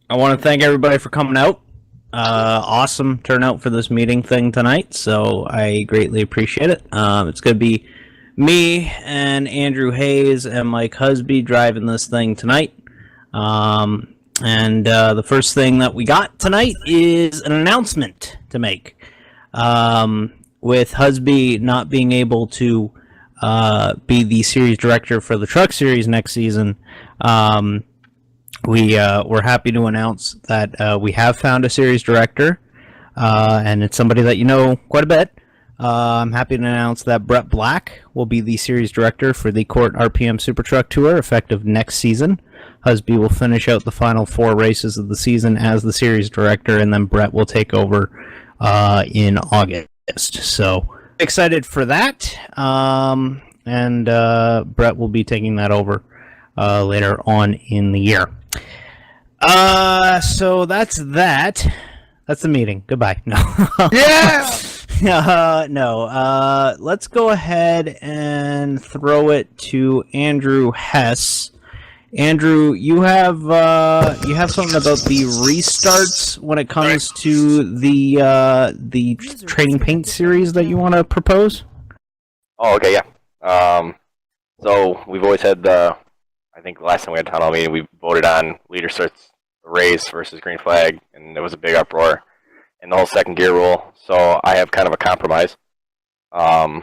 I want to thank everybody for coming out. Awesome turnout for this meeting thing tonight, so I greatly appreciate it. It's going to be me and Andrew Hayes and Mike Husby driving this thing tonight. And the first thing that we got tonight is an announcement to make. With Husby not being able to be the series director for the Truck Series next season, we're happy to announce that we have found a series director, and it's somebody that you know quite a bit. I'm happy to announce that Brett Black will be the series director for the CORT RPM Super Truck Tour effective next season. Husby will finish out the final 4 races of the season as the series director, and then Brett will take over in August. So excited for that, and Brett will be taking that over later on in the year. So that's that. That's the meeting. Goodbye. No. Yeah! No. Let's go ahead and throw it to Andrew Hess. Andrew, you have something about the restarts when it comes to the Trading Paint series that you want to propose? Oh, okay, yeah. So we've always had I think the last time we had a town hall meeting, we voted on leader starts the race versus green flag, and there was a big uproar in the whole second gear rule. So I have kind of a compromise. I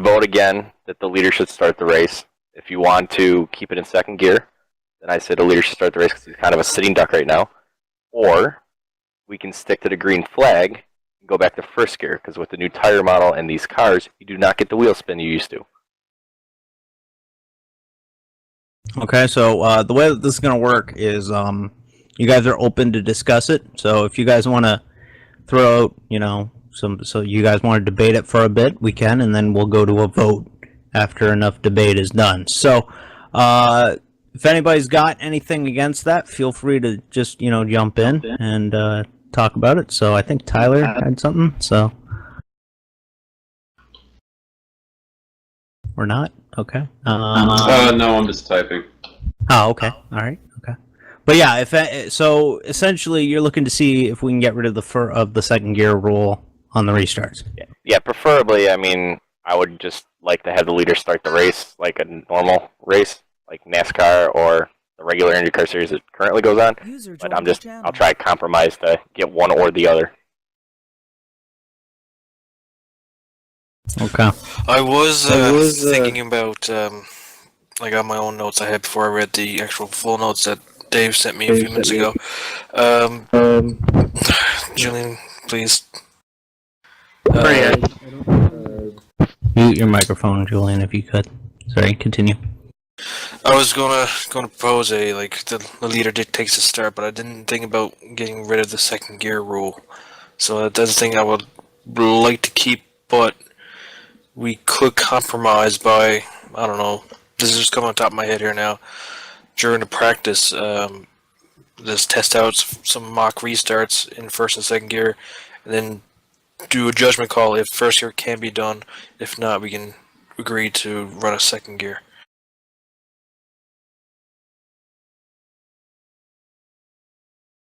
vote again that the leader should start the race. If you want to keep it in second gear, then I say the leader should start the race because he's kind of a sitting duck right now. Or we can stick to the green flag and go back to first gear, because with the new tire model and these cars, you do not get the wheel spin you used to. Okay, so the way that this is going to work is you guys are open to discuss it. So if you guys want to throw out, so you guys want to debate it for a bit, we can, and then we'll go to a vote after enough debate is done. So if anybody's got anything against that, feel free to just, jump in and talk about it. So I think Tyler had something, so. Or not? Okay. No, I'm just typing. Oh, okay. All right. Okay. But yeah, so essentially, you're looking to see if we can get rid of the second gear rule on the restarts. Yeah, preferably. I mean, I would just like to have the leader start the race like a normal race, like NASCAR or the regular IndyCar series that currently goes on. But I'll try to compromise to get one or the other. Okay. I was thinking about, I got my own notes I had before I read the actual full notes that Dave sent me a few minutes ago. Julian, please. Mute your microphone, Julian, if you could. Sorry, continue. I was gonna propose the leader dictates the start, but I didn't think about getting rid of the second gear rule. So that's the thing I would like to keep, but we could compromise by, I don't know, this is just coming on top of my head here now. During the practice, just test out some mock restarts in first and second gear, and then do a judgment call if first gear can be done. If not, we can agree to run a second gear.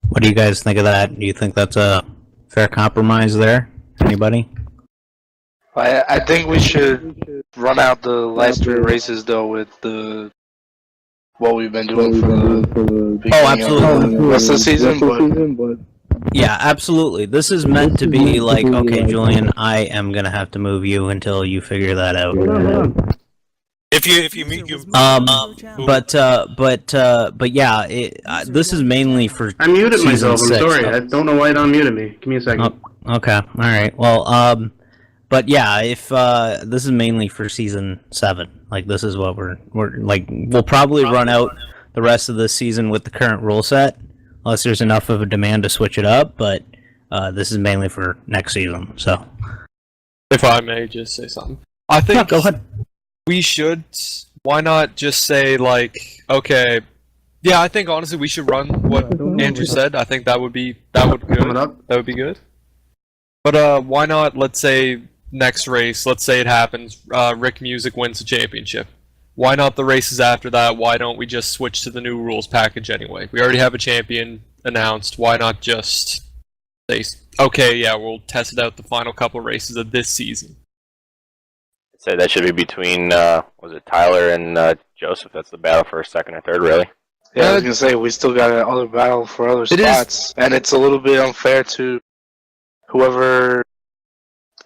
What do you guys think of that? Do you think that's a fair compromise there? Anybody? I think we should run out the last 3 races though with what we've been doing for the beginning of the rest of the season, but yeah, absolutely. This is meant to be like, okay, Julian, I am gonna have to move you until you figure that out. If you meet you. But yeah, this is mainly for. I muted myself. I'm 6. sorry. I don't know why it unmuted me. Give me a second. Oh, okay. All right. Well, but yeah, if this is mainly for season 7, like this is what we're like. We'll probably run out the rest of the season with the current rule set, unless there's enough of a demand to switch it up. But this is mainly for next season. So, if I may just say something, I think go ahead. We should. Why not just say like, okay, yeah. I think honestly we should run what Andrew said. I think that would be good. That would be good. But why not? Let's say next race. Let's say it happens. Rick Music wins the championship. why not the races after that? Why don't we just switch to the new rules package anyway? We already have a champion announced. Why not just say, okay, yeah, we'll test it out the final couple races of this season? So that should be between, was it Tyler and Joseph? That's the battle for second or third, really? Yeah, I was gonna say we still got another battle for other spots, and it's a little bit unfair to whoever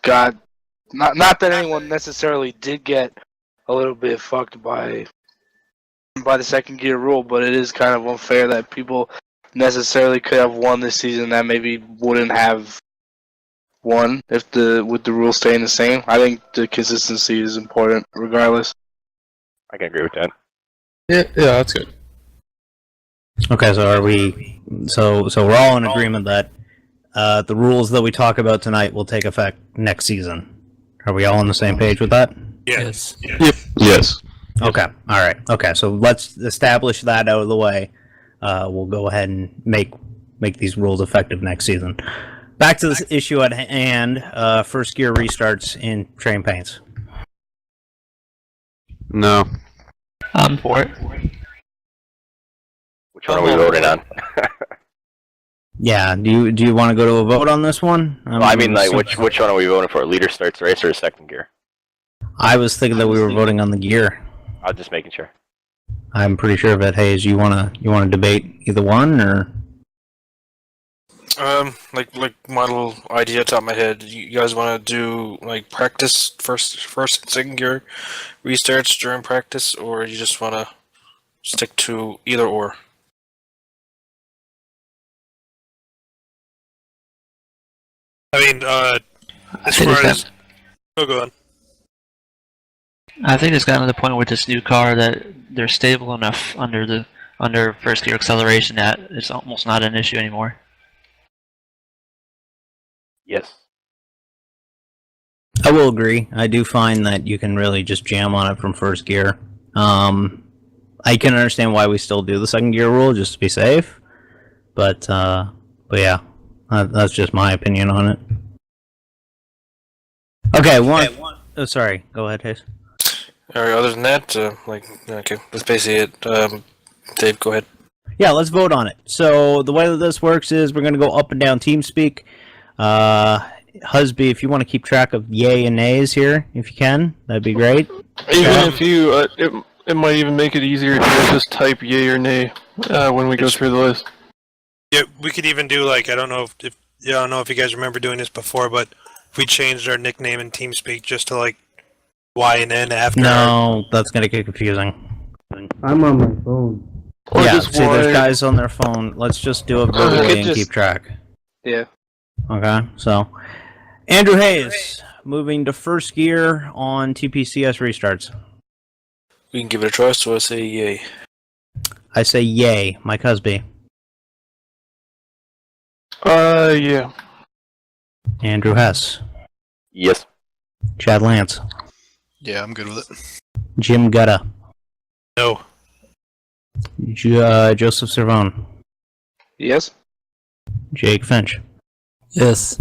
got. Not that anyone necessarily did get a little bit fucked by the second gear rule, but it is kind of unfair that people necessarily could have won this season that maybe wouldn't have won if with the rules staying the same. I think the consistency is important regardless. I can agree with that. Yeah, that's good. Okay, so are we? So we're all in agreement that the rules that we talk about tonight will take effect next season. Are we all on the same page with that? Yes. Yep. Yes. Okay. All right. Okay. So let's establish that out of the way. We'll go ahead and make these rules effective next season. Back to this issue at hand. First gear restarts in train paints. No. I'm for it. Which one are we voting on? Yeah. Do you want to go to a vote on this one? Well, I mean, like, which one are we voting for? Leader starts race or second gear? I was thinking that we were voting on the gear. I was just making sure. I'm pretty sure that Hayes, you wanna debate either one or? Like my little idea top of my head. You guys want to do like practice first and second gear restarts during practice, or you just want to stick to either or? I mean, as far as go on. I think it's gotten to the point with this new car that they're stable enough under first gear acceleration that it's almost not an issue anymore. Yes. I will agree. I do find that you can really just jam on it from first gear. I can understand why we still do the second gear rule just to be safe, but yeah, that's just my opinion on it. Okay, oh, sorry. Go ahead, Hayes. Alright, other than that, okay, that's basically it. Dave, go ahead. Yeah, let's vote on it. So the way that this works is we're going to go up and down TeamSpeak. Husby, if you want to keep track of yay and nays here, if you can, that'd be great. Even if you, it might even make it easier if you just type yay or nay when we go through the list. Yeah, we could even do like I don't know if I don't know if you guys remember doing this before, but if we changed our nickname in TeamSpeak just to like Y and N after. No, that's going to get confusing. I'm on my phone. Or yeah, just see, there's Y. guys on their phone. Let's just do it verbally and keep track. Yeah. Okay, so Andrew Hayes moving to first gear on TPCS restarts. We can give it a try, so I say yay. I say yay. Mike Husby. Yeah. Andrew Hess. Yes. Chad Lance. Yeah, I'm good with it. Jim Gutta. No. Joseph Servone. Yes. Jake Finch. Yes.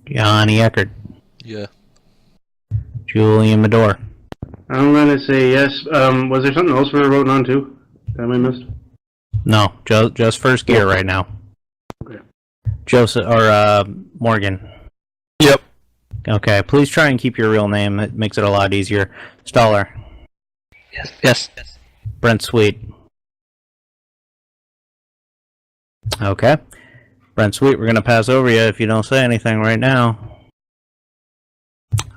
Johnny Eckert. Yeah. Julian Medor. I'm gonna say yes. Was there something else we were voting on too? That I missed? No, just first gear right now. Okay. Joseph or Morgan. Yep. Okay, please try and keep your real name. It makes it a lot easier. Stoller. Yes. Brent Sweet. Okay. Brent Sweet, we're going to pass over you if you don't say anything right now.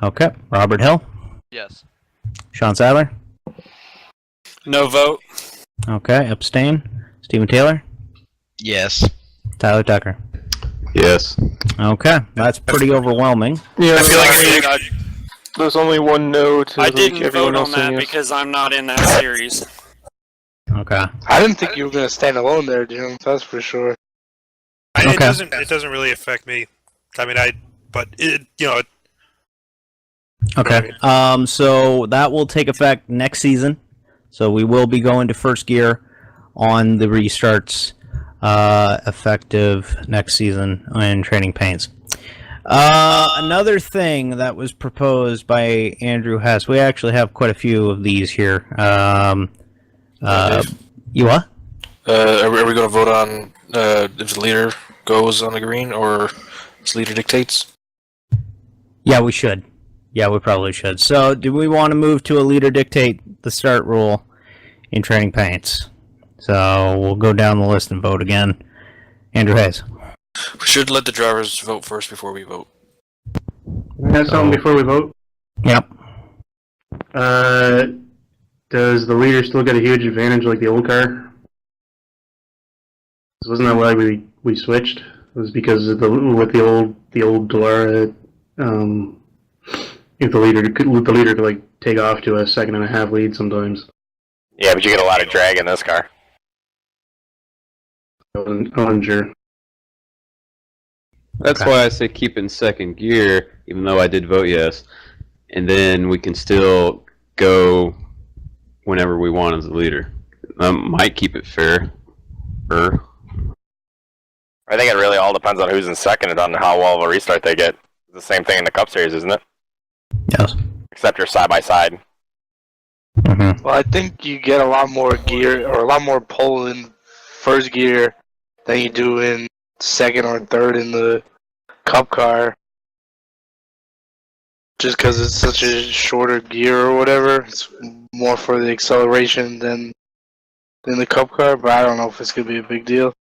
Okay. Robert Hill. Yes. Sean Sadler. No vote. Okay. Abstain. Stephen Taylor. Yes. Tyler Tucker. Yes. Okay. That's pretty overwhelming. Yeah. I feel like there's only one no to I didn't everyone vote else on that saying yes. because I'm not in that series. Okay. I didn't think you were gonna stand alone there, Jim. That's for sure. Okay. It doesn't really affect me. I mean, but it, Okay. So that will take effect next season. So we will be going to first gear on the restarts effective next season in training paints. Another thing that was proposed by Andrew Hess. We actually have quite a few of these here. You what? Are we going to vote on if the leader goes on the green or if the leader dictates? Yeah, we should. Yeah, we probably should. So, do we want to move to a leader dictate the start rule in training paints? So, we'll go down the list and vote again. Andrew Hayes. We should let the drivers vote first before we vote. Can I ask something before we vote? Yep. Does the leader still get a huge advantage like the old car? Wasn't that why we switched? It was because of the old Delara, if the leader could like take off to a 2.5 lead sometimes. Yeah, but you get a lot of drag in this car. I wasn't sure. That's why I say keep it in second gear, even though I did vote yes. And then we can still go whenever we want as a leader. Might keep it fair. I think it really all depends on who's in second and on how well of a restart they get. It's the same thing in the Cup Series, isn't it? Yes. Except you're side by side. Mm-hmm. Well, I think you get a lot more gear or a lot more pull in first gear than you do in second or third in the Cup car. Just because it's such a shorter gear or whatever, it's more for the acceleration than the Cup car. But I don't know if it's gonna be a big deal.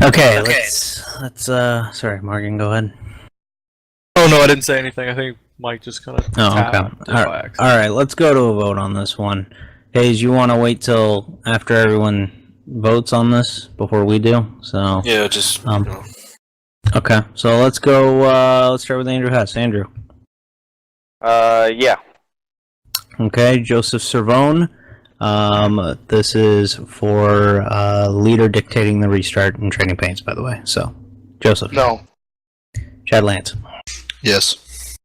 Okay, let's sorry, Morgan, go ahead. Oh no, I didn't say anything. I think Mike just kind of. Oh, okay. All right, let's go to a vote on this one. Hayes, you want to wait till after everyone votes on this before we do? So Yeah, just. Okay, so let's go. Let's start with Andrew Hess. Andrew. Yeah. Okay, Joseph Servone. This is for leader dictating the restart in training paints, by the way. So, Joseph. No. Chad Lance. Yes.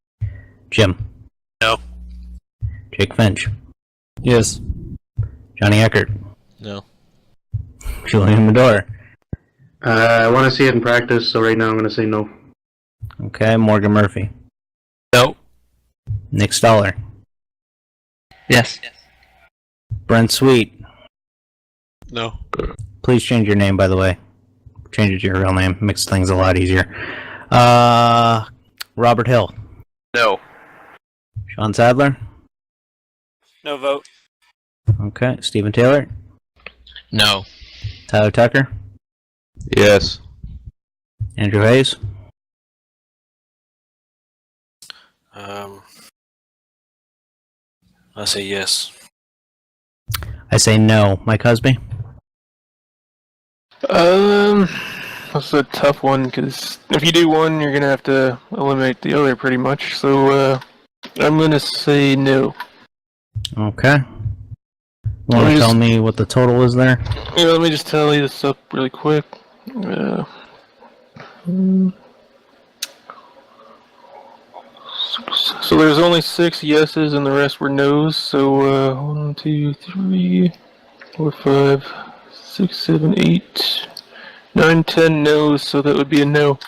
Jim. No. Jake Finch. Yes. Johnny Eckert. No. Julian Medore. I want to see it in practice, so right now I'm going to say no. Okay, Morgan Murphy. No. Nick Stoller. Yes. Brent Sweet. No. Please change your name, by the way. Change it to your real name. Makes things a lot easier. Robert Hill. No. Sean Sadler. No vote. Okay. Stephen Taylor. No. Tyler Tucker. Yes. Andrew Hayes. I say yes. I say no. Mike Husby. That's a tough one because if you do one, you're gonna have to eliminate the other pretty much. So I'm gonna say no. Okay. Want to tell me what the total is there? Yeah, let me just tally this up really quick. So there's only 6 yeses and the rest were nos. So 1, 2, 3, 4, 5, 6, 7, 8, 9, 10 nos. So that would be a no.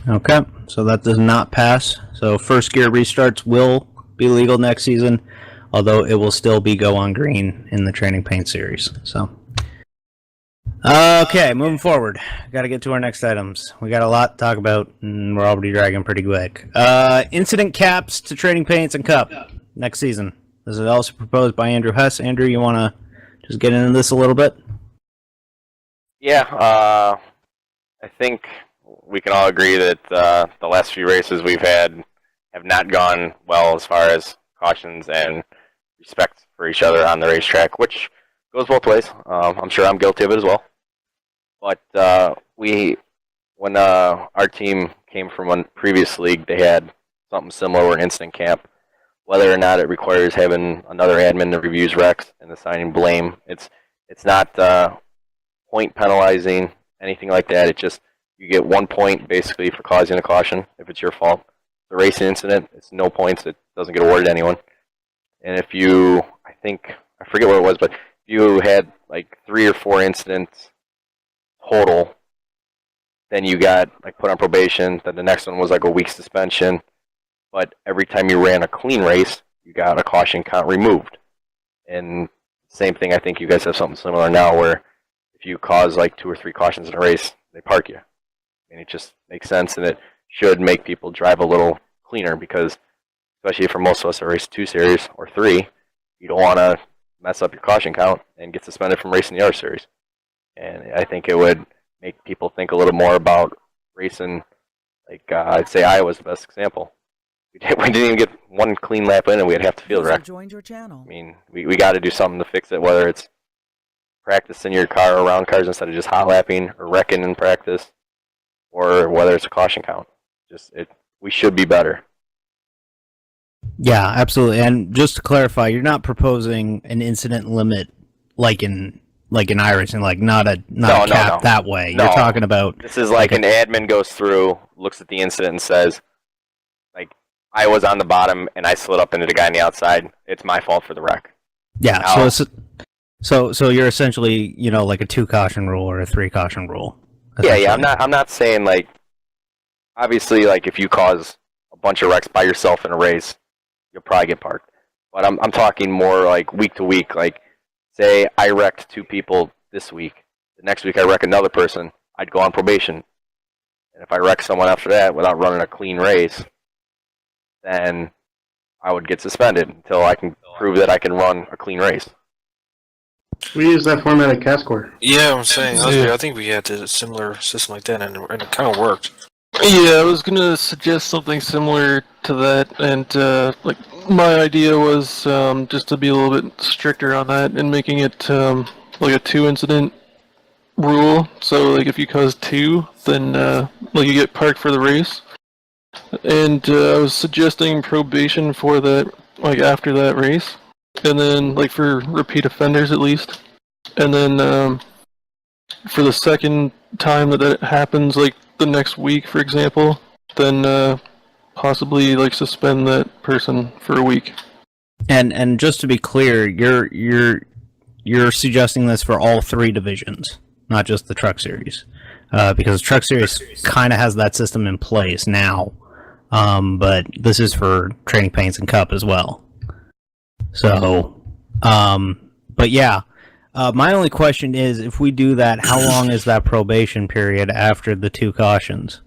Okay, so that does not pass. So first gear restarts will be legal next season, although it will still be go on green in the training paint series. So, okay, moving forward. Got to get to our next items. We got a lot to talk about, and we're already dragging pretty quick. Incident caps to training paints and cup next season. This is also proposed by Andrew Hess. Andrew, you want to just get into this a little bit? Yeah, I think we can all agree that the last few races we've had have not gone well as far as cautions and respect for each other on the racetrack, which goes both ways. I'm sure I'm guilty of it as well. But when our team came from one previous league, they had something similar or an incident camp. Whether or not it requires having another admin that reviews recs and assigning blame, it's not point penalizing, anything like that. It just, you get 1 point basically for causing a caution if it's your fault. The racing incident, it's no points. It doesn't get awarded to anyone. And if you, I forget what it was, but if you had like 3 or 4 incidents total, then you got like put on probation. Then the next one was like a week suspension. But every time you ran a clean race, you got a caution count removed. And same thing, I think you guys have something similar now where if you cause like 2 or 3 cautions in a race, they park you. And it just makes sense, and it should make people drive a little cleaner because, especially for most of us that race 2 series or 3, you don't want to mess up your caution count and get suspended from racing the R series. And I think it would make people think a little more about racing. Like I'd say Iowa's the best example. We didn't even get 1 clean lap in, and we had half the field wrecked. I mean, we got to do something to fix it, whether it's practicing your car around cars instead of just hot lapping or wrecking in practice, or whether it's a caution count. We should be better. Yeah, absolutely. And just to clarify, you're not proposing an incident limit like in iRacing, like not a cap that way. No. You're talking about this is like an admin goes through, looks at the incident, and says, like, I was on the bottom and I slid up into the guy on the outside. It's my fault for the wreck. Yeah. Now, so you're essentially, like a 2 caution rule or a 3 caution rule. Yeah. I'm not saying like, obviously, like if you cause a bunch of wrecks by yourself in a race, you'll probably get parked. But I'm talking more like week to week. Like, say I wrecked 2 people this week. The next week I wreck another person. I'd go on probation. And if I wreck someone after that without running a clean race, then I would get suspended until I can prove that I can run a clean race. We use that format at CASCOR. Yeah, I'm saying. I think we had a similar system like that, and it kind of worked. Yeah, I was gonna suggest something similar to that, and like my idea was just to be a little bit stricter on that and making it like a 2 incident rule. So like if you cause 2, then like you get parked for the race. And I was suggesting probation for that, like after that race, and then like for repeat offenders at least, and then for the second time that happens, like the next week, for example, then possibly like suspend that person for a week. And just to be clear, you're suggesting this for all 3 divisions, not just the Truck Series, because Truck Series kind of has that system in place now. But this is for Training Paints and Cup as well. So, but yeah, my only question is, if we do that, how long is that probation period after the 2 cautions?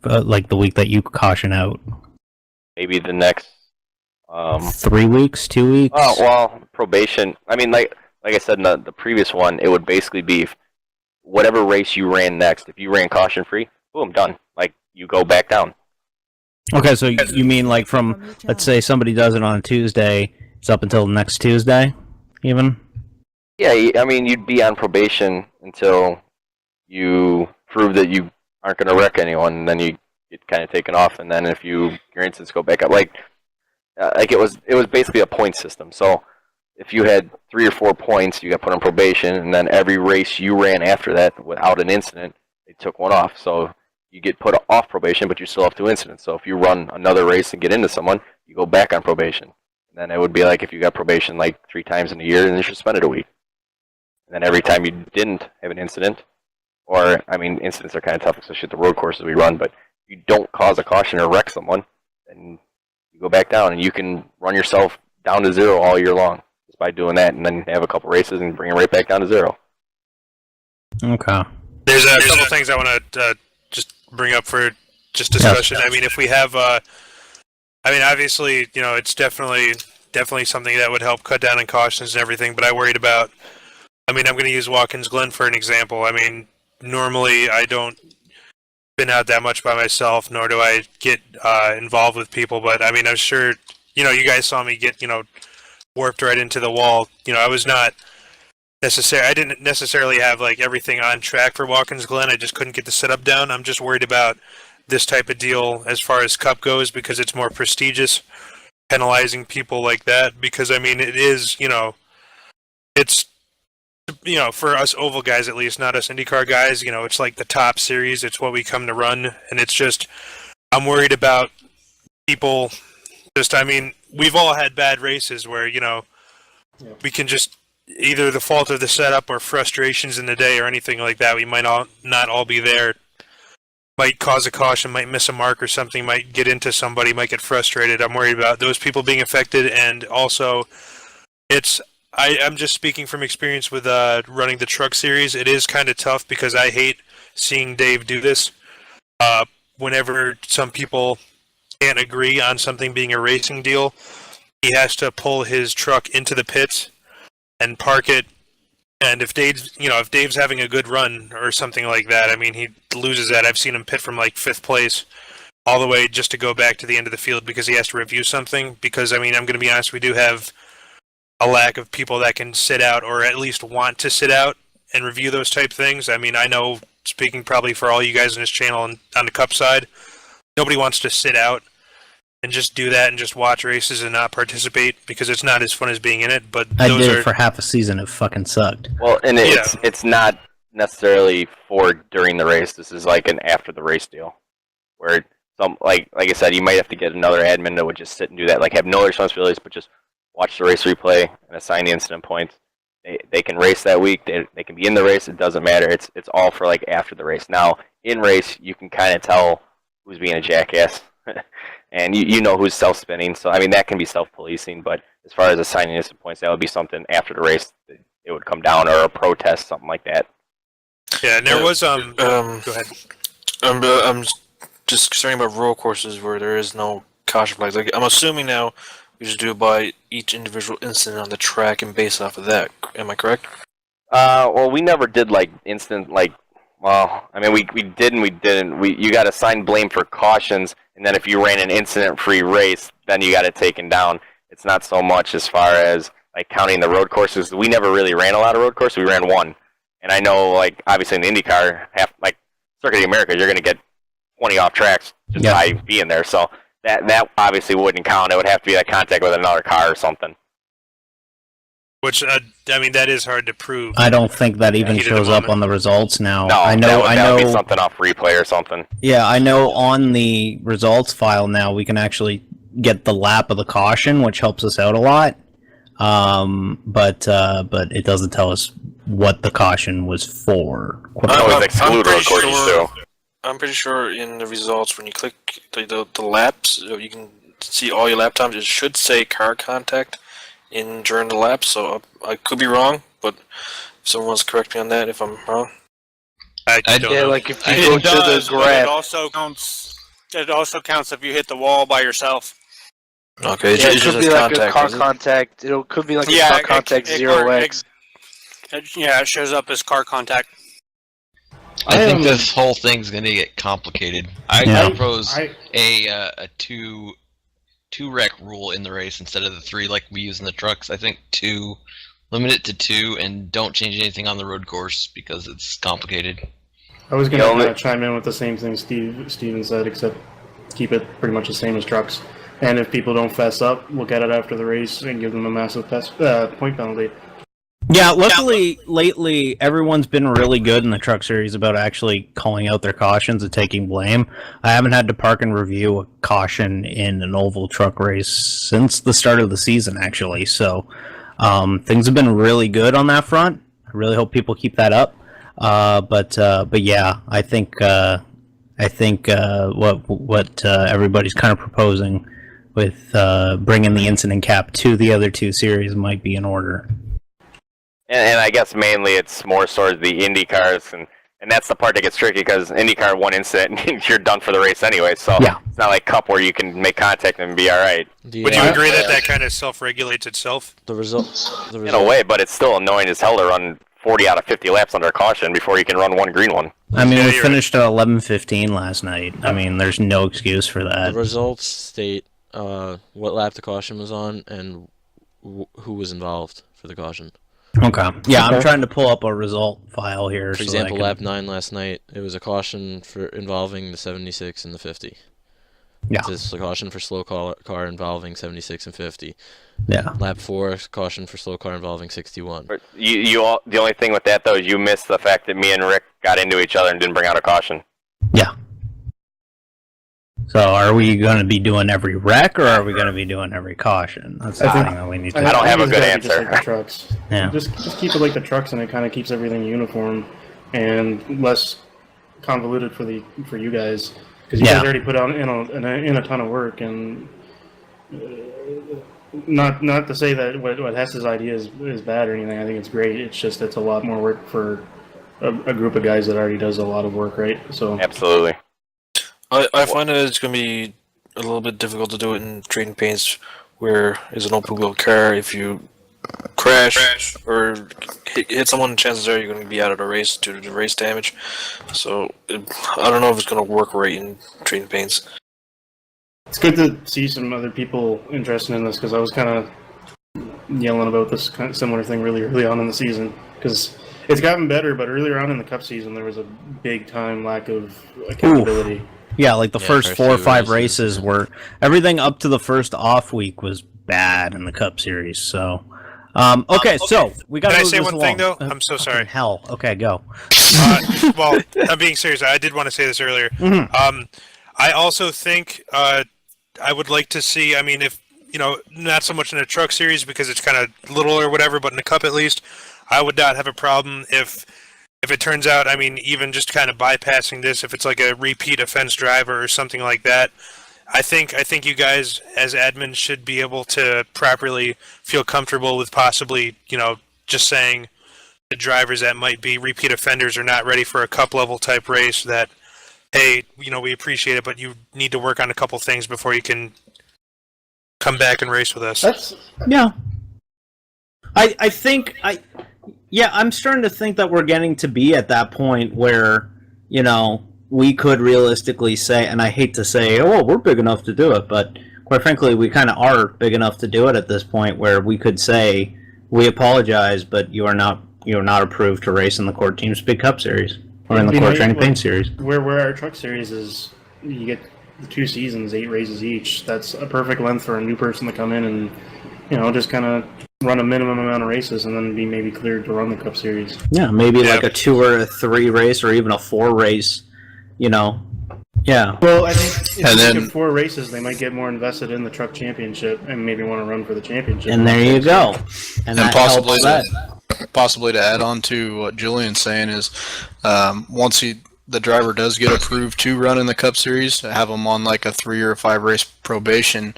Like the week that you caution out? Maybe the next 3 weeks, 2 weeks? Oh, well, probation. I mean, like I said in the previous one, it would basically be whatever race you ran next. If you ran caution free, boom, done. Like, you go back down. Okay, so you mean like from, let's say somebody does it on a Tuesday, it's up until next Tuesday, even? Yeah, I mean, you'd be on probation until you prove that you aren't going to wreck anyone, and then you get kind of taken off, and then if your incidents go back up, like it was basically a point system. So if you had 3 or 4 points, you got put on probation, and then every race you ran after that without an incident, they took 1 off. So you get put off probation, but you still have 2 incidents. So if you run another race and get into someone, you go back on probation. And then it would be like if you got probation like 3 times in a year, and you're suspended a week. And then every time you didn't have an incident, or, I mean, incidents are kind of tough, especially at the road courses we run, but if you don't cause a caution or wreck someone, then you go back down, and you can run yourself down to 0 all year long just by doing that, and then have a couple races and bring it right back down to 0. Okay. There's a couple things I want to just bring up for just discussion. I mean, if we have, obviously, it's definitely something that would help cut down on cautions and everything, but I worried about, I'm going to use Watkins Glen for an example. I mean, normally I don't spin out that much by myself, nor do I get involved with people, but I mean, I'm sure, you guys saw me get, warped right into the wall. I didn't necessarily have like everything on track for Watkins Glen. I just couldn't get the setup down. I'm just worried about this type of deal as far as Cup goes, because it's more prestigious, penalizing people like that, because I mean, it is, it's, for us oval guys at least, not us IndyCar guys, it's like the top series. It's what we come to run, and it's just, I'm worried about people. We've all had bad races where we can just, either the fault of the setup or frustrations in the day or anything like that, we might not all be there might cause a caution, might miss a mark or something, might get into somebody, might get frustrated. I'm worried about those people being affected, and also I'm just speaking from experience with running the truck series. It is kind of tough because I hate seeing Dave do this. Whenever some people can't agree on something being a racing deal, he has to pull his truck into the pits and park it. And if Dave's having a good run or something like that, I mean, he loses that. I've seen him pit from like 5th place all the way just to go back to the end of the field because he has to review something. Because, I mean, I'm going to be honest, we do have a lack of people that can sit out or at least want to sit out and review those type things. I mean, I know, speaking probably for all you guys in this channel and on the Cup side, nobody wants to sit out and just do that and just watch races and not participate because it's not as fun as being in it. But I did it for half a season. It fucking sucked. Well, and it's not necessarily for during the race. This is like an after the race deal, where like I said, you might have to get another admin that would just sit and do that, like have no responsibilities, but just watch the race replay and assign the incident points. They can race that week. They can be in the race. It doesn't matter. It's all for like after the race. Now in race, you can kind of tell who's being a jackass. And you know who's self-spinning, so I mean that can be self-policing. But as far as assigning instant points, that would be something after the race. It would come down, or a protest, something like that. Yeah, and there was go ahead. I'm just concerned about road courses where there is no caution flags. Like I'm assuming now we just do it by each individual incident on the track and base off of that. Am I correct? Well, we never did like instant like. Well, I mean, we did and we didn't. You got assigned blame for cautions, and then if you ran an incident-free race, then you got it taken down. It's not so much as far as like counting the road courses. We never really ran a lot of road courses. We ran one, and I know like obviously in the IndyCar, like Circuit of the Americas, you're going to get 20 off tracks just by being there. So that obviously wouldn't count. It would have to be like contact with another car or something. Which, I mean, that is hard to prove. I don't think that even shows up on the results now. No, I that would know be something off replay or something. Yeah, I know on the results file now we can actually get the lap of the caution, which helps us out a lot. But it doesn't tell us what the caution was for. I'm pretty sure in the results when you click the laps, you can see all your lap times. It should say car contact during the lap, so I could be wrong, but if someone wants to correct me on that if I'm wrong. I don't know. Like if you go to the graph. It also counts if you hit the wall by yourself. Okay, it could be like a car contact. It could be like a car contact 0x. It shows up as car contact. I think this whole thing's gonna get complicated. I propose a two wreck rule in the race instead of the 3 like we use in the trucks. I think 2, limit it to 2, and don't change anything on the road course because it's complicated. I was going to chime in with the same thing Steven said, except keep it pretty much the same as trucks. And if people don't fess up, look at it after the race and give them a massive point penalty. Yeah, luckily, lately, everyone's been really good in the truck series about actually calling out their cautions and taking blame. I haven't had to park and review a caution in an oval truck race since the start of the season, actually. So, things have been really good on that front. I really hope people keep that up. But yeah, I think what everybody's kind of proposing with bringing the incident cap to the other 2 series might be in order. And I guess mainly it's more sort of the IndyCars, and that's the part that gets tricky because IndyCar 1 incident and you're done for the race anyway. So it's not like Cup where you can make contact and be all right. Would you agree that kind of self-regulates itself? The results. In a way, but it's still annoying as hell to run 40 out of 50 laps under caution before you can run one green one. I mean, we finished at 11:15 last night. I mean, there's no excuse for that. The results state what lap the caution was on and who was involved for the caution. Okay. Yeah, I'm trying to pull up a result file here. For example, lap 9 last night, it was a caution for involving the 76 and the 50. Yeah. It's a caution for slow car involving 76 and 50. Yeah. Lap 4, caution for slow car involving 61. But the only thing with that though is you missed the fact that me and Rick got into each other and didn't bring out a caution. Yeah. So are we going to be doing every wreck, or are we going to be doing every caution? That's the thing that we need to. I don't have a good answer. Just like the trucks. Yeah. Just keep it like the trucks, and it kind of keeps everything uniform and less convoluted for you guys because you guys already put out in a ton of work and. Not to say that what Hess's idea is bad or anything. I think it's great. It's just it's a lot more work for a group of guys that already does a lot of work, right? So absolutely. I find that it's going to be a little bit difficult to do it in trading paints where it's an open wheel car. If you crash or hit someone, chances are you're going to be out of the race due to the race damage. So I don't know if it's going to work right in trading paints. It's good to see some other people interested in this because I was kind of yelling about this kind of similar thing really early on in the season because it's gotten better, but earlier on in the Cup season there was a big time lack of accountability. Yeah, like the first 4 or 5 races were everything up to the first off week was bad in the Cup Series. So, okay, so we got. Can I say one thing though? I'm so sorry. Hell, okay, go. Well, I'm being serious. I did want to say this earlier. Mm-hmm. I also think I would like to see. I mean, if not so much in a truck series because it's kind of little or whatever, but in the Cup at least, I would not have a problem if it turns out. I mean, even just kind of bypassing this, if it's like a repeat offense driver or something like that. I think you guys as admins should be able to properly feel comfortable with possibly just saying the drivers that might be repeat offenders are not ready for a Cup level type race that. Hey, we appreciate it, but you need to work on a couple things before you can come back and race with us. Yeah. I think I'm starting to think that we're getting to be at that point where, we could realistically say, and I hate to say, oh, we're big enough to do it, but quite frankly, we kind of are big enough to do it at this point where we could say, we apologize, but you're not approved to race in the CORT Teams Big Cup Series. Or in the CORT Training Paint Series. Where our truck series is, you get the 2 seasons, 8 races each. That's a perfect length for a new person to come in and, just kind of run a minimum amount of races and then be maybe cleared to run the Cup Series. Yeah, maybe like a 2 or a 3 race or even a 4 race, Yeah. Well, I think if they get 4 races, they might get more invested in the truck championship and maybe want to run for the championship. And there you go. And that possibly helps possibly to add on to what Julian's saying is once the driver does get approved to run in the Cup Series, have him on like a 3 or 5 race probation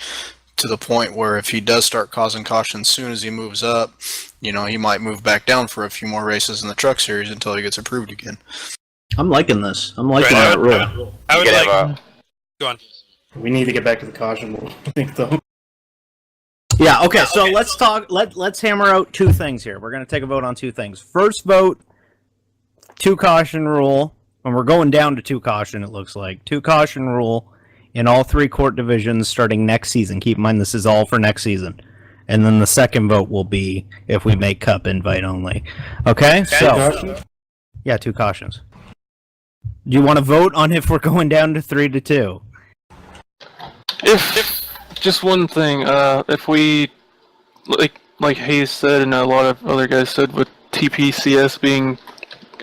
to the point where if he does start causing caution as soon as he moves up, he might move back down for a few more races in the Truck Series until he gets approved again. I'm liking this. I'm liking that rule. I would like. Go on. We need to get back to the caution rule, I think, though. Yeah, okay, so let's talk. Let's hammer out 2 things here. We're going to take a vote on 2 things. First vote, 2 caution rule, and we're going down to 2 caution, it looks like. 2 caution rule in all 3 CORT divisions starting next season. Keep in mind, this is all for next season. And then the second vote will be if we make Cup invite only. Okay, so... Yeah, 2 cautions. Do you want to vote on if we're going down to 3 to 2? If just one thing, if we like Hayes said and a lot of other guys said with TPCS being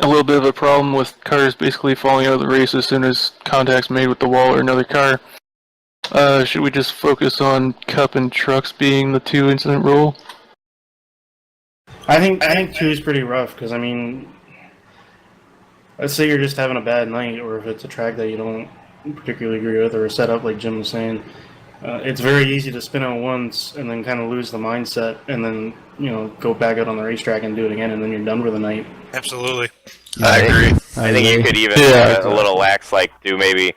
a little bit of a problem with cars basically falling out of the race as soon as contact's made with the wall or another car, should we just focus on Cup and trucks being the 2 incident rule? I think 2 is pretty rough because let's say you're just having a bad night, or if it's a track that you don't particularly agree with, or a setup like Jim was saying, it's very easy to spin out once and then kind of lose the mindset, and then go back out on the racetrack and do it again, and then you're done for the night. Absolutely, I agree. I think you could even a little lax, like do maybe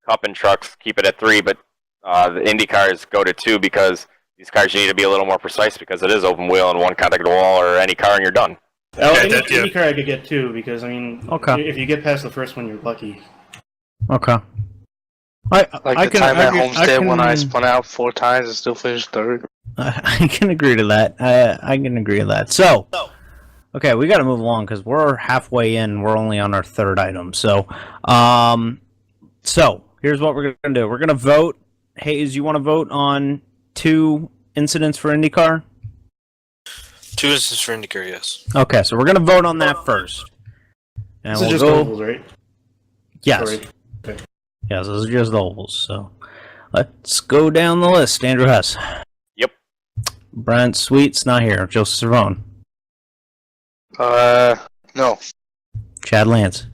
Cup and trucks, keep it at 3, but the Indy cars go to 2 because these cars you need to be a little more precise because it is open wheel and one contact the wall or any car and you're done. Any car I could get 2 because if you get past the first one, you're lucky. Okay. The time at Homestead when I spun out 4 times and still finished 3rd. I can agree to that. I can agree to that. So, okay, we got to move along because we're halfway in. We're only on our 3rd item. So, here's what we're going to do. We're going to vote. Hayes, you want to vote on 2 incidents for IndyCar? 2 incidents for IndyCar, yes. Okay, so we're going to vote on that first. And this is just ovals, right? Yes. Sorry. Okay. Yes, this is just ovals. So let's go down the list. Andrew Hess. Yep. Brent Sweet's not here. Joseph Cervone. No. Chad Lance.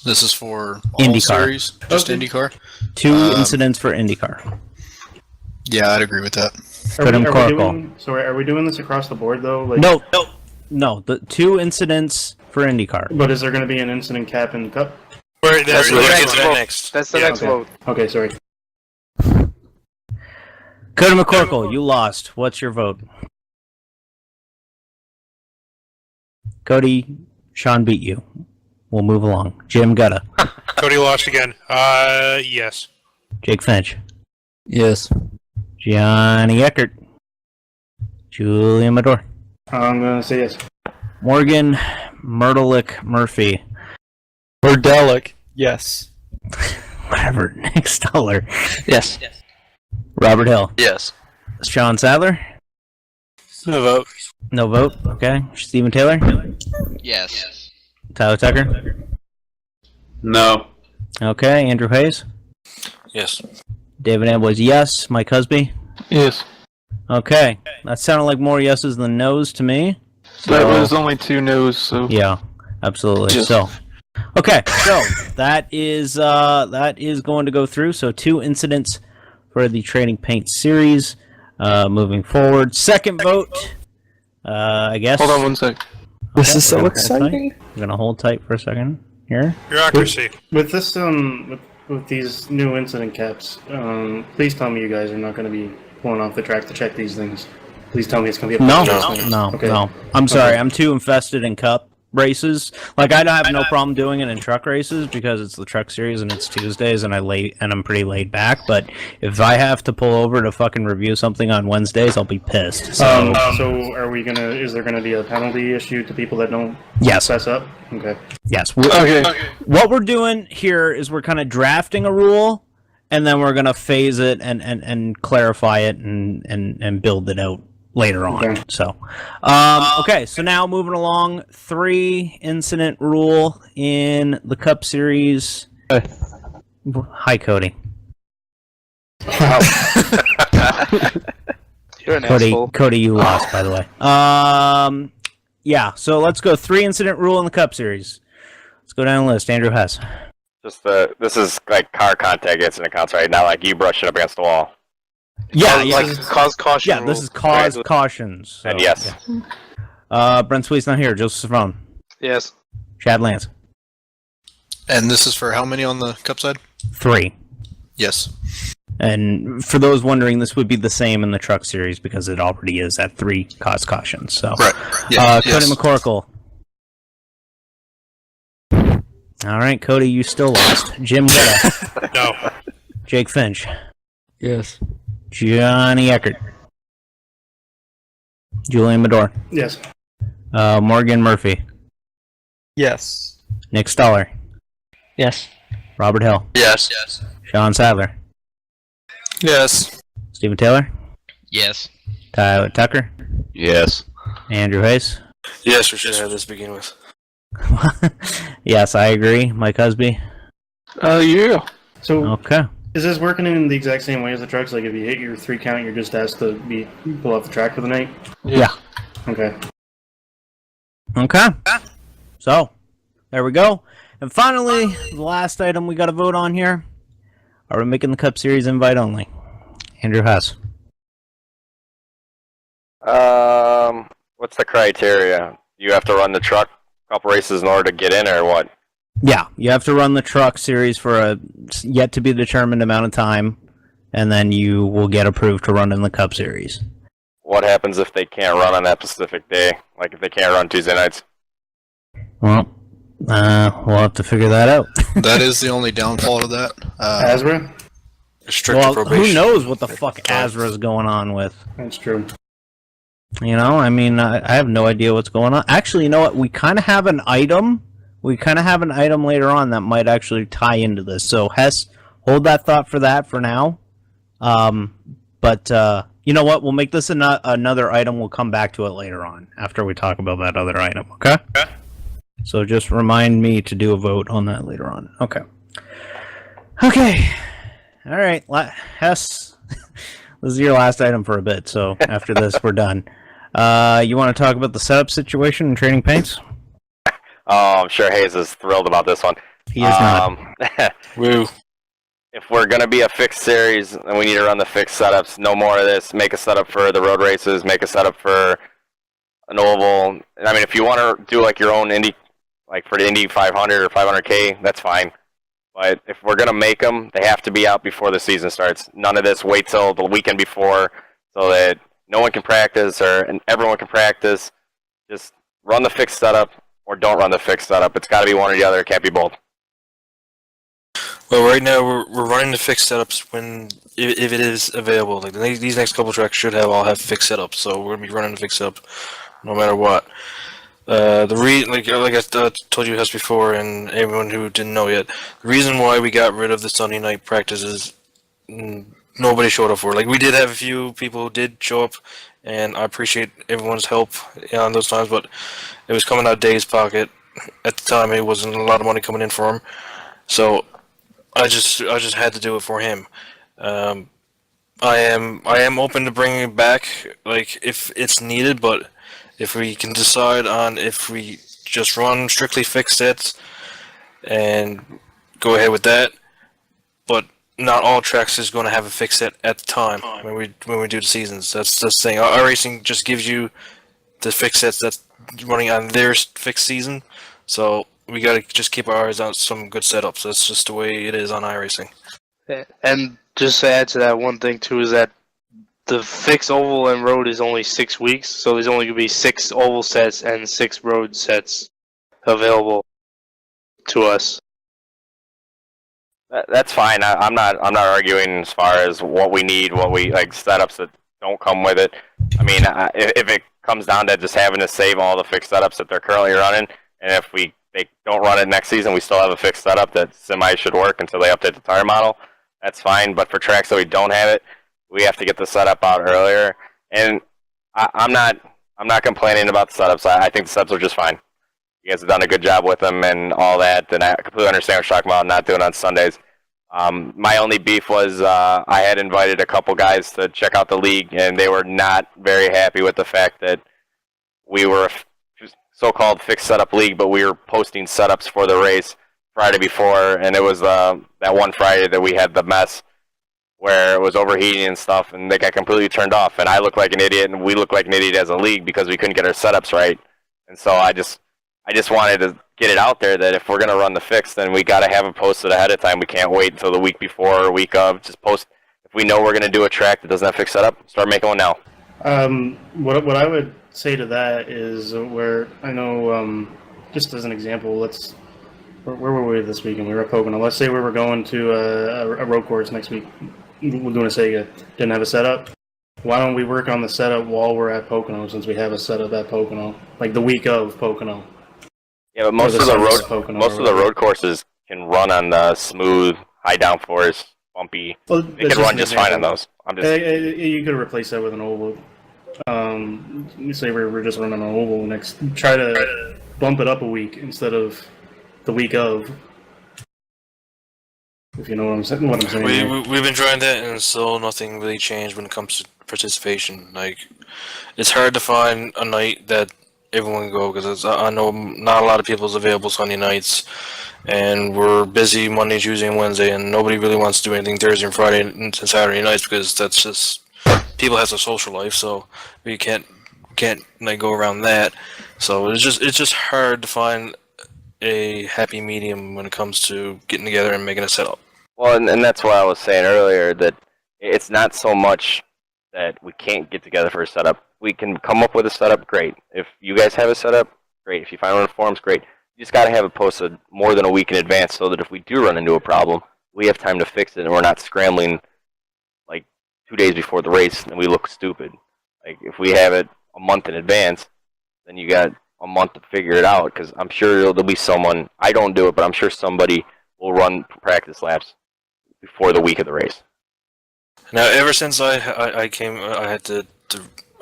This is for all IndyCar. series, just Okay. IndyCar. 2 incidents for IndyCar. Yeah, I'd agree with that. Are we doing this across the board though? Like, No. The 2 incidents for IndyCar. But is there going to be an incident cap in the Cup? That's the next vote. next. That's the next vote. Okay, sorry. Cody McCorkle, you lost. What's your vote? Cody, Sean beat you. We'll move along. Jim Gutta. Cody lost again. Yes. Jake Finch. Yes. Johnny Eckert. Julian Mador. I'm going to say yes. Morgan Myrtleick Murphy. Burdelic. Yes. Whatever. Nick Stoller. Yes. Robert Hill. Yes. Sean Sadler. No vote. No vote. Okay. Stephen Taylor. Yes. Tyler Tucker. No. Okay. Andrew Hayes. Yes. David Amboys. Yes. Mike Husby. Yes. Okay. That sounded like more yeses than nos to me. That was only 2 no's, so. Yeah, absolutely. Yes. So, okay, so that is going to go through. So 2 incidents for the Trading Paint series. Moving forward, second vote. I guess. Hold on 1 sec. This is so exciting. We're gonna hold tight for a second here. Bureaucracy. With this, with these new incident caps, please tell me you guys are not going to be pulling off the track to check these things. Please tell me it's going to be a No. I'm sorry. I'm too invested in Cup races. Like, I don't have no problem doing it in truck races because it's the truck series and it's Tuesdays and I'm pretty laid back. But if I have to pull over to fucking review something on Wednesdays, I'll be pissed. So, are we gonna? Is there gonna be a penalty issue to people that don't fess up? Okay. Yes. What we're doing here is we're kind of drafting a rule, and then we're gonna phase it and clarify it and build it out later on. Okay. So, okay. So now moving along, 3 incident rule in the Cup Series. Hi, Cody. Wow. You're an asshole. Cody, you lost, by the way. Yeah. So let's go 3 incident rule in the Cup Series. Let's go down the list. Andrew Hess. Just this is like car contact incident counts, right? Not like you brushing up against the wall. Yeah, like cause caution. Yeah, this is cause cautions. So, and yes. Yeah. Brent Sweet's not here. Joseph Savone. Yes. Chad Lance. And this is for how many on the Cup side? 3. Yes. And for those wondering, this would be the same in the Truck Series because it already is at 3 cause cautions. So, right. Yeah. Cody McCorkle. All right, Cody, you still lost. Jim Gutta. No. Jake Finch. Yes. Johnny Eckert. Julian Mador. Yes. Morgan Murphy. Yes. Nick Stoller. Yes. Robert Hill. Yes. Sean Sadler. Yes. Stephen Taylor. Yes. Tyler Tucker. Yes. Andrew Hayes. Yes, we should have this to begin with. Yes, I agree. Mike Husby. Yeah. So, Okay. is this working in the exact same way as the trucks? Like, if you hit your 3 count, you're just asked to pull off the track for the night? Yeah. Okay. Okay. So, there we go. And finally, the last item we got to vote on here. Are we making the Cup Series invite only? Andrew Hess. What's the criteria? You have to run the truck a couple races in order to get in, or what? Yeah, you have to run the Truck Series for a yet to be determined amount of time, and then you will get approved to run in the Cup Series. What happens if they can't run on that specific day? Like if they can't run Tuesday nights? Well, we'll have to figure that out. That is the only downfall of that. Azra? Restricted probation. Who knows what the fuck Azra's going on with? That's true. You know, I mean, I have no idea what's going on. Actually, you know what? We kind of have an item. We kind of have an item later on that might actually tie into this. So, Hess, hold that thought for that for now. But you know what? We'll make this another item. We'll come back to it later on after we talk about that other item. Okay? So just remind me to do a vote on that later on. Okay. Okay. All right, Hess. This is your last item for a bit. So after this, we're done. You want to talk about the setup situation in Trading Paints? Oh, I'm sure Hayes is thrilled about this one. He is not. Woo. If we're going to be a fixed series, then we need to run the fixed setups. No more of this. Make a setup for the road races. Make a setup for an oval. I mean, if you want to do like your own Indy, like for the Indy 500 or 500K, that's fine. But if we're going to make them, they have to be out before the season starts. None of this wait till the weekend before so that no one can practice and everyone can practice. Just run the fixed setup or don't run the fixed setup. It's got to be one or the other. It can't be both. Well, right now we're running the fixed setups when if it is available. Like these next couple tracks should all have fixed setups, so we're gonna be running the fixed setup no matter what. Like I told you guys before, and everyone who didn't know yet, the reason why we got rid of the Sunday night practices, nobody showed up for. Like we did have a few people who did show up, and I appreciate everyone's help on those times, but it was coming out of Dave's pocket at the time. It wasn't a lot of money coming in for him, so I just had to do it for him. I am open to bringing it back, like if it's needed, but if we can decide on if we just run strictly fixed sets and go ahead with that, but not all tracks is going to have a fixed set at the time when we do the seasons. That's the thing. Our racing just gives you the fixed sets that's running on their fixed season, so we got to just keep our eyes on some good setups. That's just the way it is on iRacing. And just to add to that, one thing too is that the fixed oval and road is only 6 weeks, so there's only going to be 6 oval sets and 6 road sets available to us. That's fine. I'm not arguing as far as what we need, what we like setups that don't come with it. I mean, if it comes down to just having to save all the fixed setups that they're currently running, and if they don't run it next season, we still have a fixed setup that semi should work until they update the tire model. That's fine. But for tracks that we don't have it, we have to get the setup out earlier. And I'm not complaining about the setups. I think the setups are just fine. You guys have done a good job with them and all that, and I completely understand what you're talking about not doing it on Sundays. My only beef was I had invited a couple guys to check out the league, and they were not very happy with the fact that we were a so-called fixed setup league, but we were posting setups for the race Friday before, and it was that one Friday that we had the mess where it was overheating and stuff, and they got completely turned off, and I looked like an idiot, and we looked like an idiot as a league because we couldn't get our setups right. And so I just wanted to get it out there that if we're going to run the fix, then we got to have it posted ahead of time. We can't wait until the week before or week of. Just post. If we know we're going to do a track that doesn't have fixed setup, start making one now. What I would say to that is where I know, just as an example, where were we this weekend? We were at Pocono. Let's say we were going to a road course next week. We're doing a Sega. Didn't have a setup. Why don't we work on the setup while we're at Pocono, since we have a setup at Pocono, like the week of Pocono? Yeah, but most of the road courses can run on the smooth, high downforce, bumpy. Well, they can run just fine on those. You could replace that with an oval. Say we're just running an oval next. Try to bump it up a week instead of the week of. If you know what I'm saying. We've been trying that, and still nothing really changed when it comes to participation. Like, it's hard to find a night that everyone can go, because I know not a lot of people is available Sunday nights, and we're busy Monday, Tuesday, and Wednesday, and nobody really wants to do anything Thursday and Friday and Saturday nights, because that's just people have a social life, so we can't like go around that. So it's just hard to find a happy medium when it comes to getting together and making a setup. Well, and that's why I was saying earlier that it's not so much that we can't get together for a setup. We can come up with a setup, great. If you guys have a setup, great. If you find one on the forums, great. You just got to have it posted more than a week in advance so that if we do run into a problem, we have time to fix it and we're not scrambling like 2 days before the race and we look stupid. Like, if we have it a month in advance, then you got a month to figure it out, because I'm sure there'll be someone, I don't do it, but I'm sure somebody will run practice laps before the week of the race. Now, ever since I came, I had the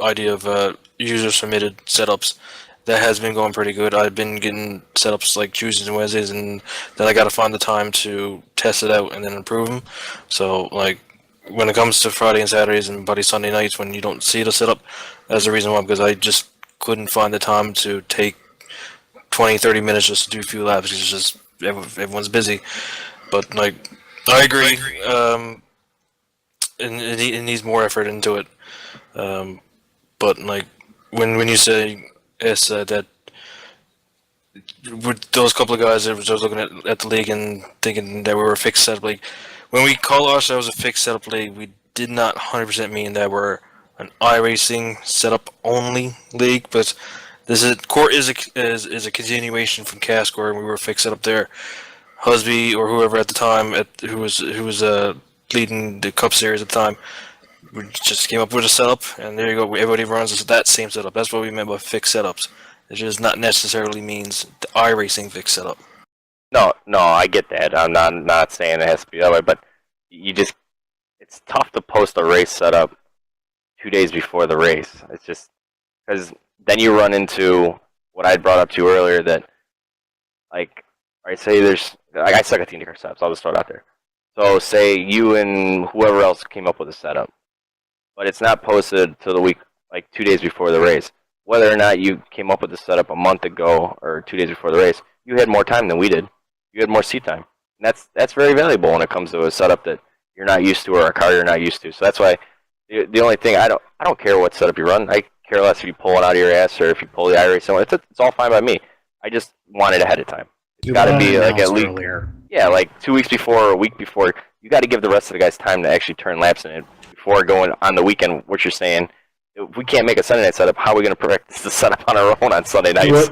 idea of user-submitted setups. That has been going pretty good. I've been getting setups like Tuesdays and Wednesdays, and then I got to find the time to test it out and then improve them. So, like, when it comes to Friday and Saturdays and Buddy Sunday nights, when you don't see the setup, that's the reason why, because I just couldn't find the time to take 20-30 minutes just to do a few laps. It's just everyone's busy. But like, I agree. And it needs more effort into it. But like, when you say that with those couple of guys, I was looking at the league and thinking that we were a fixed setup league. When we call ourselves a fixed setup league, we did not 100% mean that we're an iRacing setup only league, but CORT is a continuation from CASCOR, and we were a fixed setup there. Husby or whoever at the time who was leading the Cup Series at the time, we just came up with a setup, and there you go. Everybody runs that same setup. That's what we meant by fixed setups. It just not necessarily means the iRacing fixed setup. No, I get that. I'm not saying it has to be that way, but it's tough to post a race setup 2 days before the race. It's just because then you run into what I brought up to you earlier, that like, right, say I suck at TNT car setups. I'll just throw it out there. So say you and whoever else came up with a setup, but it's not posted till the week, like 2 days before the race. Whether or not you came up with the setup a month ago or 2 days before the race, you had more time than we did. You had more seat time. And that's very valuable when it comes to a setup that you're not used to or a car you're not used to. So that's why the only thing, I don't care what setup you run. I care less if you pull it out of your ass or if you pull the iRacing. It's all fine by me. I just want it ahead of time. It's got to be like at least earlier. Yeah, like 2 weeks before or a week before. You got to give the rest of the guys time to actually turn laps in it before going on the weekend. What you're saying, if we can't make a Sunday night setup, how are we going to practice the setup on our own on Sunday nights?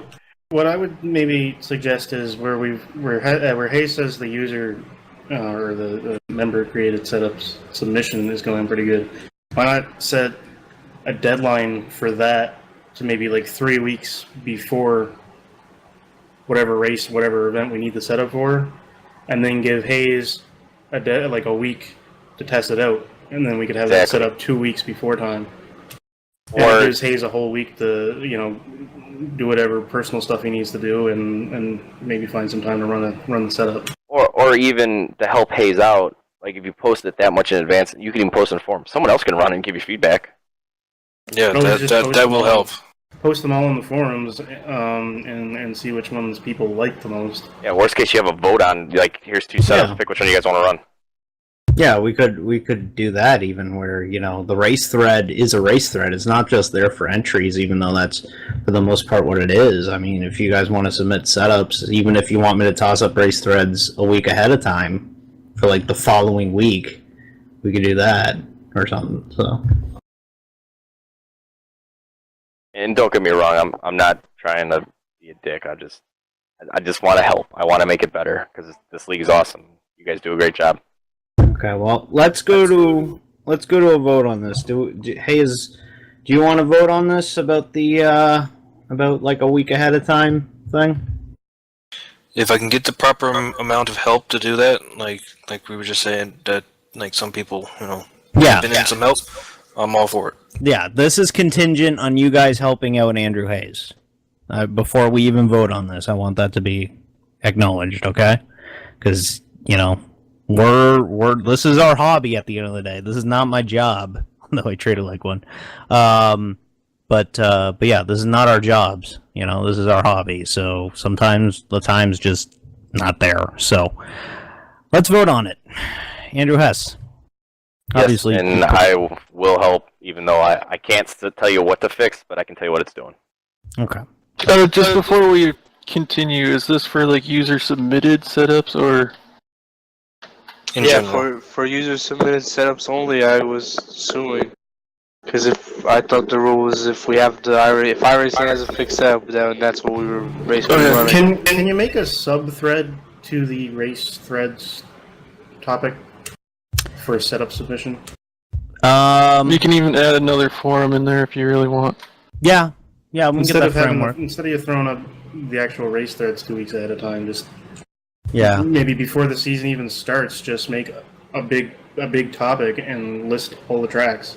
What I would maybe suggest is where Hayes says the user or the member created setups submission is going pretty good. Why not set a deadline for that to maybe like 3 weeks before whatever race, whatever event we need the setup for, and then give Hayes like a week to test it out, and then we could have that set up 2 weeks before time. And it gives Hayes a whole week to, do whatever personal stuff he needs to do, and maybe find some time to run the setup. Or even to help Hayes out, like if you post it that much in advance, you can even post in form. Someone else can run it and give you feedback. Yeah, that will help. Post them all in the forums and see which ones people like the most. Yeah, worst case you have a vote on, like, here's 2 setups, pick which one you guys want to run. Yeah, we could do that even where, the race thread is a race thread. It's not just there for entries, even though that's for the most part what it is. I mean, if you guys want to submit setups, even if you want me to toss up race threads a week ahead of time for like the following week, we could do that or something. So. And don't get me wrong, I'm not trying to be a dick. I just want to help. I want to make it better because this league is awesome. You guys do a great job. Okay, well, let's go to a vote on this. Hayes, do you want to vote on this about the about like a week ahead of time thing? If I can get the proper amount of help to do that, like we were just saying that, like some people, been in some help, I'm all for it. Yeah, this is contingent on you guys helping out Andrew Hayes. Before we even vote on this, I want that to be acknowledged, okay? Because we're this is our hobby at the end of the day. This is not my job, though I treat it like one. But yeah, this is not our jobs. This is our hobby. So sometimes the time's just not there. So let's vote on it. Andrew Hess. Obviously, yes, and I will help, even though I can't tell you what to fix, but I can tell you what it's doing. Okay. Just before we continue, is this for like user submitted setups or? For user submitted setups only, I was assuming. Because if I thought the rule was if we have if iRacing has a fixed setup, then that's what we were basically running. Can you make a sub thread to the race threads topic for a setup submission? You can even add another forum in there if you really want. Yeah, we can Instead get of that framework. Instead of you throwing up the actual race threads 2 weeks ahead of time, just maybe before the season even starts, just make a big topic and list all the tracks.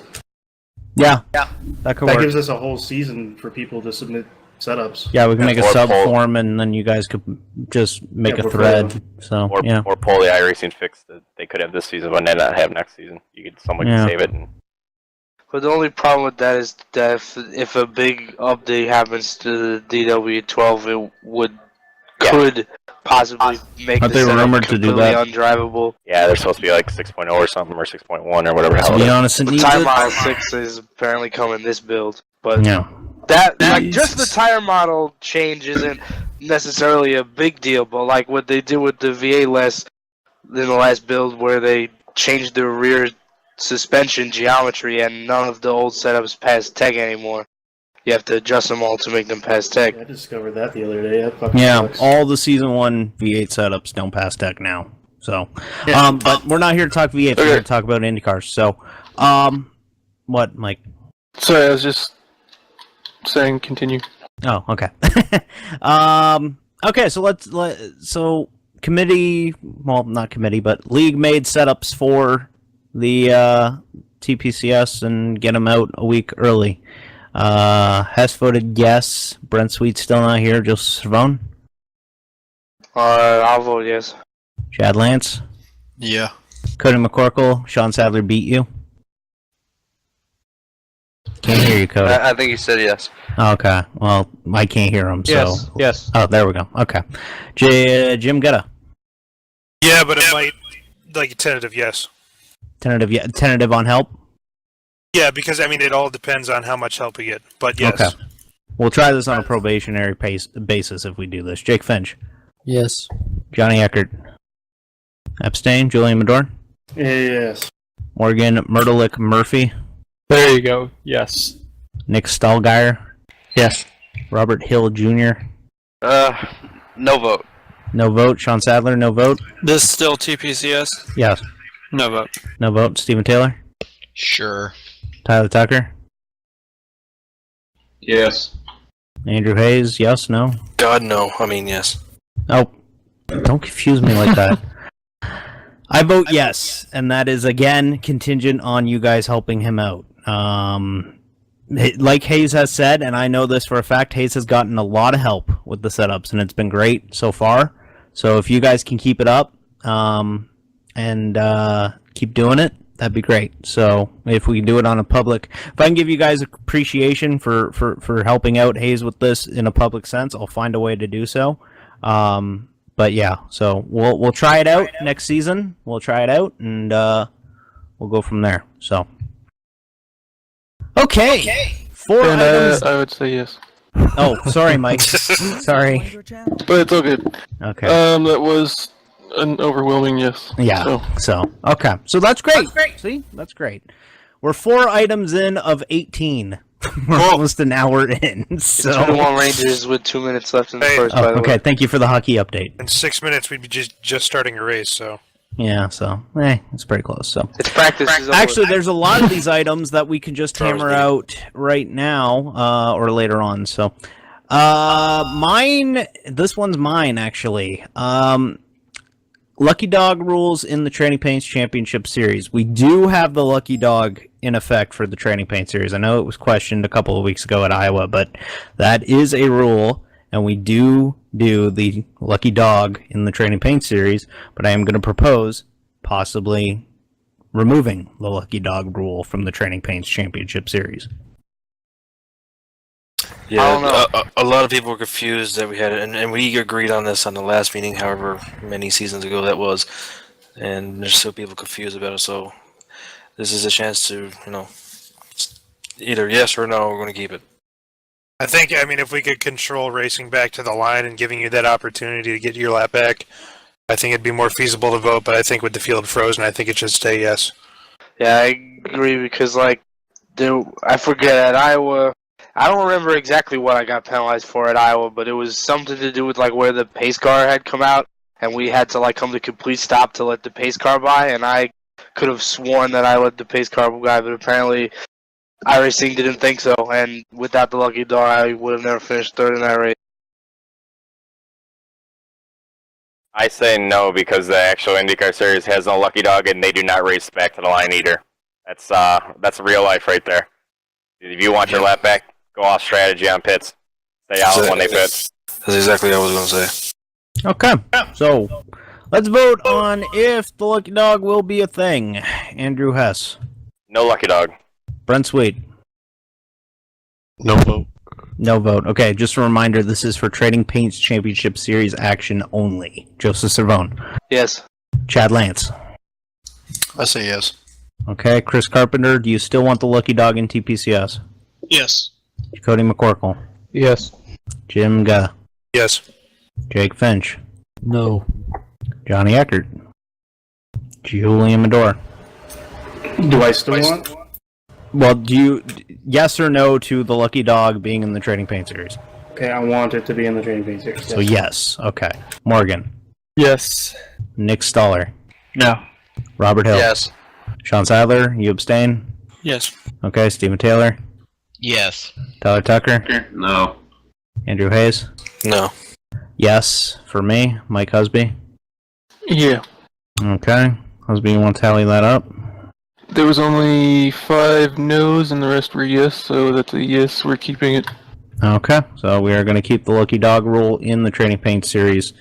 Yeah, that could work. That gives us a whole season for people to submit setups. Yeah, we can make a sub form, and then you guys could just make a thread. So or pull the iRacing fix that they could have this season, but not have next season. Someone can save it. But the only problem with that is that if a big update happens to the DW12, it could possibly make Aren't the they setup rumored to do completely that? undrivable. Yeah, they're supposed to be like 6.0 or something, or 6.1 or whatever. To be honest, it The needs tire it. model 6 is apparently coming this build, but Yeah. that like just the tire model change isn't necessarily a big deal. But like what they did with the VA in the last build, where they changed the rear suspension geometry and none of the old setups pass tech anymore. You have to adjust them all to make them pass tech. I discovered that the other day. That fucking Yeah, sucks. all the Season 1 V8 setups don't pass tech now. So, but we're not here to talk V8, we're here to talk about Indy cars. So, what, Mike? Sorry, I was just saying continue. Oh, okay. Okay, so committee, well, not committee, but league made setups for the TPCS and get them out a week early. Hess voted yes. Brent Sweet's still not here. Joseph Savone. I'll vote yes. Chad Lance. Yeah. Cody McCorkle. Sean Sadler beat you. Can't hear you, Cody. I think he said yes. Okay. Well, I can't hear him. So. Yes. Yes. Oh, there we go. Okay. Jim Gutta. Yeah, but it might like a tentative yes. Tentative on help. Yeah, because I mean it all depends on how much help we get. But yes. Okay. We'll try this on a probationary basis if we do this. Jake Finch. Yes. Johnny Eckert. Abstain. Julian Madorn. Yes. Morgan Myrtleick Murphy. There you go. Yes. Nick Stahlgeier. Yes. Robert Hill Jr. No vote. No vote. Sean Sadler. No vote. This still TPCS? Yes. No vote. No vote. Stephen Taylor. Sure. Tyler Tucker. Yes. Andrew Hayes. Yes. No. God, no. I mean, yes. Oh, don't confuse me like that. I vote yes, and that is again contingent on you guys helping him out. Like Hayes has said, and I know this for a fact, Hayes has gotten a lot of help with the setups, and it's been great so far. So if you guys can keep it up and keep doing it, that'd be great. So if we can do it on a public, if I can give you guys appreciation for helping out Hayes with this in a public sense, I'll find a way to do so. But yeah, so we'll try it out next season. We'll try it out, and we'll go from there. So, okay. 4 And items. I would say yes. Oh, sorry, Mike. Sorry. But it's all good. Okay. That was an overwhelming yes. Yeah. So okay. So that's great. See, that's great. We're 4 items in of 18. We're almost an hour in. So 21 Rangers with 2 minutes left in the first. By the okay. way. Thank you for the hockey update. In 6 minutes, we'd be just starting a race. So Yeah. So it's pretty close. So it's practice. Actually, there's a lot of these items that we can just hammer out right now or later on. So mine. This one's mine actually. Lucky Dog rules in the Training Paints Championship Series. We do have the Lucky Dog in effect for the Training Paint Series. I know it was questioned a couple of weeks ago at Iowa, but that is a rule, and we do the Lucky Dog in the Training Paint Series, but I am going to propose possibly removing the Lucky Dog rule from the Training Paints Championship Series. Yeah, a lot of people were confused that we had it, and we agreed on this on the last meeting, however many seasons ago that was, and there's still people confused about it, so this is a chance to, either yes or no, we're going to keep it. I think, if we could control racing back to the line and giving you that opportunity to get your lap back, I think it'd be more feasible to vote, but I think with the field frozen, I think it should stay yes. Yeah, I agree because, I forget at Iowa, I don't remember exactly what I got penalized for at Iowa, but it was something to do with, where the pace car had come out, and we had to, come to complete stop to let the pace car by, and I could have sworn that I let the pace car by, but apparently iRacing didn't think so, and without the Lucky Dog, I would have never finished third in that race. I say no because the actual IndyCar series has no Lucky Dog, and they do not race back to the line either. That's real life right there. If you want your lap back, go off strategy on pits. Stay out when they pit. That's exactly what I was going to say. Okay, so let's vote on if the Lucky Dog will be a thing. Andrew Hess. No Lucky Dog. Brent Sweet. No vote. No vote. Okay, just a reminder, this is for Trading Paints Championship Series action only. Joseph Cervone. Yes. Chad Lance. I say yes. Okay, Chris Carpenter, do you still want the Lucky Dog in TPCS? Yes. Cody McCorkle. Yes. Jim Gutta. Yes. Jake Finch. No. Johnny Eckert. Julian Medora. Do I still want? Well, do you yes or no to the Lucky Dog being in the Trading Paint series? Okay, I want it to be in the Trading Paint series. So yes. Okay. Morgan. Yes. Nick Stoller. No. Robert Hill. Yes. Sean Sadler, you abstain? Yes. Okay, Stephen Taylor. Yes. Tyler Tucker. No. Andrew Hayes. No. Yes, for me. Mike Husby. Yeah. Okay. Husby, you want to tally that up? There was only 5 no's and the rest were yes, so that's a yes, we're keeping it. Okay, so we are going to keep the Lucky Dog rule in the Trading Paint series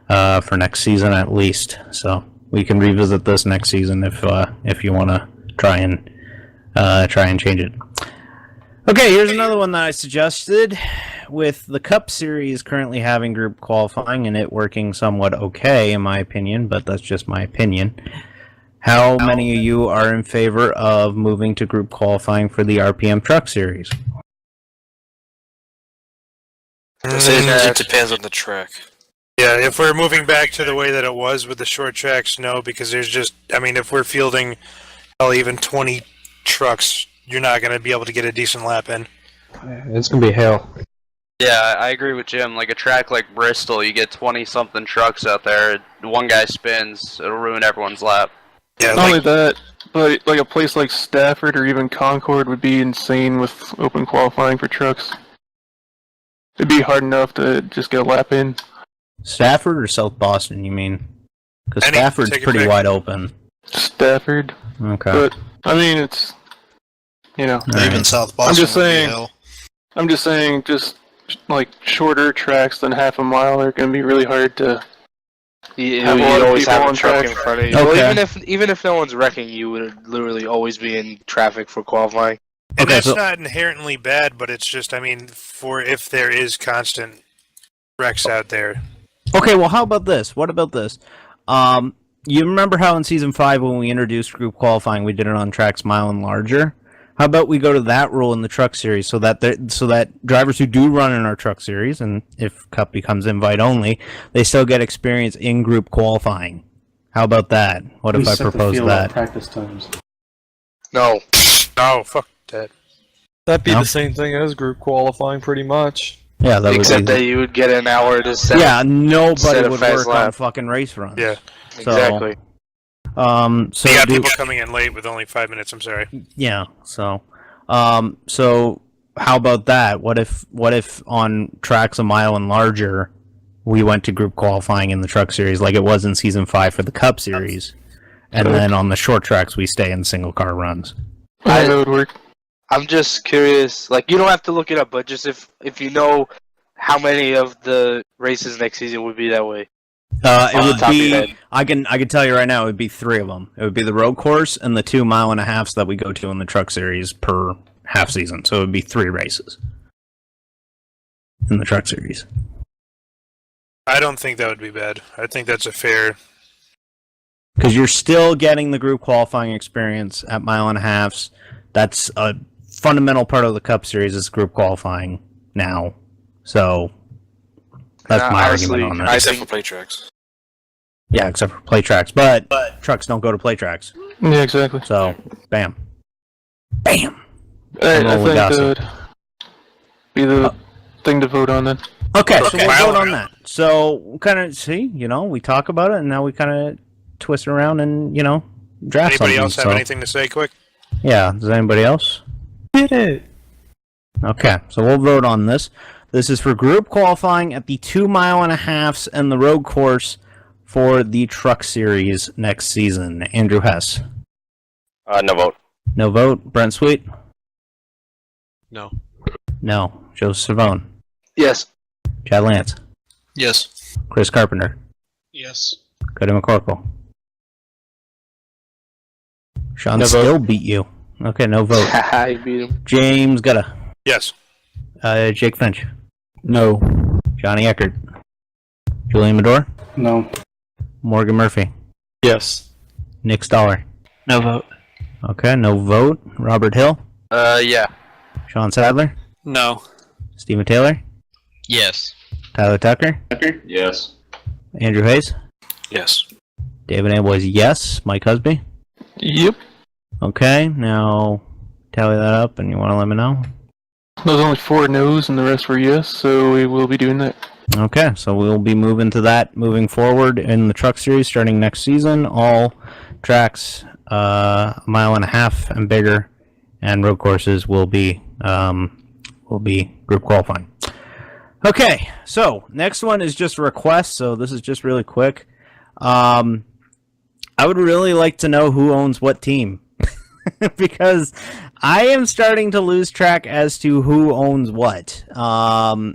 for next season at least. So we can revisit this next season if you want to try and change it. Okay, here's another one that I suggested. With the Cup Series currently having group qualifying and it working somewhat okay, in my opinion, but that's just my opinion. How many of you are in favor of moving to group qualifying for the RPM Truck Series? It depends on the track. Yeah, if we're moving back to the way that it was with the short tracks, no, because there's just, I mean, if we're fielding even 20 trucks, you're not going to be able to get a decent lap in. It's gonna be hell. Yeah, I agree with Jim. Like a track like Bristol, you get 20-something trucks out there. One guy spins, it'll ruin everyone's lap. Yeah, Not only that, but like a place like Stafford or even Concord would be insane with open qualifying for trucks. It'd be hard enough to just get a lap in. Stafford or South Boston, you mean? Because Any, Stafford's take a pretty pick. wide open. Stafford. Okay. But I mean, it's Even South Boston. I'm just saying, just like shorter tracks than half a mile are going to be really hard to. You Have a lot of always people have a on truck track. in front of you. Okay. Well, even if no one's wrecking, you would literally always be in traffic for qualifying. And Okay, that's so- not inherently bad, but it's just, I mean, for if there is constant wrecks out there. Okay, well, how about this? What about this? You remember how in Season 5 when we introduced group qualifying, we did it on tracks mile and larger? How about we go to that rule in the truck series so that drivers who do run in our truck series, and if Cup becomes invite only, they still get experience in group qualifying. How about that? What if I propose that? Practice times. No. No, fuck that. That'd be No? the same thing as group qualifying, pretty much. Yeah, that Except would be that you would get an hour to set. yeah, nobody set a would fast work on lap. fucking race runs. Yeah, So, exactly. So you got do- people coming in late with only 5 minutes, I'm sorry. Yeah. So how about that? What if on tracks a mile and larger, we went to group qualifying in the truck series like it was in Season 5 for the Cup series, and then on the short tracks we stay in single car runs. That would work. I'm just curious. Like, you don't have to look it up, but just if you know how many of the races next season would be that way. It Off the would top of your be. head. I can tell you right now. It would be 3 of them. It would be the road course and the 2 mile-and-a-halfs that we go to in the truck series per half season. So it would be 3 races in the truck series. I don't think that would be bad. I think that's a fair. Because you're still getting the group qualifying experience at mile-and-a-halfs. That's a fundamental part of the Cup Series is group qualifying now. So that's my honestly, argument on I that. Except think- for play tracks. Yeah, except for play tracks. But trucks don't go to play tracks. Yeah, exactly. So, bam. Bam! I I'm all think that Lugasi. would be the thing to vote on then. Okay, so Okay. we'll vote on that. So, kind of, see, we talk about it, and now we kind of twist it around and, draft Anybody something. else have So, anything to say quick? yeah, does anybody else? Did it? Okay, so we'll vote on this. This is for group qualifying at the 2 mile-and-a-halfs and the road course for the truck series next season. Andrew Hess. No vote. No vote. Brent Sweet. No. No. Joe Cervone. Yes. Chad Lance. Yes. Chris Carpenter. Yes. Cody McCorkle. Sean No still beat you. Okay, no vote. I beat him. James Gutta. Yes. Jake Finch. No. Johnny Eckert. Julian Medor. No. Morgan Murphy. Yes. Nick Stoller. No vote. Okay, no vote. Robert Hill. Yeah. Sean Sadler. No. Stephen Taylor. Yes. Tyler Tucker. Yes. Andrew Hayes. Yes. David Amboy is yes. Mike Husby. Yep. Okay, now tally that up, and you want to let me know? There's only 4 no's and the rest were yes, so we will be doing that. Okay, so we'll be moving to that moving forward in the truck series starting next season. All tracks a mile and a half and bigger, and road courses will be group qualifying. Okay, so next one is just a request. So this is just really quick. I would really like to know who owns what team. Because I am starting to lose track as to who owns what.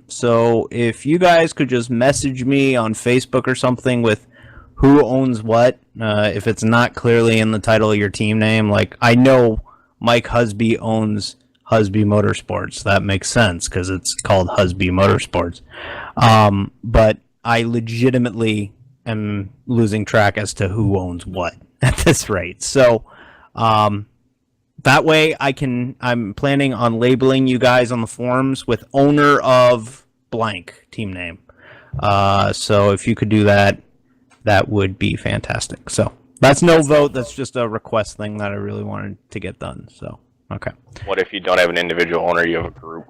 So if you guys could just message me on Facebook or something with who owns what, if it's not clearly in the title of your team name. Like, I know Mike Husby owns Husby Motorsports. That makes sense because it's called Husby Motorsports. But I legitimately am losing track as to who owns what at this rate. So, that way I'm planning on labeling you guys on the forums with owner of blank team name. So if you could do that, that would be fantastic. So that's no vote. That's just a request thing that I really wanted to get done. So, okay. What if you don't have an individual owner, you have a group?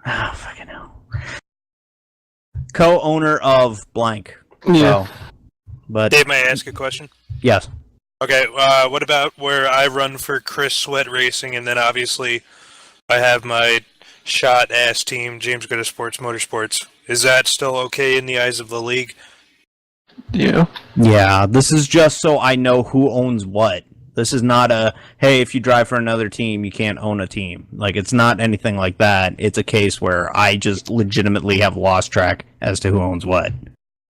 Oh, fucking hell. Co-owner of blank. Yeah. So, but Dave, may I ask a question? yes. Okay, what about where I run for Chris Sweat Racing, and then obviously I have my shot-ass team, James Gooda Sports Motorsports. Is that still okay in the eyes of the league? Yeah. Yeah, this is just so I know who owns what. This is not a, hey, if you drive for another team, you can't own a team. Like, it's not anything like that. It's a case where I just legitimately have lost track as to who owns what.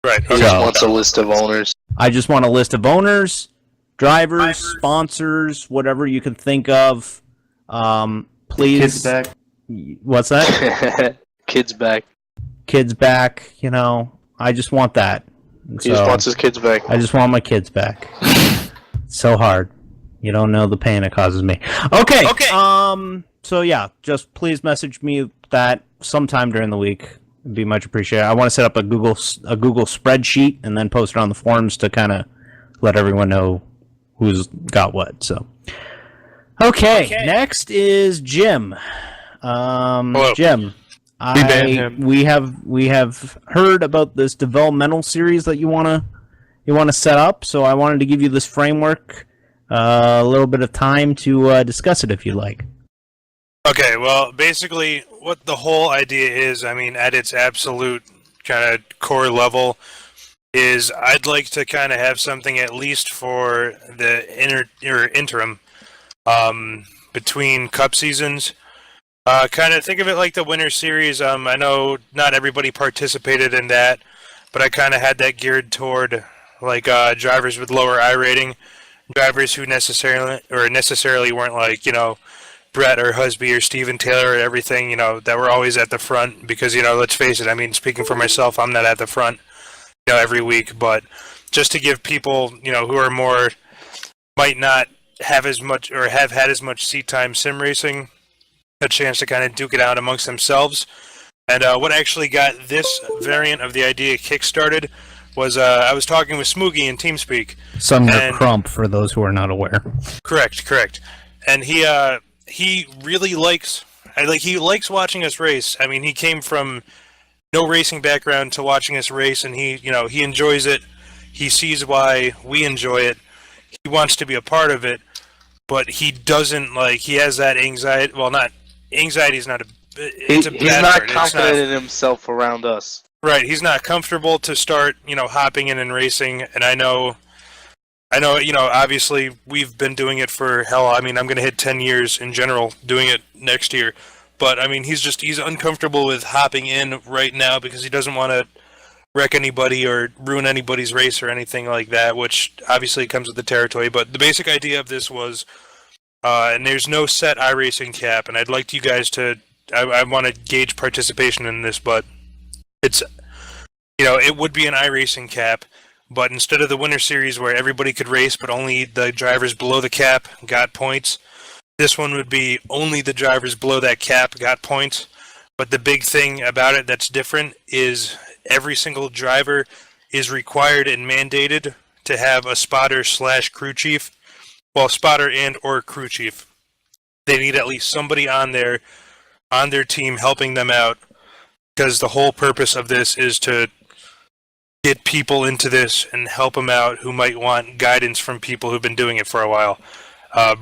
Right. He just wants a list of owners. I just want a list of owners, drivers, sponsors, whatever you can think of. Please. Kids back. What's that? Kids back. Kids back, you know. I just want that. He just wants his kids back. I just want my kids back. It's so hard. You don't know the pain it causes me. Okay. So yeah, just please message me that sometime during the week. It'd be much appreciated. I want to set up a Google spreadsheet and then post it on the forums to kind of let everyone know who's got what. So, okay. Next is Jim. Jim, we have heard about this developmental series that you wanna set up. So I wanted to give you this framework, a little bit of time to discuss it if you like. Okay, well, basically, what the whole idea is, I mean, at its absolute kind of core level, is I'd like to kind of have something at least for the interim between Cup seasons. Kind of think of it like the Winter Series. I know not everybody participated in that, but I kind of had that geared toward like drivers with lower I rating, drivers who necessarily weren't like, you know, Brett or Husby or Stephen Taylor or everything, you know, that were always at the front because, you know, let's face it, I mean, speaking for myself, I'm not at the front, you know, every week, but just to give people, you know, who are more, might not have as much or have had as much seat time sim racing, a chance to kind of duke it out amongst themselves. And what actually got this variant of the idea kick-started was I was talking with Smoogie in TeamSpeak. Sumner Crump, for those who are not aware. Correct. And he really likes, he likes watching us race. I mean, he came from no racing background to watching us race, and he enjoys it. He sees why we enjoy it. He wants to be a part of it, but he doesn't he has that anxiety. Well, not anxiety is not a. It's He's not confident in himself around us. Right, he's not comfortable to start, hopping in and racing. And I know, obviously we've been doing it for hell. I mean, I'm going to hit 10 years in general doing it next year. But I mean, he's uncomfortable with hopping in right now because he doesn't want to wreck anybody or ruin anybody's race or anything like that, which obviously comes with the territory. But the basic idea of this was, and there's no set iRacing cap, and I'd like you guys to I want to gauge participation in this, but it's, it would be an iRacing cap, but instead of the Winter Series where everybody could race, but only the drivers below the cap got points, this one would be only the drivers below that cap got points. But the big thing about it that's different is every single driver is required and mandated to have a spotter/crew chief. Well, spotter and or crew chief. They need at least somebody on their team helping them out, because the whole purpose of this is to get people into this and help them out who might want guidance from people who've been doing it for a while.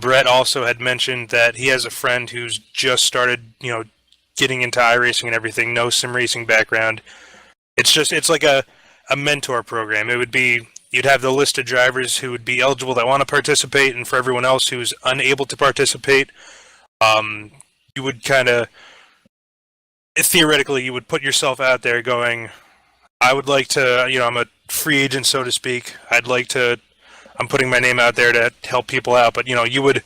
Brett also had mentioned that he has a friend who's just started, getting into iRacing and everything, no sim racing background. It's like a mentor program. It would be, you'd have the list of drivers who would be eligible that want to participate, and for everyone else who's unable to participate, you would kind of, theoretically, you would put yourself out there going, I would like to, I'm a free agent, so to speak. I'm putting my name out there to help people out, but, you would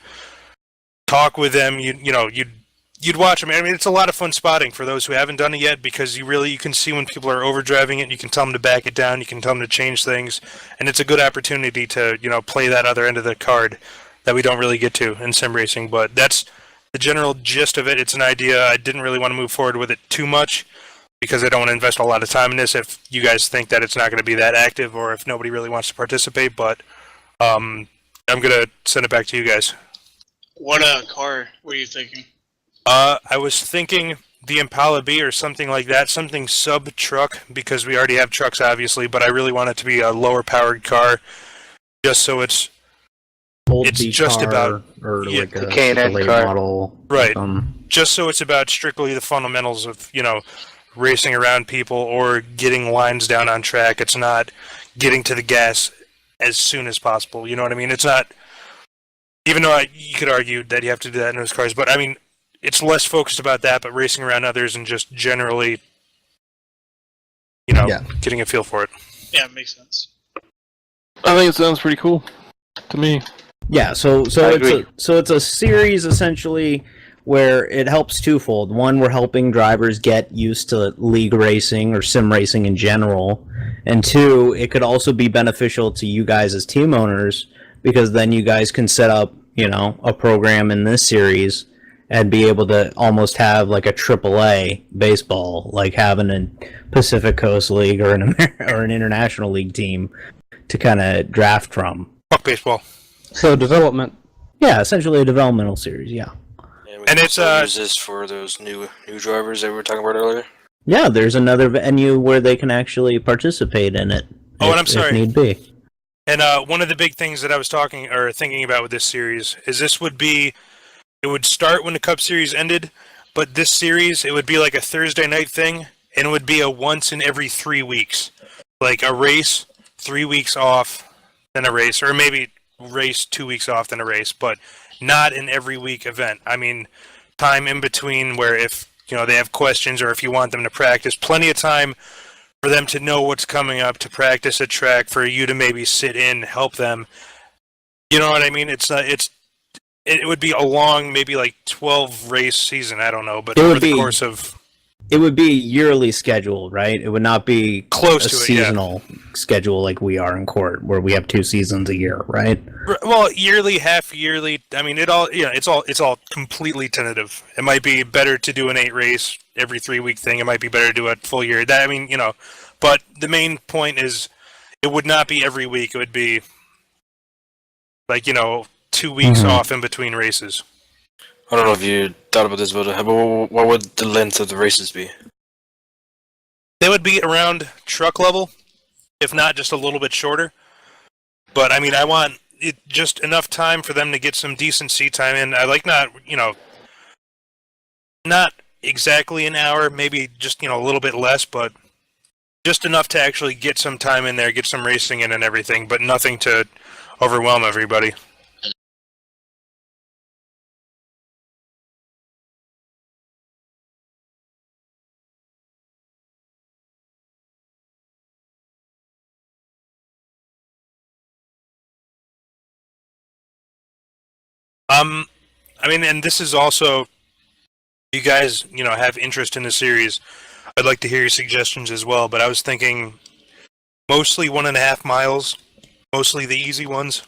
talk with them, you'd watch them. I mean, it's a lot of fun spotting for those who haven't done it yet, because you can see when people are overdriving it, and you can tell them to back it down, you can tell them to change things, and it's a good opportunity to, play that other end of the card that we don't really get to in sim racing. But that's the general gist of it. It's an idea. I didn't really want to move forward with it too much, because I don't want to invest a lot of time in this if you guys think that it's not going to be that active, or if nobody really wants to participate. But I'm going to send it back to you guys. What car were you thinking? I was thinking the Impala B or something like that, something sub-truck, because we already have trucks, obviously, but I really want it to be a lower-powered car, just so it's just about, or like a K&N car model, right? Just so it's about strictly the fundamentals of racing around people or getting lines down on track. It's not getting to the gas as soon as possible. You know what I mean? It's not, even though you could argue that you have to do that in those cars, but I mean, it's less focused about that, but racing around others and just generally, getting a feel for it. Yeah, it makes sense. I think it sounds pretty cool to me. Yeah, so it's a series essentially where it helps twofold. One, we're helping drivers get used to league racing or sim racing in general, and two, it could also be beneficial to you guys as team owners, because then you guys can set up, a program in this series and be able to almost have like a AAA baseball, like having a Pacific Coast League or an International League team to kind of draft from. Fuck baseball. So development. Yeah, essentially a developmental series. Yeah. And it's use this for those new drivers that we were talking about earlier. Yeah, there's another venue where they can actually participate in it. Oh, and I'm sorry. If need be. And one of the big things that I was thinking about with this series is it would start when the Cup Series ended, but this series, it would be like a Thursday night thing, and it would be a once in every 3 weeks. Like a race, 3 weeks off, then a race, or maybe race 2 weeks off, then a race, but not an every week event. I mean, time in between where if, they have questions or if you want them to practice, plenty of time for them to know what's coming up, to practice a track, for you to maybe sit in, help them. You know what I mean? It would be a long, maybe like 12 race season. I don't know, but over the course of, it would be yearly scheduled, right? It would not be close to seasonal schedule like we are in court, where we have 2 seasons a year, right? Well, yearly, half yearly. I mean, it's all completely tentative. It might be better to do an 8 race every 3 week thing. It might be better to do a full year. But the main point is, it would not be every week. It would be like 2 weeks off in between races. I don't know if you thought about this, but what would the length of the races be? They would be around truck level, if not just a little bit shorter. But I mean, I want it just enough time for them to get some decent seat time in. I like not exactly an hour, maybe just a little bit less, but just enough to actually get some time in there, get some racing in and everything, but nothing to overwhelm everybody. I mean, and this is also you guys, have interest in the series, I'd like to hear your suggestions as well. But I was thinking mostly 1.5 miles, mostly the easy ones.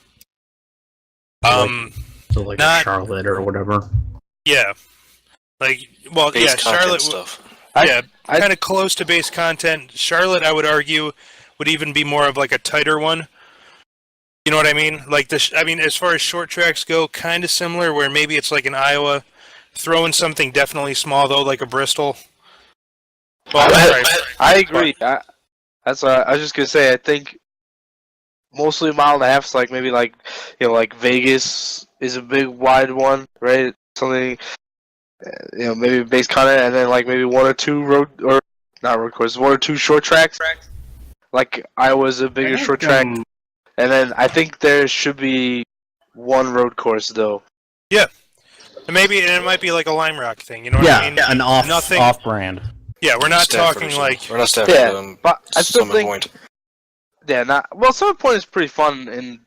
So like a Charlotte or whatever. Yeah, Base content Charlotte stuff. Kind of close to base content. Charlotte, I would argue, would even be more of like a tighter one. You know what I mean? Like as far as short tracks go, kind of similar. Where maybe it's like in Iowa, throw in something definitely small though, like a Bristol. Well, I agree. That's what I was just gonna say. I think mostly 1.5 miles, like maybe like Vegas is a big wide one, right? Something maybe base content, and then like maybe 1 or 2 one or 2 short tracks. Like Iowa's a bigger short track, and then I think there should be 1 road course though. Yeah, and it might be like a Lime Rock thing. You know what I mean? Yeah, an off brand. Yeah, we're not talking like we're not Stafford. But I still Summit think. Point. Yeah, Summit Point is pretty fun in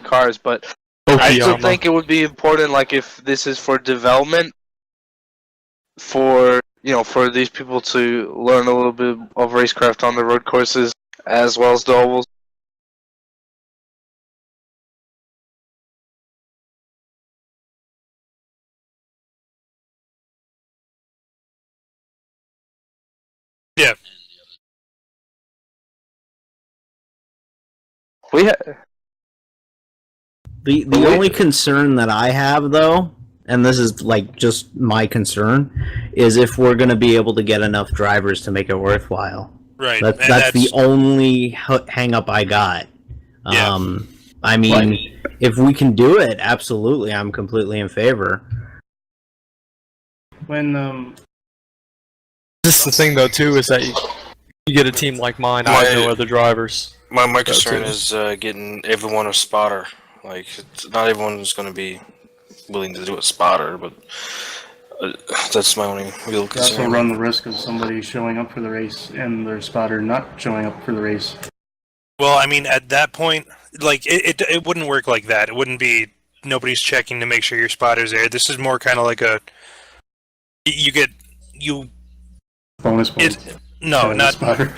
cars, but I still think it would be important, like if this is for development, for these people to learn a little bit of racecraft on the road courses as well as the ovals. Yeah. The only concern that I have, though, and this is like just my concern, is if we're going to be able to get enough drivers to make it worthwhile. Right. That's the only hang up I got. Yeah. I mean, if we can do it, absolutely, I'm completely in favor. When This is the thing though too, is that you get a team like mine, I have no other drivers. My concern is getting everyone a spotter. Like, not everyone's going to be willing to do a spotter, but that's my only real you concern. also run the risk of somebody showing up for the race and their spotter not showing up for the race. Well, I mean, at that point, like it wouldn't work like that. It wouldn't be nobody's checking to make sure your spotter's there. This is more kind of like bonus points. No, not spotter.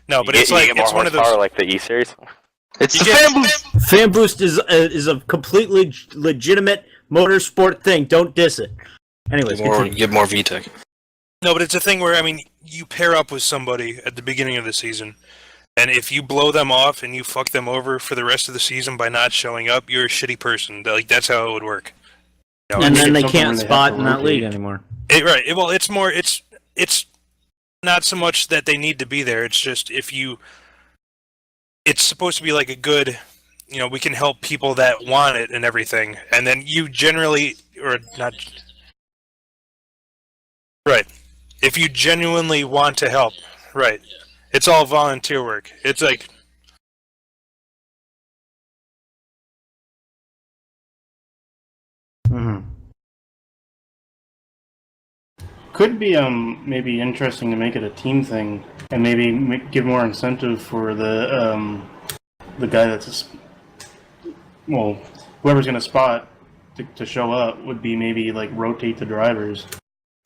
No, but it's it's one of those like the E series. It's the fan boost. Fan boost is a completely legitimate motorsport thing. Don't diss it. Anyways, get more VTEC. No, but it's a thing where you pair up with somebody at the beginning of the season, and if you blow them off and you fuck them over for the rest of the season by not showing up, you're a shitty person. Like that's how it would work. And then they can't spot in that league anymore. Right. Well, it's more. It's not so much that they need to be there. It's just it's supposed to be like a good, we can help people that want it and everything, and then you generally or not. Right. If you genuinely want to help, right. It's all volunteer work. It's like. Mm-hmm. Could be maybe interesting to make it a team thing, and maybe give more incentive for the guy that's whoever's gonna spot to show up would be maybe like rotate the drivers.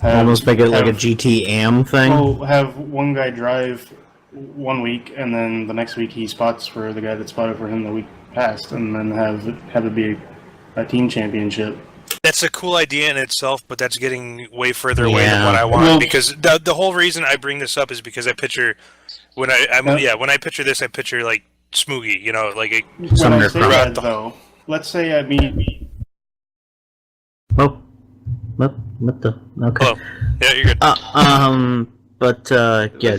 Almost make it like a GT AM thing. Well, have one guy drive 1 week, and then the next week he spots for the guy that spotted for him the week past, and then have it be a team championship. That's a cool idea in itself, but that's getting way further away than what I want. Because the whole reason I bring this up is because I picture when I picture this, I picture like Smoogie, like a. When I say that, though, let's say I mean. Oh, what the? Okay. Hello. Yeah, you're good. But yeah,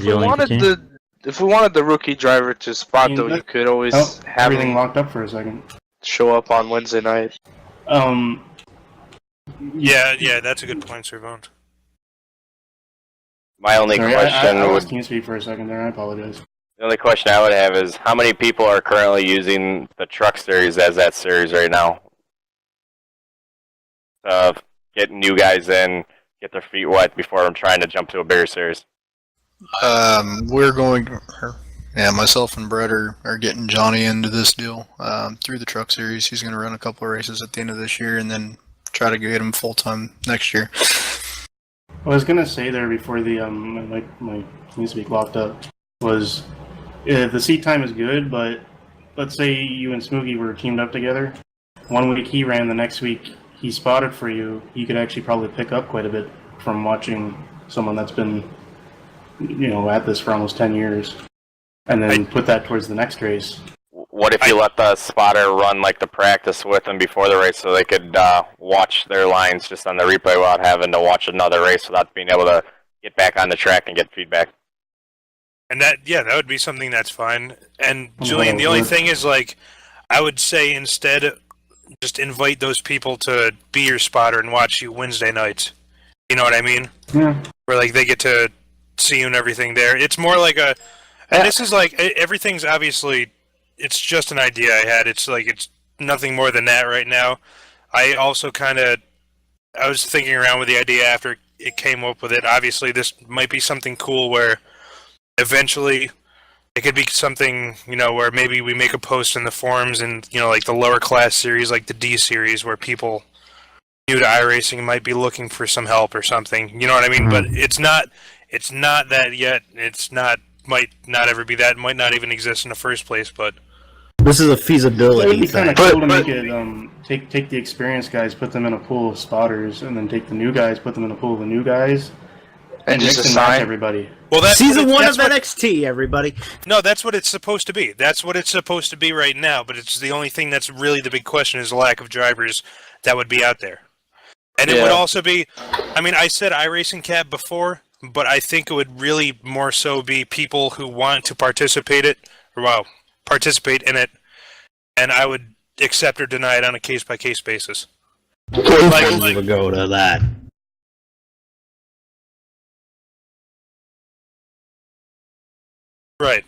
If we wanted the rookie driver to spot, though, you could always have everything him locked up for a second. Show up on Wednesday night. Yeah, that's a good point, Servant. My only question I would. TeamSpeak for a second there. I apologize. The only question I would have is how many people are currently using the truck series as that series right now? Get new guys in, get their feet wet before I'm trying to jump to a bigger series. Myself and Brett are getting Johnny into this deal through the truck series. He's going to run a couple of races at the end of this year and then try to get him full time next year. I was gonna say there before the my TeamSpeak locked up was the seat time is good, but let's say you and Smoogie were teamed up together. 1 week he ran, the next week he spotted for you. You could actually probably pick up quite a bit from watching someone that's been, at this for almost 10 years, and then put that towards the next race. What if you let the spotter run like the practice with them before the race, so they could watch their lines just on the replay without having to watch another race without being able to get back on the track and get feedback? And that would be something that's fine. And Julian, the only thing is, like, I would say instead, just invite those people to be your spotter and watch you Wednesday nights. You know what I mean? Yeah. Where, like, they get to see you and everything there. It's more like a... And this is like, everything's obviously... It's just an idea I had. It's like, it's nothing more than that right now. I also I was thinking around with the idea after it came up with it. Obviously, this might be something cool where eventually it could be something, where maybe we make a post in the forums and, like the lower class series, like the D series, where people new to iRacing might be looking for some help or something. You know what I mean? But it's not that yet. Might not ever be that. It might not even exist in the first place, but... This is a It would feasibility be kind thing. of cool to make it take the experienced guys, put them in a pool of spotters, and then take the new guys, put them in a pool of the new guys, And just mix and match assign everybody. Well, that's Season what 1 that's of what- NXT, everybody. No, that's what it's supposed to be. That's what it's supposed to be right now, but it's the only thing that's really the big question is the lack of drivers that would be out there. And it would also be... I mean, I said iRacing Cab before, but I think it would really more so be people who want to participate in it, and I would accept or deny it on a case-by-case basis. We'll go to that. Right.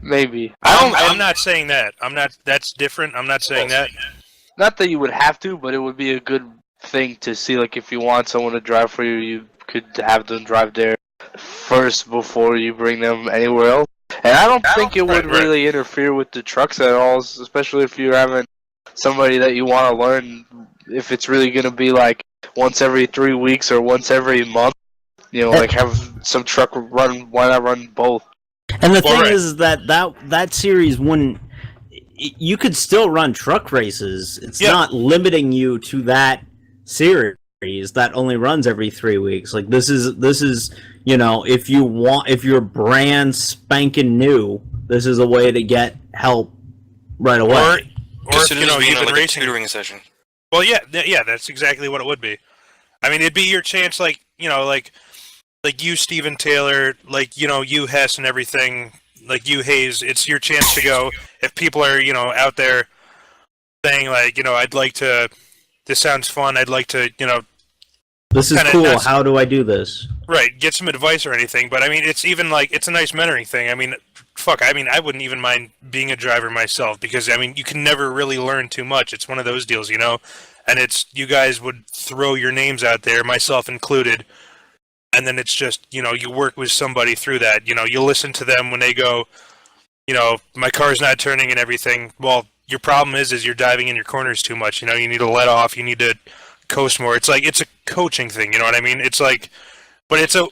maybe. I'm not saying that. That's different. I'm not saying that. Not that you would have to, but it would be a good thing to see. Like, if you want someone to drive for you, you could have them drive there first before you bring them anywhere else. And I don't think it would really interfere with the trucks at all, especially if you're having somebody that you want to learn. If it's really going to be like once every 3 weeks or once every month, like have some truck run. Why not run both? And the thing is that series wouldn't. You could still run truck races. It's not limiting you to that series that only runs every 3 weeks. Like this is if you're brand spanking new, this is a way to get help right away. Or if you've been racing a tutoring session. Well, yeah, that's exactly what it would be. I mean, it'd be your chance, like you, Steven Taylor, you, Hess, and everything, like you, Hayes. It's your chance to go. If people are, out there saying, I'd like to, this sounds fun, I'd like to, this is cool, how do I do this? Right, get some advice or anything. But, I mean, it's even, it's a nice mentoring thing. I mean, I wouldn't even mind being a driver myself because, I mean, you can never really learn too much. It's one of those deals, And you guys would throw your names out there, myself included, and then it's just, you work with somebody through that. You listen to them when they go, my car's not turning and everything. Well, your problem is you're diving in your corners too much. You need to let off. You need to coast more. It's like, it's a coaching thing. You know what I mean? It's like, but it's a...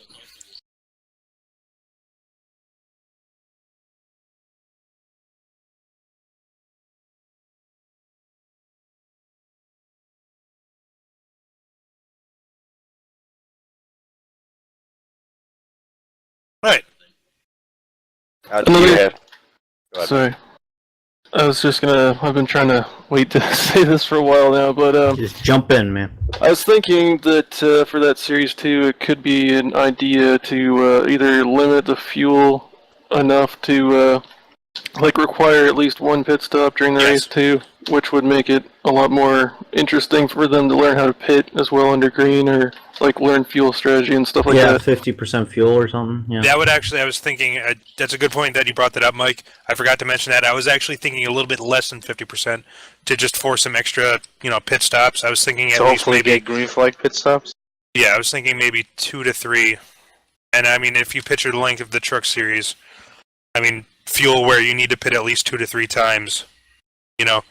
Right. Sorry. I've been trying to wait to say this for a while now, but just jump in, man. I was thinking that for that series 2, it could be an idea to either limit the fuel enough to require at least one pit stop during the race too, which would make it a lot more interesting for them to learn how to pit as well under green, or learn fuel strategy and stuff like that. 50% fuel or something. Yeah. That would actually, I was thinking, that's a good point that you brought that up, Mike. I forgot to mention that. I was actually thinking a little bit less than 50% to just force some extra, pit stops. I was thinking at least maybe get green flag pit stops. Yeah, I was thinking maybe 2 to 3 And I mean, if you picture the length of the truck series, I mean, fuel where you need to pit at least 2 to 3 times, you know.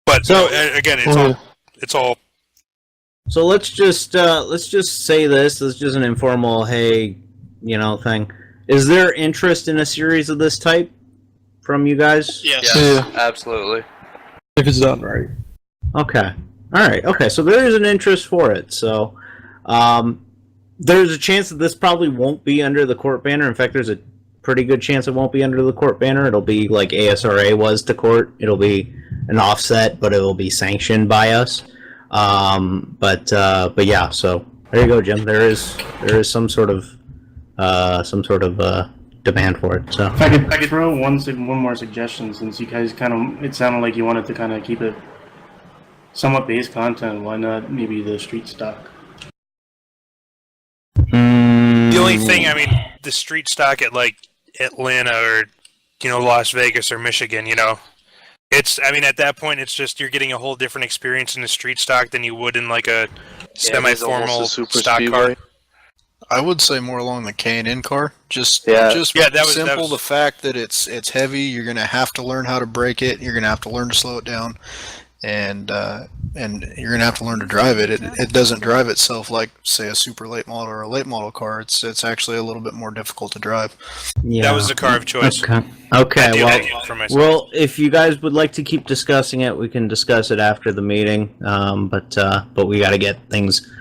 But So- again, it's all. So let's just say this. This is just an informal, hey, thing. Is there interest in a series of this type from you guys? Yes, absolutely. If it's done right. Okay. All right. Okay. So there is an interest for it. So there's a chance that this probably won't be under the court banner. In fact, there's a pretty good chance it won't be under the court banner. It'll be like ASRA was to court. It'll be an offset, but it will be sanctioned by us. But yeah. So there you go, Jim. There is some sort of demand for it. So If I could throw one more suggestion, since you guys it sounded like you wanted to kind of keep it somewhat base content. Why not maybe the street stock? The only thing, I mean, the street stock at like Atlanta or Las Vegas or Michigan, it's. I mean, at that point, it's just you're getting a whole different experience in the street stock than you would in like a semi-formal stock car. I would say more along the K&N car. Just that was simple. The fact that it's heavy, you're gonna have to learn how to brake it. You're gonna have to learn to slow it down, and you're gonna have to learn to drive it. It doesn't drive itself like, say, a super late model or a late model car. It's actually a little bit more difficult to drive. Yeah. That was the car of choice. Okay. Well, well, if you guys would like to keep discussing it, we can discuss it after the meeting. But we got to get things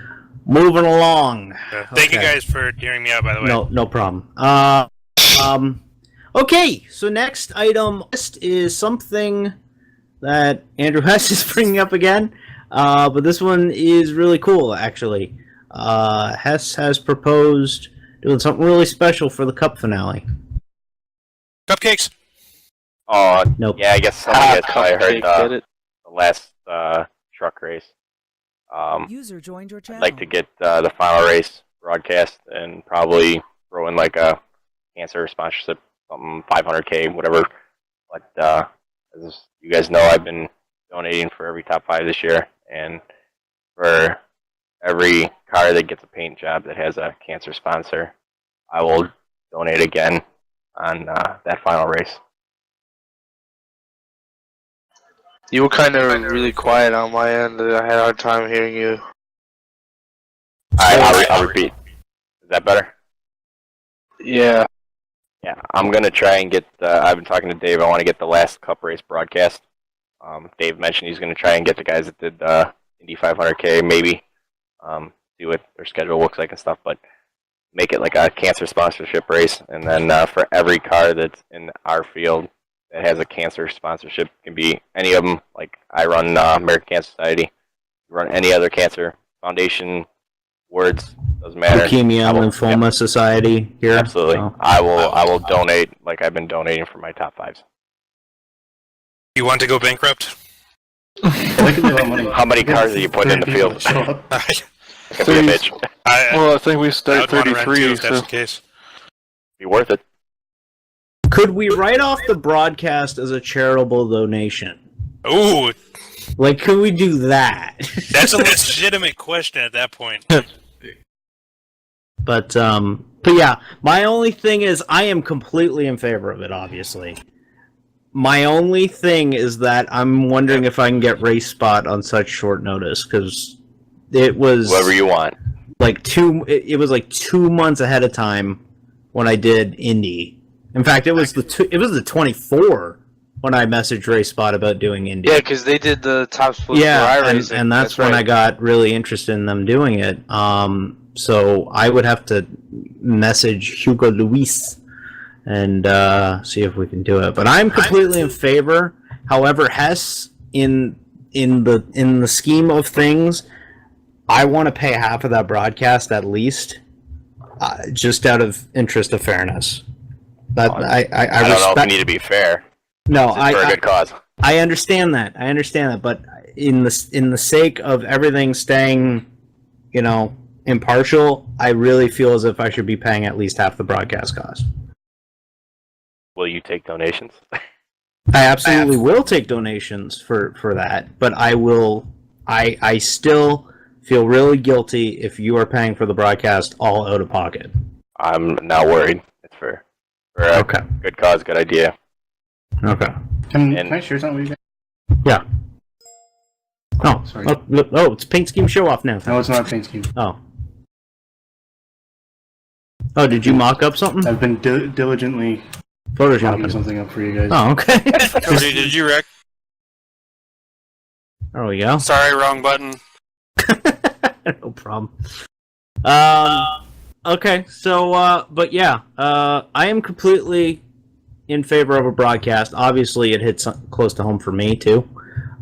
moving along. Thank you guys for hearing me out, by the way. No problem. Okay, so next item is something that Andrew Hess is bringing up again, but this one is really cool, actually. Hess has proposed doing something really special for the Cup finale. Cupcakes. Oh, nope. Yeah, I guess some of you guys probably heard the last truck race. User joined your channel. I'd like to get the final race broadcast and probably throw in like a cancer sponsorship, something $500K, whatever. But as you guys know, I've been donating for every top 5 this year, and for every car that gets a paint job that has a cancer sponsor, I will donate again on that final race. You were kind of really quiet on my end. I had a hard time hearing you. I'll repeat. Is that better? Yeah. Yeah, I'm going to try and get, I've been talking to Dave, I want to get the last Cup race broadcast. Dave mentioned he's going to try and get the guys that did Indy 500K, maybe, see what their schedule looks like and stuff, but make it like a cancer sponsorship race, and then for every car that's in our field that has a cancer sponsorship, can be any of them, like I run American Cancer Society, run any other cancer foundation, words, doesn't matter. Leukemia and Lymphoma Society here. Absolutely. So. I will donate like I've been donating for my top 5s. You want to go bankrupt? How many cars are you putting in the field? Could be a bitch. I think we start I would wanna rent 33. too, if that's So. the case. Be worth it. Could we write off the broadcast as a charitable donation? Ooh, Like, could we do that? that's a legitimate question at that point. But yeah, my only thing is I am completely in favor of it, obviously. My only thing is that I'm wondering if I can get race spot on such short notice, because it was Whoever you want. like it was like 2 months ahead of time when I did Indy. In fact, it was the 24 when I messaged Race Spot about doing Indy. Yeah, because they did the top split for Yeah, iRacing. and that's when right. I got really interested in them doing it. So I would have to message Hugo Luis and see if we can do it. But I'm completely in favor. However, Hess, in the scheme of things, I want to pay half of that broadcast at least, just out of interest of fairness. But I don't know if you need to be fair. No, It's for a good cause. I understand that. But in the sake of everything staying, impartial, I really feel as if I should be paying at least half the broadcast cost. Will you take donations? I absolutely will take donations for that, but I still feel really guilty if you are paying for the broadcast all out of pocket. I'm not worried. It's for a good cause, good idea. Okay. Can I share something with you guys? Yeah. Oh, Sorry. Oh, it's Paint Scheme Show Off now. No, it's not Paint Scheme. Oh. Oh, did you mock up something? I've been diligently mocking something up for you guys. Oh, okay. Cody, did you wreck? There we go. Sorry, wrong button. No problem. Okay, so, but yeah, I am completely in favor of a broadcast. Obviously, it hits close to home for me, too.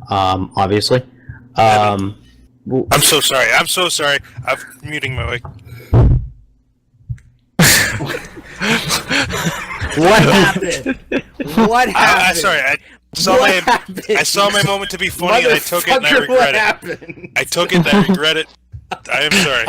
Obviously. I'm so sorry. I'm muting my mic. What happened? What happened? Sorry, I saw my moment to be funny, and I took it, and I regret it. I took it, and I regret it. I am sorry.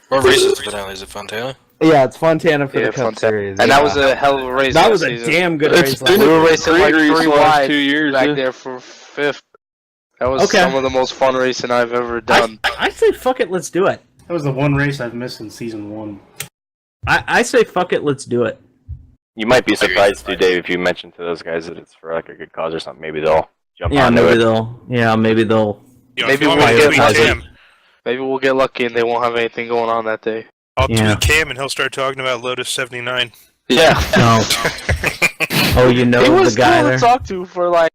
What race is the finale? Is it Fontana? Yeah, it's Fontana for the Cup Fontana. Series. And that was a hell of a race. That was a season. damn good race. We were racing like 3 wide 2 years back there for 5th. That was some of the most fun racing I've ever done. I say fuck it, let's do it. That was the one race I've missed in season 1. I say fuck it, let's do it. You might be surprised too, Dave, if you mention to those guys that it's for like a good cause or something. Maybe they'll jump onto it. Maybe they'll. Maybe we'll get lucky and they won't have anything going on that day. I'll tweet Cam and he'll start talking about Lotus 79. Yeah. No. Oh, you know he was the guy cool there? to talk to for like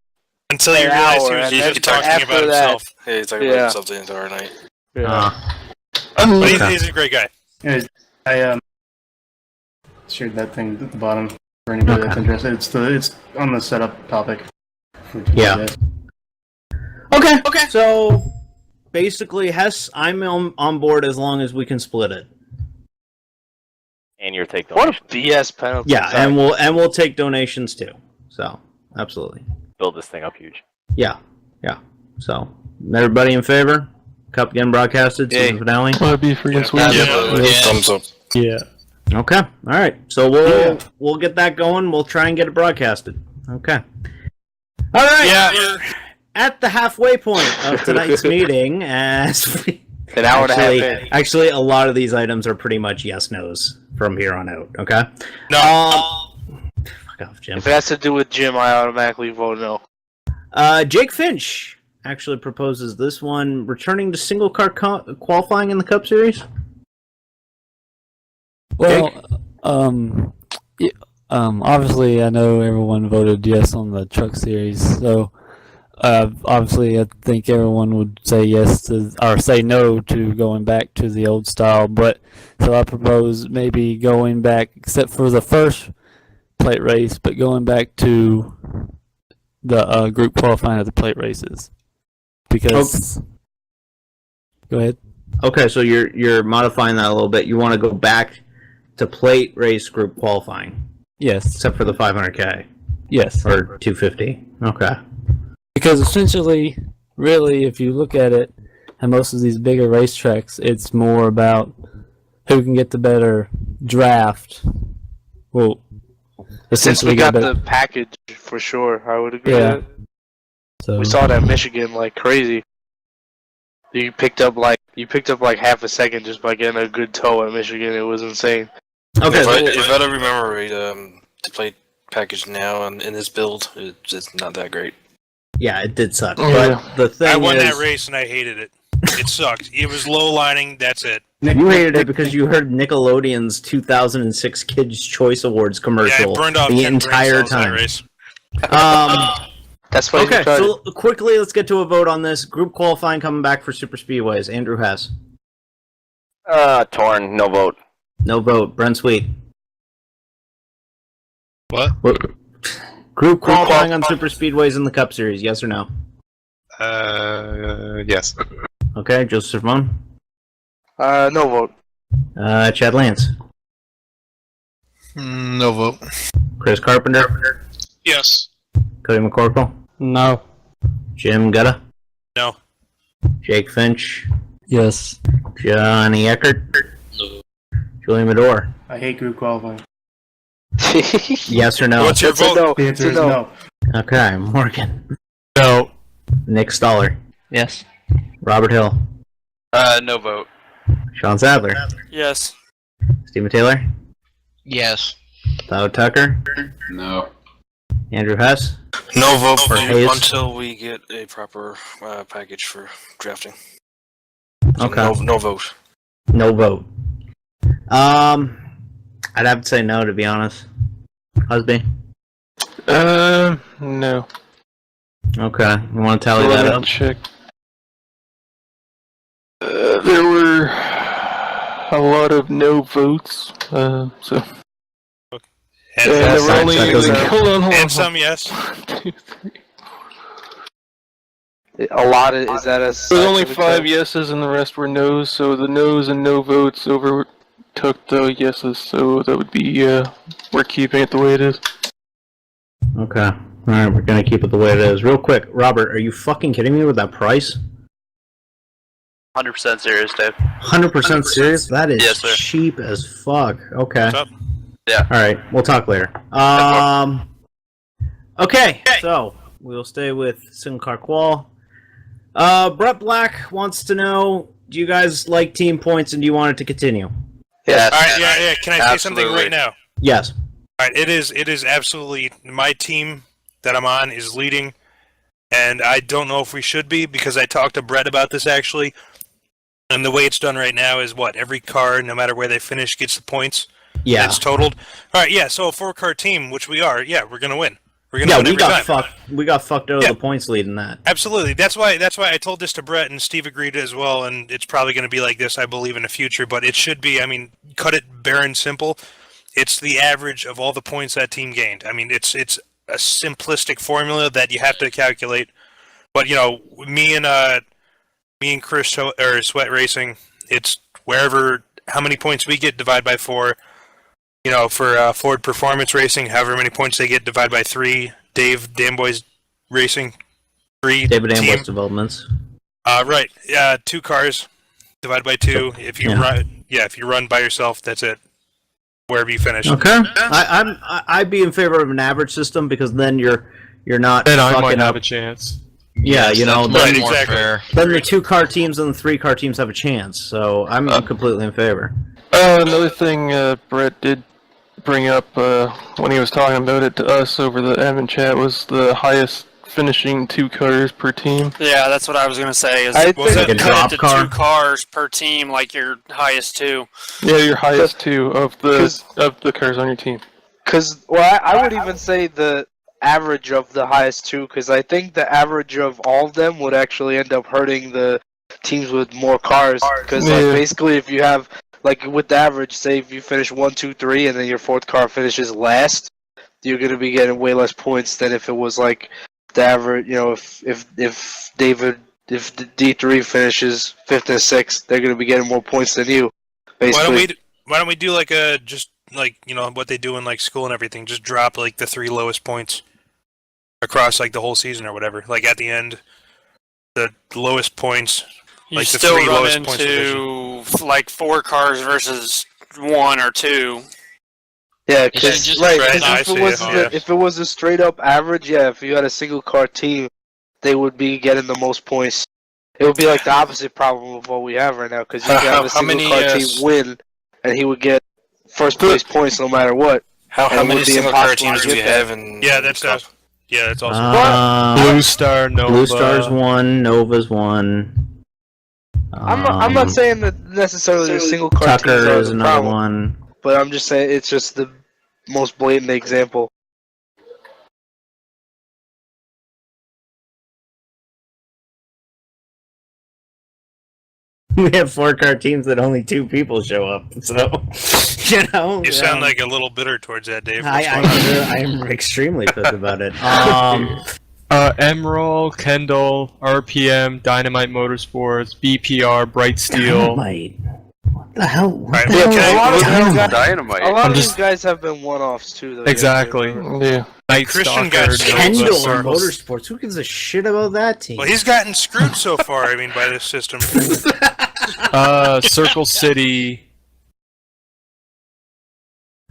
until you realize he was talking about himself. Yeah, he's talking about himself the entire night. But he's a great guy. Anyways, I shared that thing at the bottom for anybody that's interested. It's on the setup topic. Yeah. Okay. So basically, Hess, I'm on board as long as we can split it. And your take What donations. a BS penalty. Yeah, and we'll take donations too. So absolutely. Build this thing up huge. Yeah. So everybody in favor? Cup getting broadcasted. Season finale. I'd be freaking sweet. Thumbs up. Yeah. Okay. All right. So we'll get that going. We'll try and get it broadcasted. Okay. All right. Yeah. We're at the halfway point of tonight's meeting, as we An hour and a half in. actually a lot of these items are pretty much yes nos from here on out. Okay. No. Fuck off, Jim. If it has to do with Jim, I automatically vote no. Jake Finch actually proposes this one: returning to single car qualifying in the Cup Series. Well, obviously, I know everyone voted yes on the Truck Series, so obviously, I think everyone would say yes to, or say no to going back to the old style. But so I propose maybe going back, except for the first plate race, but going back to the group qualifying of the plate races, because. Go ahead. Okay, so you're modifying that a little bit. You want to go back to plate race group qualifying. Yes. Except for the 500K. Yes. Or 250. Okay. Because essentially, really, if you look at it, and most of these bigger racetracks, it's more about who can get the better draft. Well, Since we got the package for sure, I would agree. Yeah. With it. So We saw that in Michigan like crazy. You picked up like half a second just by getting a good toe at Michigan. It was insane. Okay. If I don't remember right, the plate package now in this build, it's just not that great. Yeah, it did suck. But the thing I won is, that race and I hated it. It sucked. It was low lining. That's it. You hated it because you heard Nickelodeon's 2006 Kids' Choice Awards commercial Yeah, I burned off the 10 brain entire cells that time. race. That's why Okay, so quickly, let's get to a vote on this. Group qualifying coming back for Super Speedways. Andrew Hess. Torn, no vote. No vote. Brent Sweet. What? Group qualifying on Super Speedways in the Cup Series, yes or no? Yes. Okay, Joseph Simone. No vote. Chad Lance. No vote. Chris Carpenter. Yes. Cody McCorkle. No. Jim Gutta. No. Jake Finch. Yes. Johnny Eckert. No. Julian Medor. I hate group qualifying. Yes or no? What's your vote? The answer is no. Okay, Morgan. No. Nick Stoller. Yes. Robert Hill. No vote. Sean Sadler. Yes. Stephen Taylor. Yes. Todd Tucker. No. Andrew Hess. No vote Or Hayes. until we get a proper package for drafting. So Okay. No vote. No vote. I'd have to say no, to be honest. Husby. No. Okay. You want to tally that up? Check. There were a lot of no votes, so. And there were only hold on. And some yes. 1, 2, 3. A lot of is that a? There's only 5 yeses and the rest were no's. So the no's and no votes overtook the yeses. So that would be we're keeping it the way it is. Okay. Alright, we're gonna keep it the way it is. Real quick, Robert, are you fucking kidding me with that price? 100% serious, Dave. 100% serious? That is Yes, sir. cheap as fuck. Okay. What's up? Yeah. Alright, we'll talk later. Okay, so we'll stay with single car qual. Brett Black wants to know, do you guys like team points and do you want it to continue? Yes. All right, yeah. Can I say something Absolutely. right now? Yes. All right, it is absolutely my team that I'm on is leading, and I don't know if we should be because I talked to Brett about this actually. And the way it's done right now is what every car, no matter where they finish, gets the points. Yeah. It's totaled. All right, yeah. So a 4-car team, which we are, yeah, we're gonna win. We're gonna win we every got time. fucked. We got fucked out of the points lead in that. Absolutely. That's why I told this to Brett, and Steve agreed as well, and it's probably going to be like this, I believe, in the future, but it should be, I mean, cut it bare and simple. It's the average of all the points that team gained. I mean, it's a simplistic formula that you have to calculate. But, you know, me and Chris or Sweat Racing, it's wherever, how many points we get, divide by 4. You know, for Ford Performance Racing, however many points they get, divide by 3. Dave Damboy's Racing, 3. David team. Amboy's developments. Right. 2 cars, divide by 2. If you if you run by yourself, that's it. Wherever you finish. Okay. I'd be in favor of an average system because then you're not. Then I fucking might have up. a chance. Yeah, Yes, you know, that's then, much more fair. then the 2-car teams and the 3-car teams have a chance. So I'm completely in favor. Another thing Brett did bring up when he was talking about it to us over the admin chat was the highest finishing 2 cars per team. Yeah, that's what I was gonna say. Is I think like a drop cut it to car? 2 cars per team, like your highest 2. Yeah, your highest 2 of the cars on your team. Because, well, I would even say the average of the highest 2, because I think the average of all of them would actually end up hurting the teams with more cars. Because, like, basically, if you have, like, with the average, say if you finish 1, 2, 3, and then your 4th car finishes last, you're going to be getting way less points than if it was, like, the average, you know, if the D3 finishes 5th and 6th, they're going to be getting more points than you, basically. Why don't we do like a just like, you know, what they do in like school and everything, just drop like the 3 lowest points across like the whole season or whatever. Like at the end, the lowest points, You like the still 3 run lowest points into like 4 cars versus 1 or 2. Yeah, You should because just if it was a straight up average, yeah, if you had a single car team, they would be getting the most points. It would be like the opposite problem of what we have right now, because you can have a single car team win, and he would get first place points no matter what. How many single car teams do we have? That's awesome. Blue Star, Nova. Blue Star's 1, Nova's 1. I'm not saying that necessarily the single car teams Tucker are is the another problem, one. but I'm just saying it's just the most blatant example. We have 4-car teams that only 2 people show up, so you know. You sound like a little bitter towards that, Dave. I am extremely pissed about it. Emerald, Kendall, RPM, Dynamite Motorsports, BPR, Bright Steel. Dynamite. What the hell? What Yeah, the hell? a lot of these guys have been one-offs too, though. Exactly. Yeah. Night Christian Stalker, got Kendall Nova, Motorsports. Who gives a shit about that team? Well, he's gotten screwed so far. I mean, by this system. Circle City.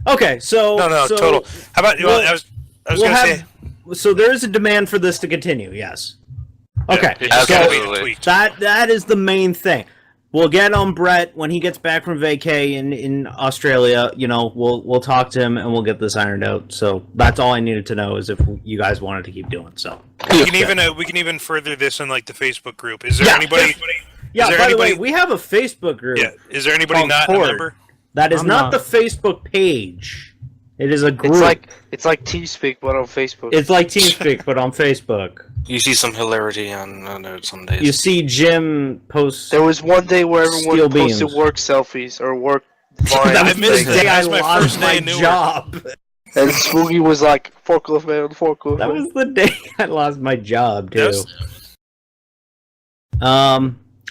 Okay, so No, so total. How about? Well, I was we'll gonna have- say. So there is a demand for this to continue. Yes. Okay. It's so gotta be tweaked. that is the main thing. we'll get on Brett when he gets back from vacay in Australia. You know, we'll talk to him and we'll get this ironed out. So that's all I needed to know is if you guys wanted to keep doing so. We can even further this in like the Facebook group. Is there anybody? Yeah. Is there By anybody, the way, we have a Facebook group. Yeah. Is there anybody not a member? That is not the Facebook page. It is a group. It's like TeamSpeak, but on Facebook. It's like TeamSpeak, but on Facebook. You see some hilarity on there some days. You see Jim post. There was one day where everyone posted work selfies or work vines. That was the day I lost my job. And Spooky was like, forklift man, forklift. That was the day I lost my job too.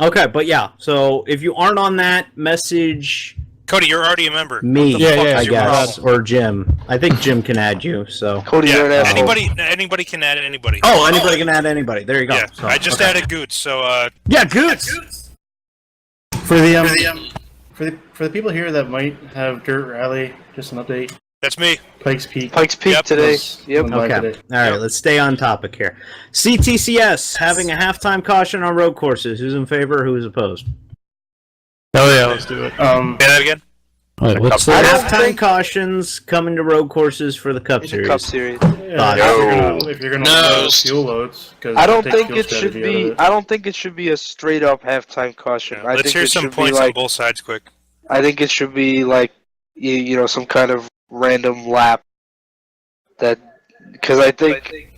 Okay, but yeah. So if you aren't on that, message Cody, you're already a member. me. I guess, or Jim. I think Jim can add you. So Cody, you're an asshole. Anybody can add anybody. Oh, anybody can add anybody. There you go. Yeah, So, I just added Goots. So Goots. For the people here that might have Dirt Rally, just an update. That's me. Pikes Peak. Today. Yep. Okay. All right. Let's stay on topic here. CTCS having a halftime caution on road courses. Who's in favor? Who's opposed? Oh yeah, let's do it. Say that again. Wait, what's that? Halftime cautions coming to road courses for the Cup Series. Cup Series. If you're gonna load fuel loads, I don't think it should be. I don't think it should be a straight up halftime caution. I Let's think hear it some should points be on both sides, quick. I think it should be like, you know, some kind of random lap. Because I think,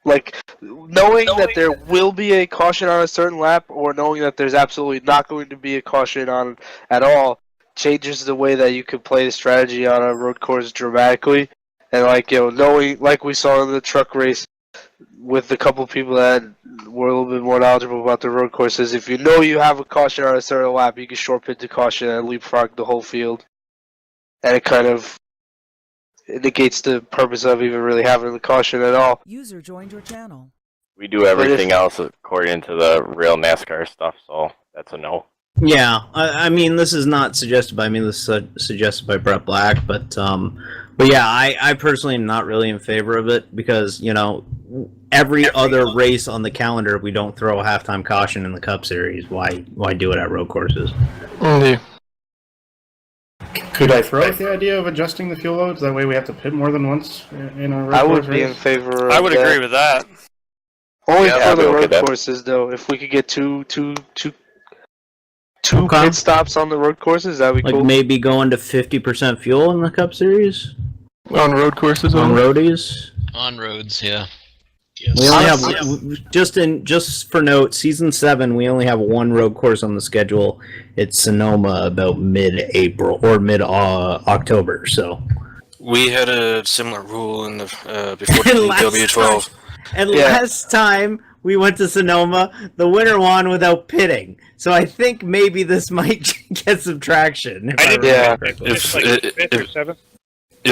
like, knowing that there will be a caution on a certain lap, or knowing that there's absolutely not going to be a caution on at all, changes the way that you could play the strategy on a road course dramatically. And like, you know, knowing, like we saw in the truck race with a couple people that were a little bit more knowledgeable about the road courses, if you know you have a caution on a certain lap, you can short pit the caution and leapfrog the whole field. And it kind of negates the purpose of even really having the caution at all. User joined your channel. We do everything else according to the real NASCAR stuff, so that's a no. Yeah, I mean, this is not suggested by me. This is suggested by Brett Black, but yeah, I personally am not really in favor of it because, you know, every other race on the calendar, we don't throw a halftime caution in the Cup Series. Why do it at road courses? Could I throw out the idea of adjusting the fuel loads? That way we have to pit more than once in a road I course would be race? in favor of I would agree with that. Only Yeah, for the I'd be okay road with that. courses, though. If we could get two pit stops on the road courses, that'd be Like cool. maybe going to 50% fuel in the Cup Series On road courses on only? roadies. On roads, yeah. We only have just for note, season 7. We only have one road course on the schedule. It's Sonoma, about mid-April or mid-October. So We had a similar rule in the before the W12. And last time we went to Sonoma, the winner won without pitting. So I think maybe this might get some traction. If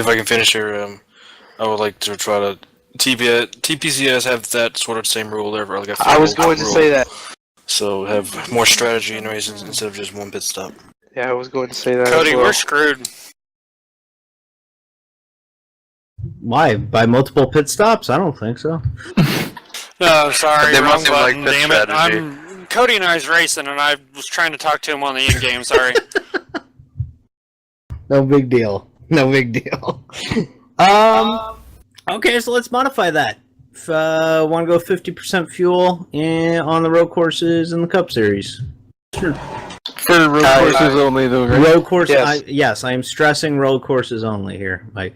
I can finish here, I would like to try to TPCS have that sort of same rule there. Like I was going to say that. So have more strategy in races instead of just one pit stop. Yeah, I was going to say that. Cody, as well. we're screwed. Why? By multiple pit stops? I don't think so. No, sorry, They wrong must have button, liked the damn it. strategy. Cody and I was racing, and I was trying to talk to him on the end game. Sorry. No big deal. No big deal. Okay, so let's modify that. If want to go 50% fuel on the road courses in the Cup Series. Sure. For road courses only, though, right? Road courses. Yes, I am stressing road courses only here, Mike.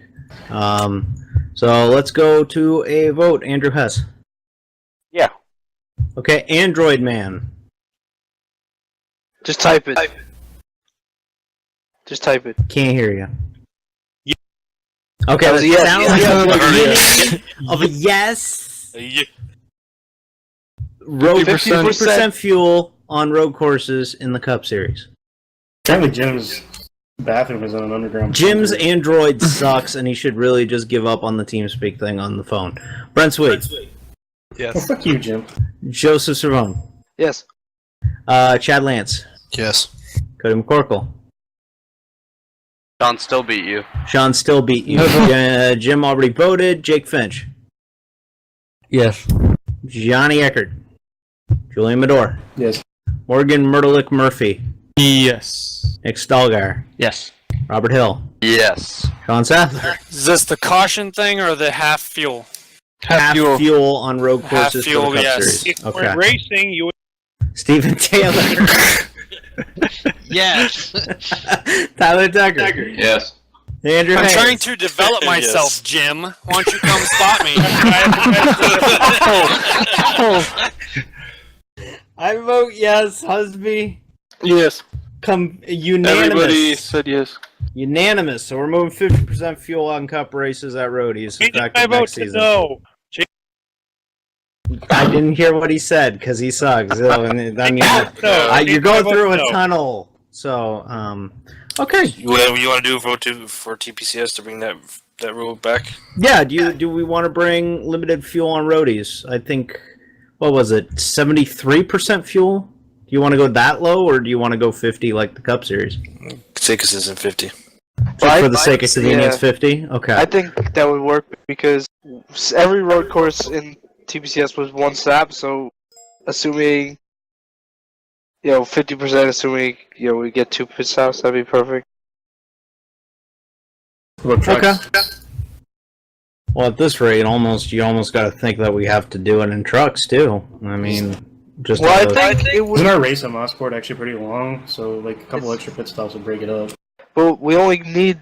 So let's go to a vote. Andrew Hess. Yeah. Okay, Android Man. Just type it. Just type it. Can't hear you. Okay, That was a yes. sounds like Yes. the beginning of a yes. Yeah. Road 50% fuel on road courses in the Cup Series. Apparently Jim's bathroom is on an underground. Jim's Android sucks, and he should really just give up on the TeamSpeak thing on the phone. Brent Sweet. Yes. Well, fuck you, Jim. Joseph Cervone. Yes. Chad Lance. Yes. Cody McCorkle. Sean still beat you. Sean still beat you. Jim already voted. Jake Finch. Yes. Johnny Eckert. Julian Medor. Yes. Morgan Myrtleick Murphy. Yes. Nick Stalgar. Yes. Sadler Hill. Yes. Sean Sadler. Is this the caution thing or the half fuel? Half fuel on road Half courses fuel, for the Cup yes. Series. If Okay. we're racing, you would. Stephen Taylor. Yes. Tyler Tucker. Yes. Andrew I'm Hayes. trying to develop myself, Yes. Jim. Why don't you come spot me? I vote yes, Husby. Yes. Unanimous. Everybody said yes. Unanimous. So we're moving 50% fuel on Cup races at Roadies. I vote to no. I didn't hear what he said because he sucks. So, I mean, you're going through a tunnel. So, okay. Whatever you want to do, vote for TPCS to bring that rule back. Yeah. Do we want to bring limited fuel on Roadies? I think. What was it? 73% fuel. Do you want to go that low, or do you want to go 50 like the Cup Series? Say consistent 50. Just for the sake of convenience, 50. Okay. I think that would work because every road course in TPCS was one stop. So, assuming 50%, assuming we get 2 pit stops, that'd be perfect. Okay. Well, at this rate, you almost got to think that we have to do it in trucks too. I mean, just. I think isn't our race at Mossport actually pretty long? So like a couple extra pit stops would break it up. But we only need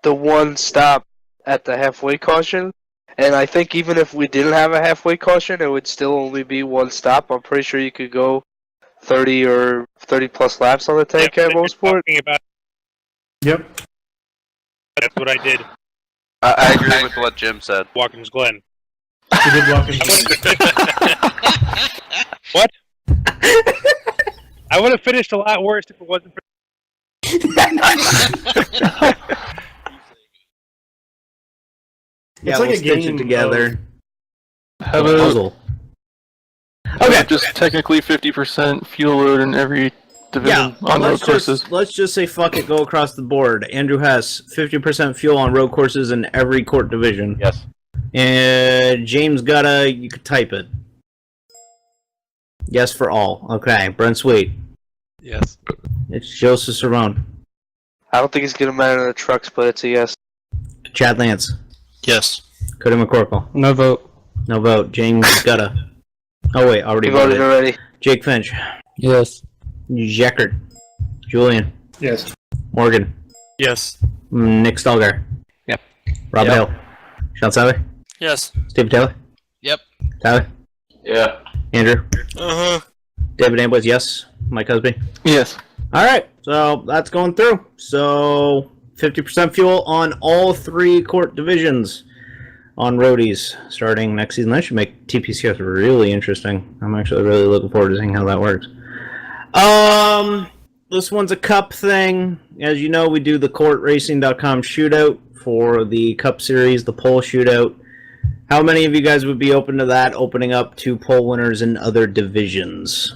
the one stop at the halfway caution, and I think even if we didn't have a halfway caution, it would still only be one stop. I'm pretty sure you could go 30 or 30 plus laps on the tank at Mossport. Yep. That's what I did. I agree with what Jim said. Watkins Glen. You did Watkins Glen. What? I would have finished a lot worse if it wasn't for. Yeah, It's like we'll a stitch game it together. Have A a puzzle. okay. Just technically 50% fuel load in every division on road courses. Let's just say fuck it, go across the board. Andrew Hess, 50% fuel on road courses in every court division. Yes. And James you could type it. Yes for all. Okay. Brent Sweet. Yes. It's Joseph Cerrone. I don't think it's gonna matter in the trucks, but it's a yes. Chad Lance. Yes. Cody McCorkle. No vote. No vote. James Gutta. Oh wait, already You voted already. Jake Finch. Yes. Jeckert. Julian. Yes. Morgan. Yes. Nick Stalgar. Yep. Robert Yep. Hill. Sean Sadler. Yes. Stephen Taylor. Yep. Tyler. Yeah. Andrew. Uh huh. David Amboys, yes. Mike Husby. Yes. All right, so that's going through. So 50% fuel on all 3 court divisions on Roadies starting next season. That should make TPCS really interesting. I'm actually really looking forward to seeing how that works. This one's a cup thing. As you know, we do the CORTRacing.com shootout for the Cup Series, the pole shootout. How many of you guys would be open to that, opening up to pole winners in other divisions?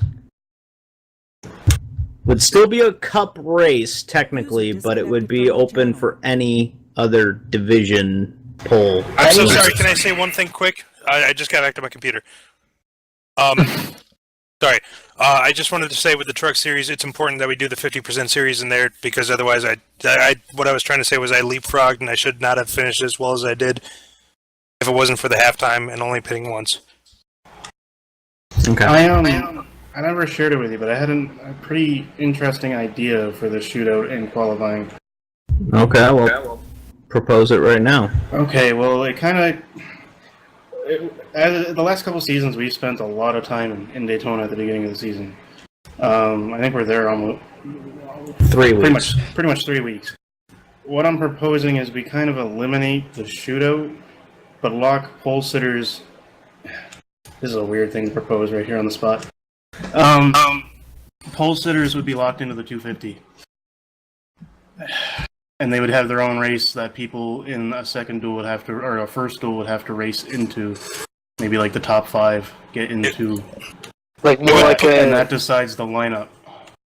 Would still be a cup race, technically, but it would be open for any other division pole. I'm so sorry. Can I say one thing quick? I just got back to my computer. Sorry. I just wanted to say with the truck series, it's important that we do the 50% series in there because otherwise, what I was trying to say was I leapfrogged and I should not have finished as well as I did if it wasn't for the halftime and only pitting once. Okay. I never shared it with you, but I had a pretty interesting idea for the shootout in qualifying. Okay, well, propose it right now. Okay, well, it kind of... The last couple seasons, we've spent a lot of time in Daytona at the beginning of the season. I think we're there almost... 3 weeks. Pretty much 3 weeks. What I'm proposing is we kind of eliminate the shootout, but lock pole sitters... This is a weird thing to propose right here on the spot. Pole sitters would be locked into the 250. And they would have their own race that people in a second duel would have to, or a first duel would have to race into. Maybe like the top 5 get into. Like more like and that decides the lineup.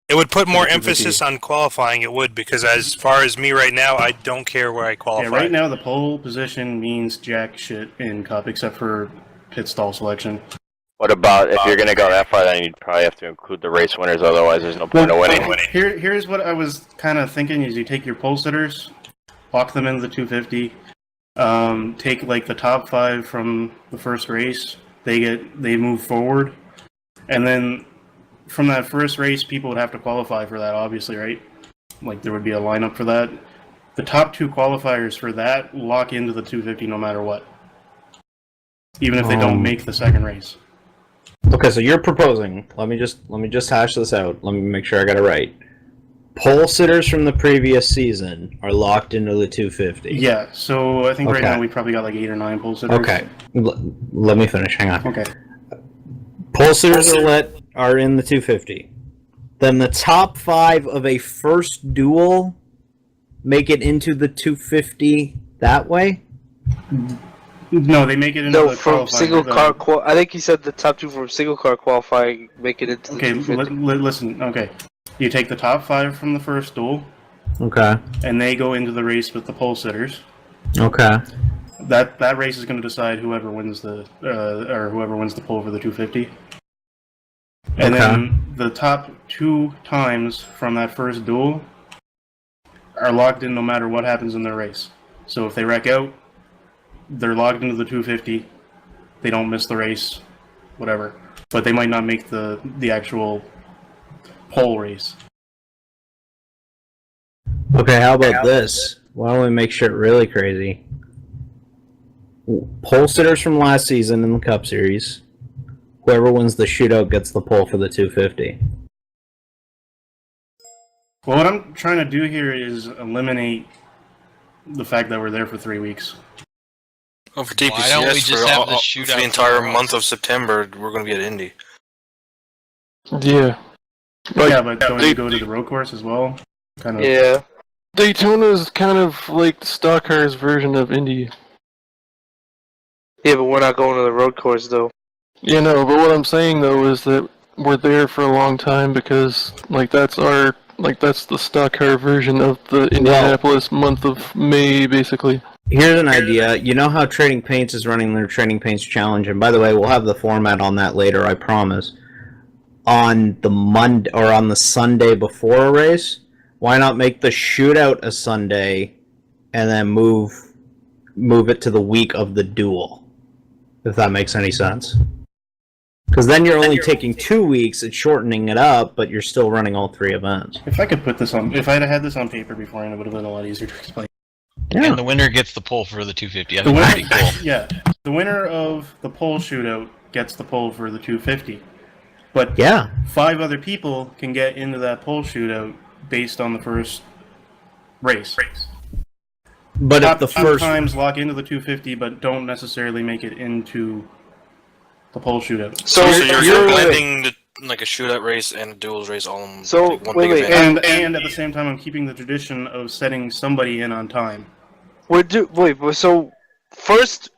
It would put more emphasis on qualifying, it would, because as far as me right now, I don't care where I qualify. Yeah, right now the pole position means jack shit in Cup, except for pit stall selection. What about if you're going to go that far, then you'd probably have to include the race winners, otherwise there's no point of winning. Here's what I was kind of thinking: is you take your pole sitters, lock them into the 250, take like the top 5 from the first race. They move forward, and then from that first race, people would have to qualify for that, obviously, right? Like there would be a lineup for that. The top 2 qualifiers for that lock into the 250 no matter what, even if they don't make the second race. Okay, so you're proposing. Let me just hash this out. Let me make sure I got it right. Pole sitters from the previous season are locked into the 250. Yeah, so I think right now we probably got like 8 or 9 pole sitters. Okay, let me finish. Hang on. Okay. Pole sitters are in the 250. Then the top 5 of a first duel make it into the 250 that way? No, they make it into the from qualifying, single car. I think he said the top 2 from single car qualifying make it into. Okay, the listen. Okay, you take the top 5 from the first duel. Okay. And they go into the race with the pole sitters. Okay. That race is going to decide whoever wins the pole for the 250. And then the top 2 times from that first duel are locked in no matter what happens in their race. So if they wreck out, they're logged into the 250. They don't miss the race, whatever. But they might not make the actual pole race. Okay, how about this? Why don't we make shit really crazy? Pole sitters from last season in the Cup Series. Whoever wins the shootout gets the pole for the 250. Well, what I'm trying to do here is eliminate the fact that we're there for 3 weeks. Oh, for DPCS, for the entire month of September, we're going to be at Indy. Yeah. Yeah, but don't you go to the road course as well? Kind of. Yeah. Daytona's kind of like the stock cars version of Indy. Yeah, but we're not going to the road course though. Yeah, no, but what I'm saying though is that we're there for a long time because that's the stock car version of the Indianapolis month of May, basically. Here's an idea. You know how Trading Paints is running their Trading Paints challenge, and by the way, we'll have the format on that later, I promise. On the Monday or on the Sunday before a race, why not make the shootout a Sunday and then move it to the week of the duel? If that makes any sense. Because then you're only taking 2 weeks and shortening it up, but you're still running all 3 events. If I could put this on, if I'd had this on paper beforehand, it would have been a lot easier to explain. Yeah. And the winner gets the pole for the 250. I think that'd be cool. Yeah, the winner of the pole shootout gets the pole for the 250. But 5 other people can get into that pole shootout based on the first race. But top if the 2 first times lock into the 250, but don't necessarily make it into the pole shootout. So you're blending like a shootout race and a duels race all in like one big event. And at the same time, I'm keeping the tradition of setting somebody in on time. So first,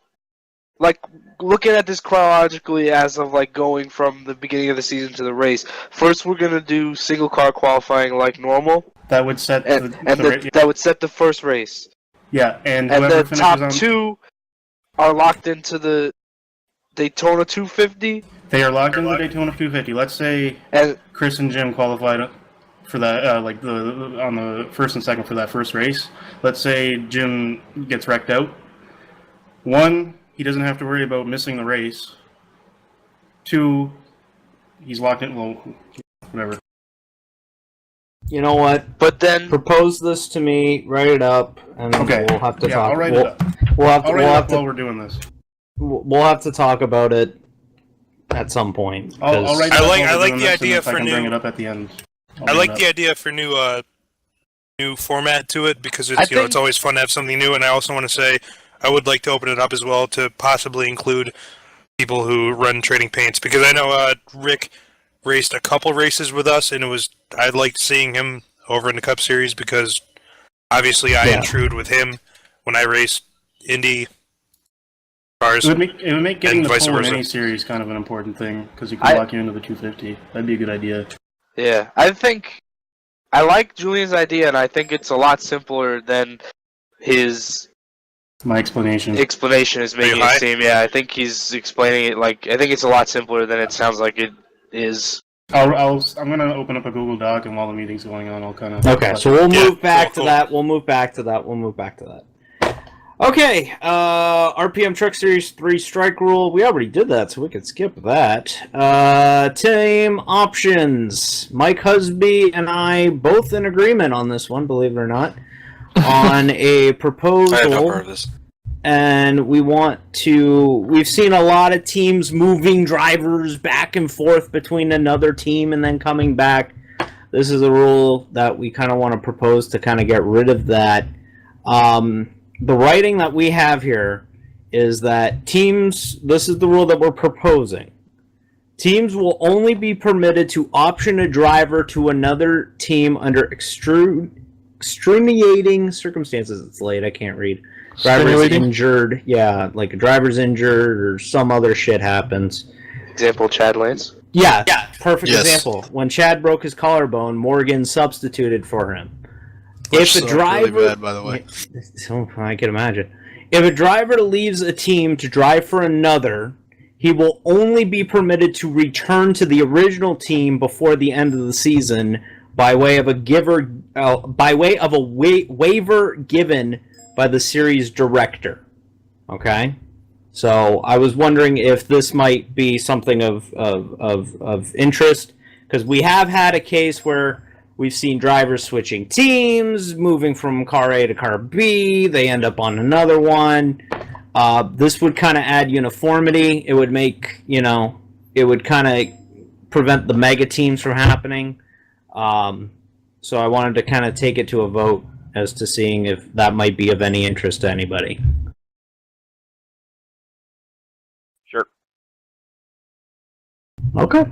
like looking at this chronologically as of like going from the beginning of the season to the race. First, we're gonna do single car qualifying like normal. That would set that would set the first race. Yeah, and the top 2 are locked into the Daytona 250. They are locked into the Daytona 250. Let's say Chris and Jim qualified for that, on the first and second for that first race. Let's say Jim gets wrecked out. 1, he doesn't have to worry about missing the race. 2, he's locked in. Well, whatever. You know what? But then propose this to me, write it up, and we'll have to talk. I'll write it up. We'll have to while we're doing this. We'll have to talk about it at some point. I'll write it up. I like the idea for new. Bring it up at the end. I like the idea for new format to it because it's it's always fun to have something new, and I also want to say I would like to open it up as well to possibly include people who run Trading Paints because I know Rick raced a couple races with us, and I liked seeing him over in the Cup Series because obviously I intrude with him when I race Indy cars. It would make getting the pole in any series kind of an important thing because you can lock you into the 250. That'd be a good idea. Yeah, I think I like Julian's idea, and I think it's a lot simpler than his My explanation. Explanation is making it seem. Yeah, I think he's explaining it like I think it's a lot simpler than it sounds like it is. I'm gonna open up a Google Doc, and while the meeting's going on, I'll kind of. Okay, so we'll move back to that. We'll move back to that. Okay, RPM Truck Series 3 strike rule. We already did that, so we can skip that. Team options. Mike Husby and I both in agreement on this one, believe it or not, on a proposal. I had no part of this. And we've seen a lot of teams moving drivers back and forth between another team and then coming back. This is a rule that we kind of want to propose to kind of get rid of that. The writing that we have here is that this is the rule that we're proposing. Teams will only be permitted to option a driver to another team under extenuating circumstances. It's late, I can't read. Driver's injured, like a driver's injured or some other shit happens. Example, Chad Lance? Yeah, perfect example. When Chad broke his collarbone, Morgan substituted for him. If a driver, really bad, by the way. I can imagine. If a driver leaves a team to drive for another, he will only be permitted to return to the original team before the end of the season by way of a waiver given by the series director. Okay, so I was wondering if this might be something of interest, because we have had a case where we've seen drivers switching teams, moving from car A to car B. They end up on another one. This would kind of add uniformity. It would make, it would kind of prevent the mega teams from happening. So I wanted to kind of take it to a vote as to seeing if that might be of any interest to anybody. Sure. Okay.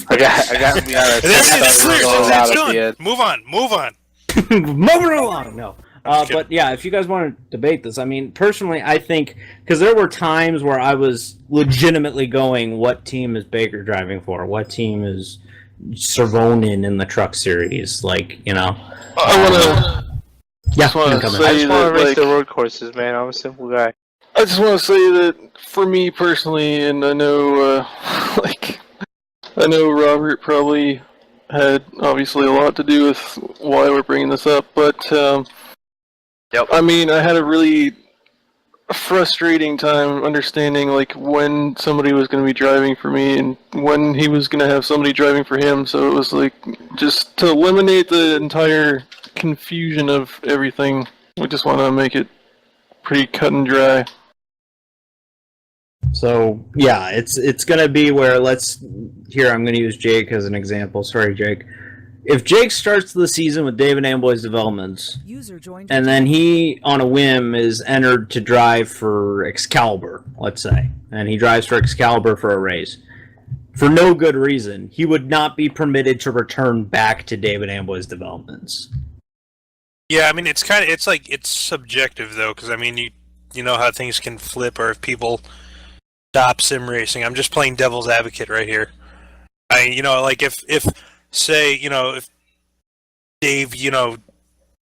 I got me out of It's Move on. Moving along. No. But yeah, if you guys want to debate this, I mean, personally, I think, because there were times where I was legitimately going, what team is Baker driving for? What team is Servonin in the truck series? Like, I just want to race the road courses, man. I'm a simple guy. I just want to say that for me personally, and I know, I know Robert probably had obviously a lot to do with why we're bringing this up, but I mean, I had a really frustrating time understanding when somebody was going to be driving for me and when he was going to have somebody driving for him. So it was just to eliminate the entire confusion of everything. We just want to make it pretty cut and dry. So yeah, it's gonna be where I'm gonna use Jake as an example. Sorry, Jake. If Jake starts the season with David Amboy's developments, and then he, on a whim, is entered to drive for Excalibur, let's say, and he drives for Excalibur for a race, for no good reason, he would not be permitted to return back to David Amboy's developments. Yeah, I mean, it's subjective, though, because, I mean, you know how things can flip, or if people stop sim racing. I'm just playing devil's advocate right here. If say, if Dave, I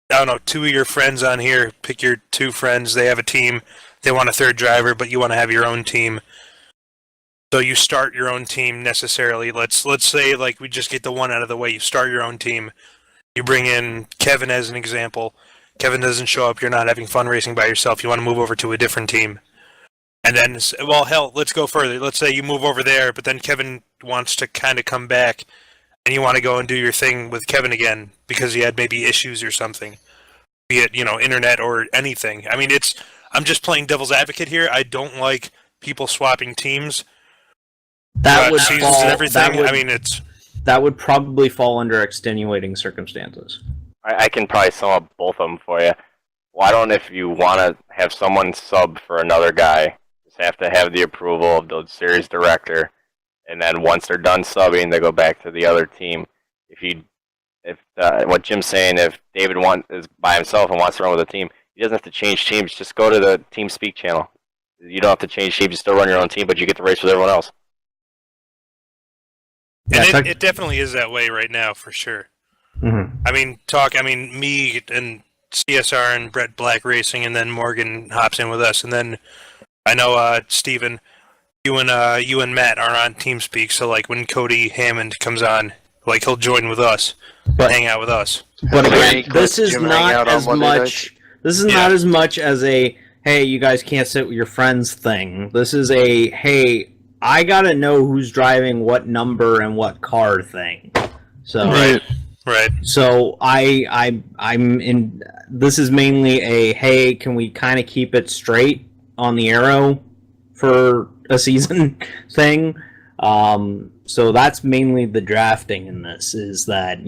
don't know, two of your friends on here, pick your two friends, they have a team, they want a third driver, but you want to have your own team. So you start your own team necessarily. Let's say, we just get the one out of the way. You start your own team. You bring in Kevin as an example. Kevin doesn't show up. You're not having fun racing by yourself. You want to move over to a different team. And then, well, hell, let's go further. Let's say you move over there, but then Kevin wants to kind of come back, and you want to go and do your thing with Kevin again because he had maybe issues or something, be it, internet or anything. I mean, I'm just playing devil's advocate here. I don't like people swapping teams. That would seasons and everything. That would probably fall under extenuating circumstances. I can probably sum up both of them for you. Why don't, if you want to have someone sub for another guy, just have to have the approval of the series director, and then once they're done subbing, they go back to the other team. If what Jim's saying, if David is by himself and wants to run with a team, he doesn't have to change teams. Just go to the Team Speak channel. You don't have to change teams. You still run your own team, but you get to race with everyone else. And it definitely is that way right now, for sure. Mm-hmm. I mean, me and CSR and Brett Black racing, and then Morgan hops in with us, and then I know Steven, you and Matt are on TeamSpeak, so like when Cody Hammond comes on, like he'll join with us and hang out with us. But again, this is not as much. This is not as much as a hey, you guys can't sit with your friends thing. This is a hey, I gotta know who's driving what number and what car thing. So right. So I'm in. This is mainly a hey, can we kind of keep it straight on the arrow for a season thing. So that's mainly the drafting in this, is that,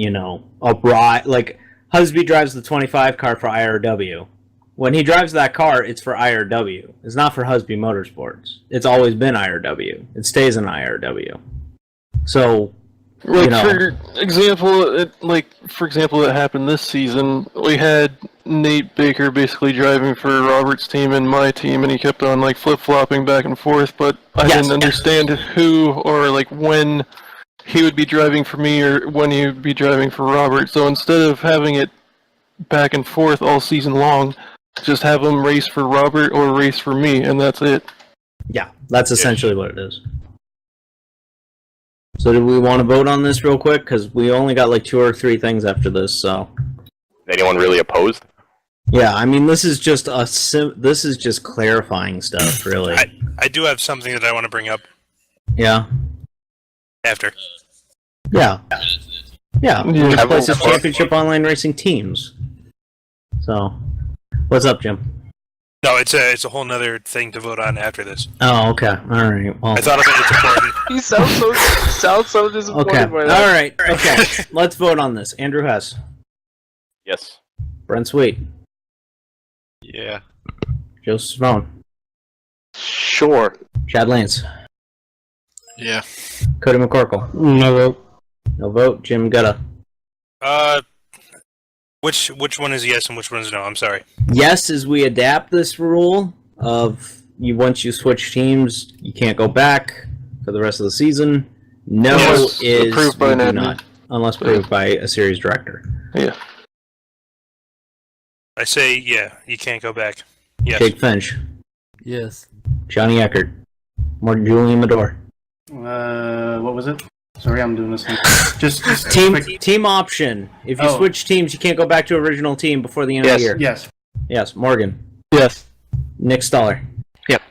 like Husby drives the 25 car for IRW. When he drives that car, it's for IRW. It's not for Husby Motorsports. It's always been IRW. It stays in IRW. So, for example, it happened this season. We had Nate Baker basically driving for Robert's team and my team, and he kept on flip-flopping back and forth, but I didn't understand who or when he would be driving for me or when he would be driving for Robert. So instead of having it back and forth all season long, just have him race for Robert or race for me, and that's it. Yeah, that's essentially what it is. So do we want to vote on this real quick? Because we only got 2 or 3 things after this, so... Anyone really opposed? Yeah, I mean, this is just this is just clarifying stuff, really. I do have something that I want to bring up Yeah. after. Yeah. Yeah. Which places championship online racing teams. So, what's up, Jim? No, it's a whole nother thing to vote on after this. Oh, okay. All right. Well, I thought of it as important. He sounds so disappointed okay. by that. All right. Okay. Let's vote on this. Andrew Hess. Yes. Brent Sweet. Yeah. Joseph Svone. Sure. Chad Lance. Yeah. Cody McCorkle. No vote. No vote. Jim Gutta. Which one is yes and which one is no? I'm sorry. Yes, as we adapt this rule of once you switch teams, you can't go back for the rest of the season. No Unless is approved by you an do admin. not, unless approved by a series director. Yeah. I say yeah. You can't go back. Yes. Jake Finch. Yes. Johnny Eckert. Julian Medor. What was it? Sorry, I'm doing this thing. Just team option. If you Oh. switch teams, you can't go back to original team before the end of the year. Yes. Yes. Morgan. Yes. Nick Stoller. Yep.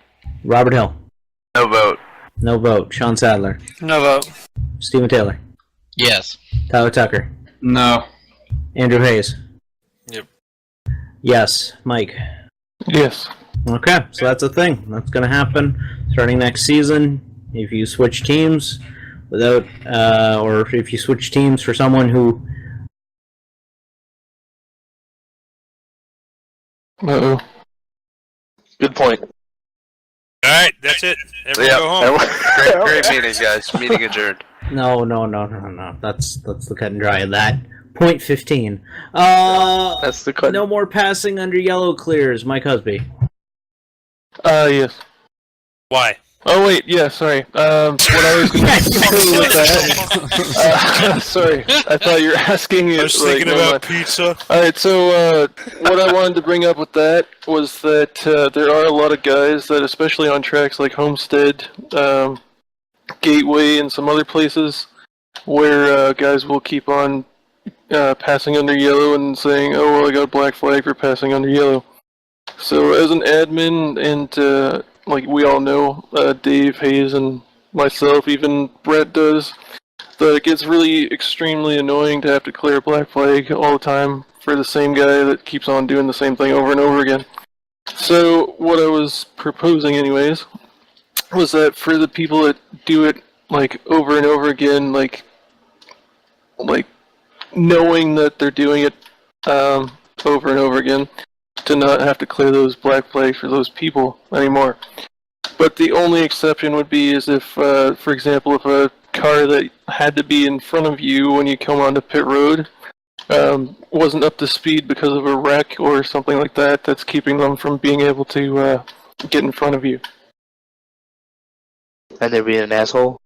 Robert Hill. No vote. No vote. Sean Sadler. No vote. Stephen Taylor. Yes. Tyler Tucker. No. Andrew Hayes. Yep. Yes. Mike. Yes. Okay, so that's a thing. That's going to happen starting next season. If you switch teams without, or if you switch teams for someone who... Uh-oh. Good point. All right, that's it. Everyone go home. Great meeting, guys. Meeting adjourned. No. That's the cut and dry of that. Point 15. That's the cut. No more passing under yellow clears. Mike Husby. Yes. Why? Oh wait, yeah, sorry. What I was going to say with that. Sorry, I thought you were asking. I was thinking about pizza. All right, so what I wanted to bring up with that was that there are a lot of guys that, especially on tracks like Homestead, Gateway, and some other places, where guys will keep on passing under yellow and saying, "Oh well, I got a black flag for passing under yellow." So as an admin and like we all know, Dave, Hayes, and myself, even Brett does, that it gets really extremely annoying to have to clear a black flag all the time for the same guy that keeps on doing the same thing over and over again. So what I was proposing anyways was that for the people that do it over and over again, like knowing that they're doing it over and over again, to not have to clear those black flags for those people anymore. But the only exception would be is if, for example, if a car that had to be in front of you when you come onto pit road wasn't up to speed because of a wreck or something like that, that's keeping them from being able to get in front of you. And they're being an asshole?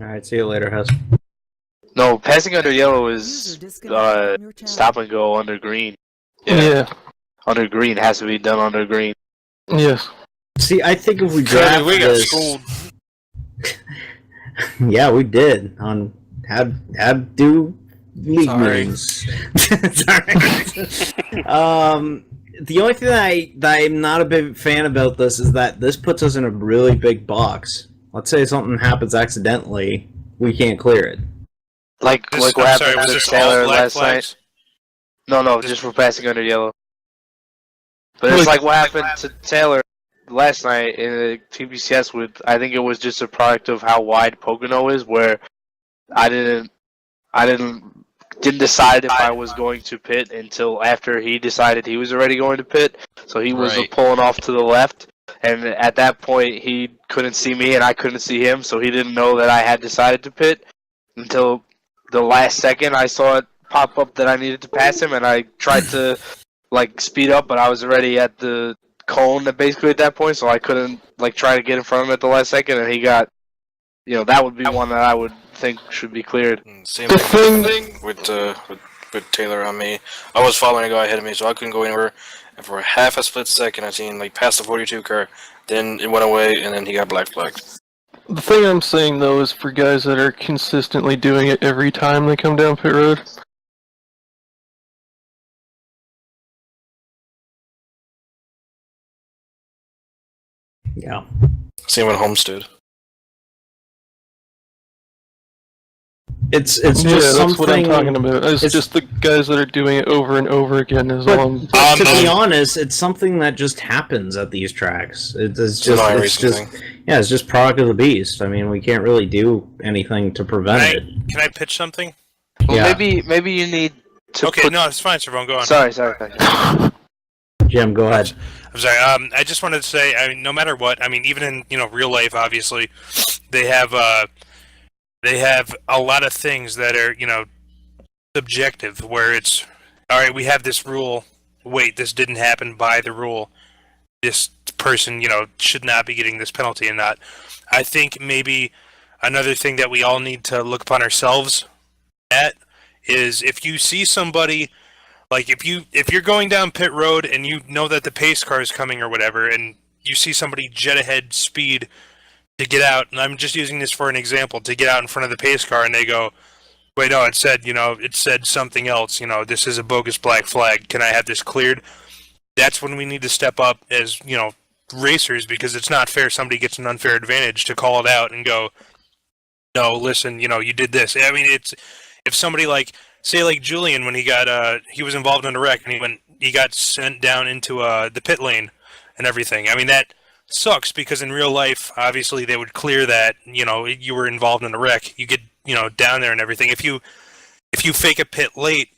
Alright, see you later, Hus. No, passing under yellow is stop and go under green. Yeah. Under green has to be done under green. Yes. See, I think if we Cody, draft we got this, schooled. yeah, we did on how to do league Sorry. moves. Sorry. The only thing that I'm not a big fan about this is that this puts us in a really big box. Let's say something happens accidentally, we can't clear it. Like what happened was to this all Taylor black last flags? night? No, just for passing under yellow. But it's like what happened to Taylor last night in the TBCS with, I think it was just a product of how wide Pocono is, where I didn't decide if I was going to pit until after he decided he was already going to pit. So he was pulling off to the left, and at that point he couldn't see me and I couldn't see him, so he didn't know that I had decided to pit until the last second. I saw it pop up that I needed to pass him, and I tried to speed up, but I was already at the cone basically at that point, so I couldn't try to get in front of him at the last second, and he got, that would be one that I would think should be cleared. Same thing with Taylor on me. I was following a guy ahead of me, so I couldn't go anywhere. And for half a split second, I seen past the 42 car. Then it went away, and then he got black flagged. The thing I'm saying though is for guys that are consistently doing it every time they come down pit road. Yeah. Same with Homestead. It's yeah, just that's something. what I'm talking about. It's just the guys that are doing it over and over again is all I'm... To be honest, it's something that just happens at these tracks. It's just product of the beast. I mean, we can't really do anything to prevent it. Can I pitch something? Well, Yeah. maybe you need to. Okay, no, it's fine, Servon. Go on. Sorry. Jim, go ahead. I'm sorry. I just wanted to say, I mean, no matter what, I mean, even in real life, obviously, they have a lot of things that are subjective, where it's all right. We have this rule. Wait, this didn't happen by the rule. This person, should not be getting this penalty and not. I think maybe another thing that we all need to look upon ourselves at is if you see somebody. Like if you're going down pit road and you know that the pace car is coming or whatever, and you see somebody jet ahead speed to get out, and I'm just using this for an example, to get out in front of the pace car, and they go, wait, no, it said something else, this is a bogus black flag, can I have this cleared? That's when we need to step up as, racers, because it's not fair somebody gets an unfair advantage to call it out and go, no, listen, you did this. I mean, it's, if somebody say Julian, when he was involved in a wreck and he got sent down into the pit lane and everything. I mean, that sucks because in real life, obviously they would clear that, you were involved in a wreck. You get, down there and everything. If you fake a pit late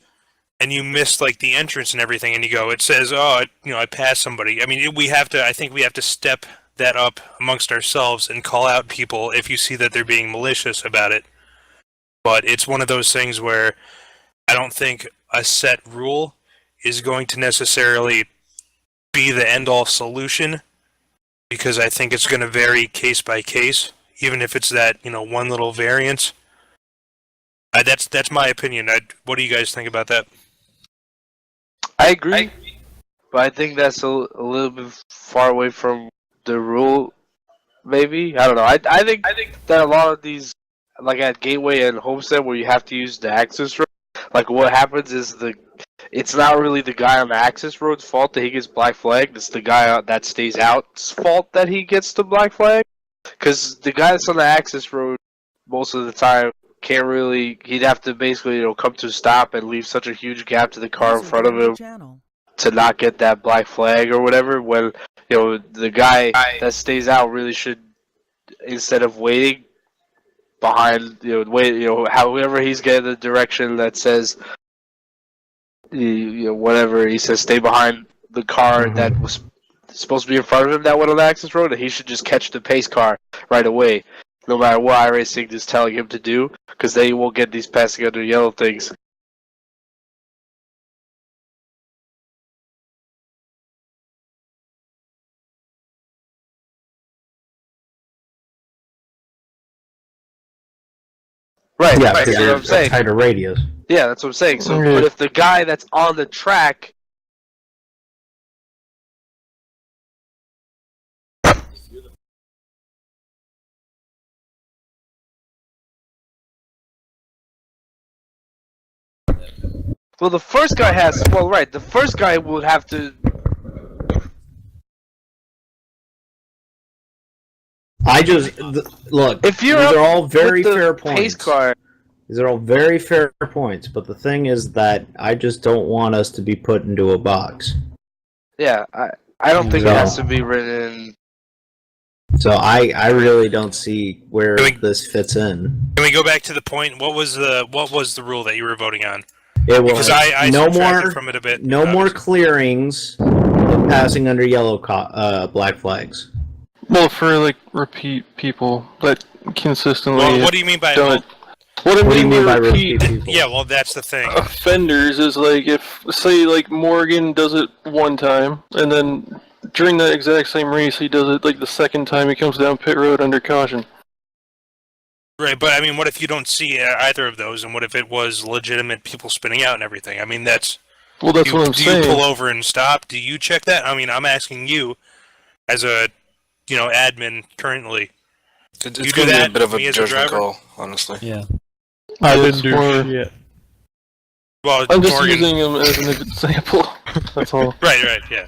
and you miss the entrance and everything and you go, it says, oh, I passed somebody. I mean, I think we have to step that up amongst ourselves and call out people if you see that they're being malicious about it. But it's one of those things where I don't think a set rule is going to necessarily be the end-all solution, because I think it's going to vary case by case, even if it's that one little variance. That's my opinion. What do you guys think about that? I agree, but I think that's a little bit far away from the rule. Maybe I don't know. I think that a lot of these, like at Gateway and Homestead, where you have to use the access road. What happens is it's not really the guy on the access road's fault that he gets black flagged. It's the guy that stays out's fault that he gets the black flag. Because the guy that's on the access road most of the time can't really. He'd have to basically come to a stop and leave such a huge gap to the car in front of him to not get that black flag or whatever. When the guy that stays out really should, instead of waiting behind, however he's getting the direction that says, whatever he says, stay behind the car that was supposed to be in front of him that went on the access road, and he should just catch the pace car right away, no matter what iRacing is telling him to do, because they won't get these passing under yellow things. Right, Yeah, right, because that's what I'm saying. tighter radius. Yeah, that's what I'm saying. So, Okay. but if the guy that's on the track, well, the first guy has. Well, right, the first guy would have to. I just look. If you're these up are all very with the fair pace points. car, These are all very fair points. But the thing is that I just don't want us to be put into a box. yeah, I don't think it has to be written. So I really don't see where this fits in. Can we go back to the point? What was the rule that you were voting on? It was Because I no subtracted more from it a bit. no more clearings of passing under yellow black flags. Well, for like repeat people that consistently. Well, what do you mean by don't? What do you mean by repeat people? Yeah, well, that's the thing. offenders is like if say like Morgan does it one time and then during that exact same race he does it like the second time he comes down pit road under caution. Right, but I mean, what if you don't see either of those, and what if it was legitimate people spinning out and everything? I mean, that's. Well, that's what I'm do saying. Do you pull over and stop? Do you check that? I mean, I'm asking you, as a, admin currently. It's you going do to be that, a bit of me a as judgment driver? call, honestly. Yeah. I didn't do shit. Well, I'm just Morgan... using him as an example. That's all. Right, yeah.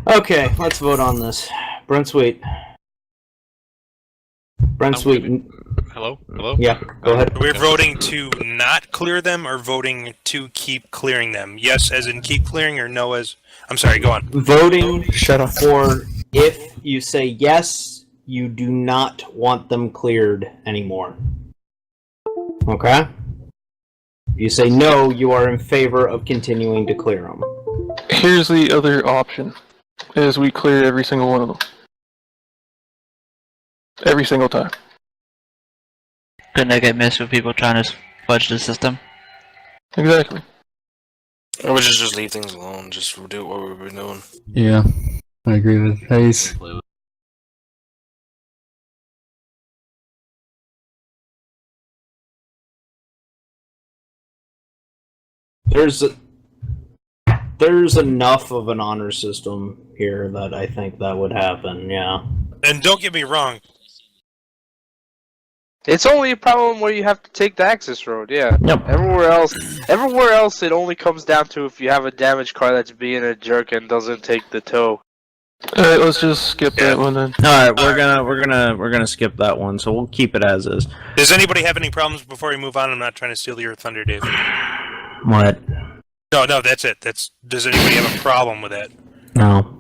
Okay, let's vote on this. Brent Sweet. Brent Sweet. Hello? Yeah, go ahead. We're voting to not clear them, or voting to keep clearing them? Yes, as in keep clearing, or no as... I'm sorry, go on. Voting for if you say yes, you do not want them cleared anymore. Okay? If you say no, you are in favor of continuing to clear them. Here's the other option: is we clear every single one of them, every single time. Couldn't that get missed with people trying to fudge the system? Exactly. Or we just leave things alone, just do what we've been doing. Yeah, I agree with Hayes. There's enough of an honor system here that I think that would happen, yeah. And don't get me wrong. It's only a problem where you have to take the access road, yeah. Yep. Everywhere else, it only comes down to if you have a damaged car that's being a jerk and doesn't take the tow. Alright, let's just skip that one then. Alright, we're gonna skip that one, so we'll keep it as is. Does anybody have any problems before we move on? I'm not trying to steal your thunder, Dave. What? No, that's it. Does anybody have a problem with that? No.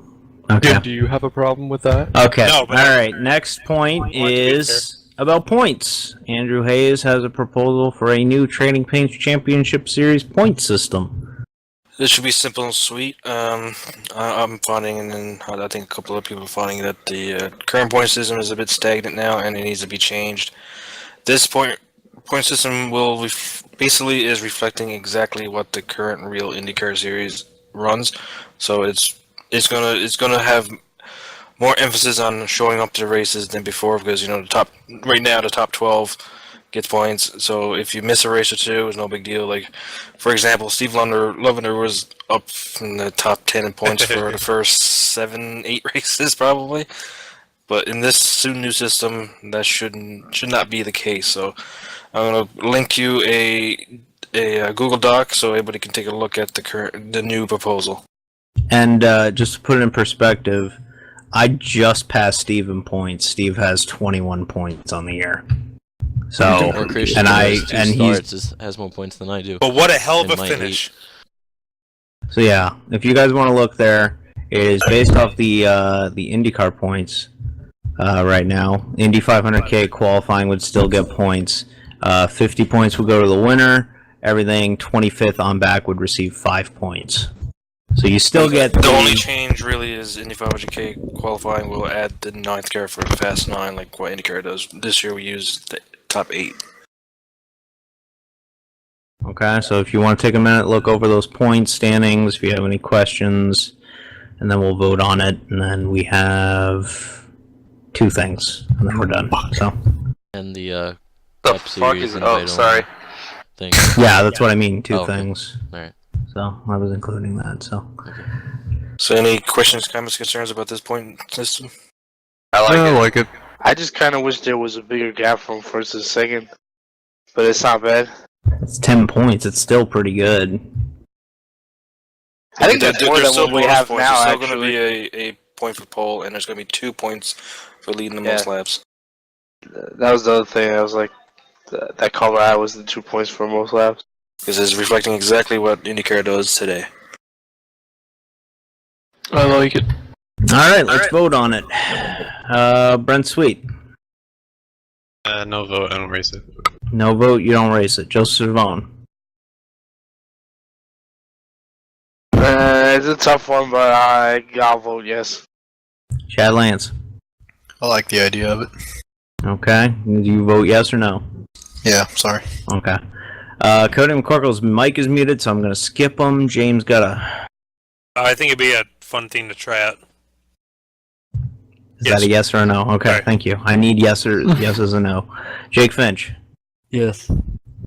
Okay. Do you have a problem with that? Okay. No, but Alright, next point is about points. Andrew Hayes has a proposal for a new Trading Paints Championship Series point system. This should be simple and sweet. I'm finding, and then I think a couple of people are finding that the current point system is a bit stagnant now, and it needs to be changed. This point system will basically is reflecting exactly what the current real IndyCar series runs. So it's gonna have more emphasis on showing up to the races than before, because the top 12 gets points. So if you miss a race or two, it's no big deal. Like, for example, Steve Lovender was up in the top 10 in points for the first 7-8 races probably. But in this new system, that should not be the case. So I'm gonna link you a Google Doc so everybody can take a look at the new proposal. And just to put it in perspective, I just passed Steve in points. Steve has 21 points on the year. So, he has more points than I do. But what a hell of a finish! So yeah, if you guys want to look there, it is based off the IndyCar points right now. Indy 500K qualifying would still get points. 50 points would go to the winner. Everything 25th on back would receive 5 points. So you still get the only change really is Indy 500K qualifying will add the 9th car for the Fast 9 like what IndyCar does. This year we use the top 8. Okay, so if you want to take a minute, look over those points, standings, if you have any questions, and then we'll vote on it, and then we have 2 things, and then we're done. So. And the The Cup fuck Series is? Oh, invite sorry. only thing. Yeah, that's what I mean. Two Oh, okay. things. Alright. So I was including that. So. So, any questions, comments, concerns about this point system? I like it. I just kind of wish there was a bigger gap from first to second, but it's not bad. It's 10 points. It's still pretty good. I think that's more there's than still what we bonus have points. now. There's still Actually, going to be a point for pole, and there's going to be 2 points for leading the most laps. that was the other thing. I was like, that Colorado was the 2 points for most laps. Because it's reflecting exactly what IndyCar does today. I like it. All right, vote on it. Brent Sweet. No vote. I don't race it. No vote. You don't race it. Joseph Savone. It's a tough one, but I'll vote yes. Chad Lance. I like the idea of it. Okay. Do you vote yes or no? Yeah, sorry. Okay. Cody McCorkle's mic is muted, so I'm going to skip him. James got a... I think it'd be a fun thing to try out. Is that a yes or a no? Okay, thank you. I need yeses and no. Jake Finch. Yes.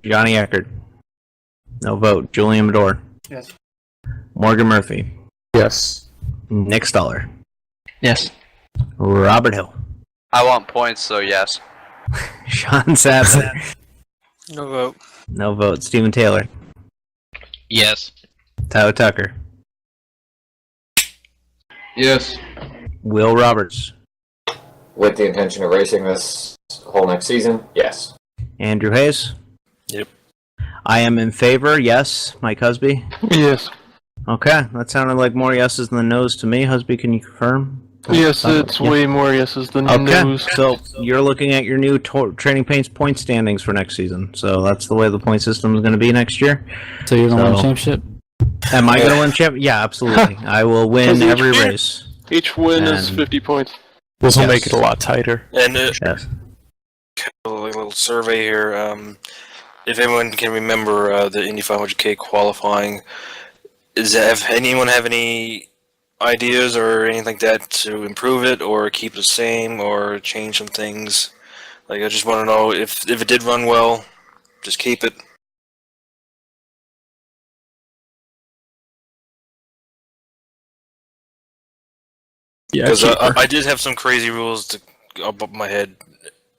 Johnny Eckert. No vote. Julian Medor. Yes. Morgan Murphy. Yes. Nick Stoller. Yes. Robert Hill. I want points, so yes. Sean Sasser. No vote. No vote. Stephen Taylor. Yes. Tyler Tucker. Yes. Will Roberts. With the intention of racing this whole next season, yes. Andrew Hayes. Yep. I am in favor. Yes. Mike Husby. Yes. Okay, that sounded like more yeses than no's to me. Husby, can you confirm? Yes, it's way more yeses than Okay, no's. so you're looking at your new Trading Paints point standings for next season. So that's the way the point system is going to be next year. So you're going to win a championship? Am I going to win championship? Yeah, absolutely. I will win every race. Each win is And- 50 points. This will make it a lot tighter. And Yes. a little survey here. If anyone can remember the Indy 500K qualifying, have anyone have any ideas or anything like that to improve it or keep it the same or change some things? Like, I just want to know if it did run well, just keep it. Yeah, Because I did have some crazy rules to above my head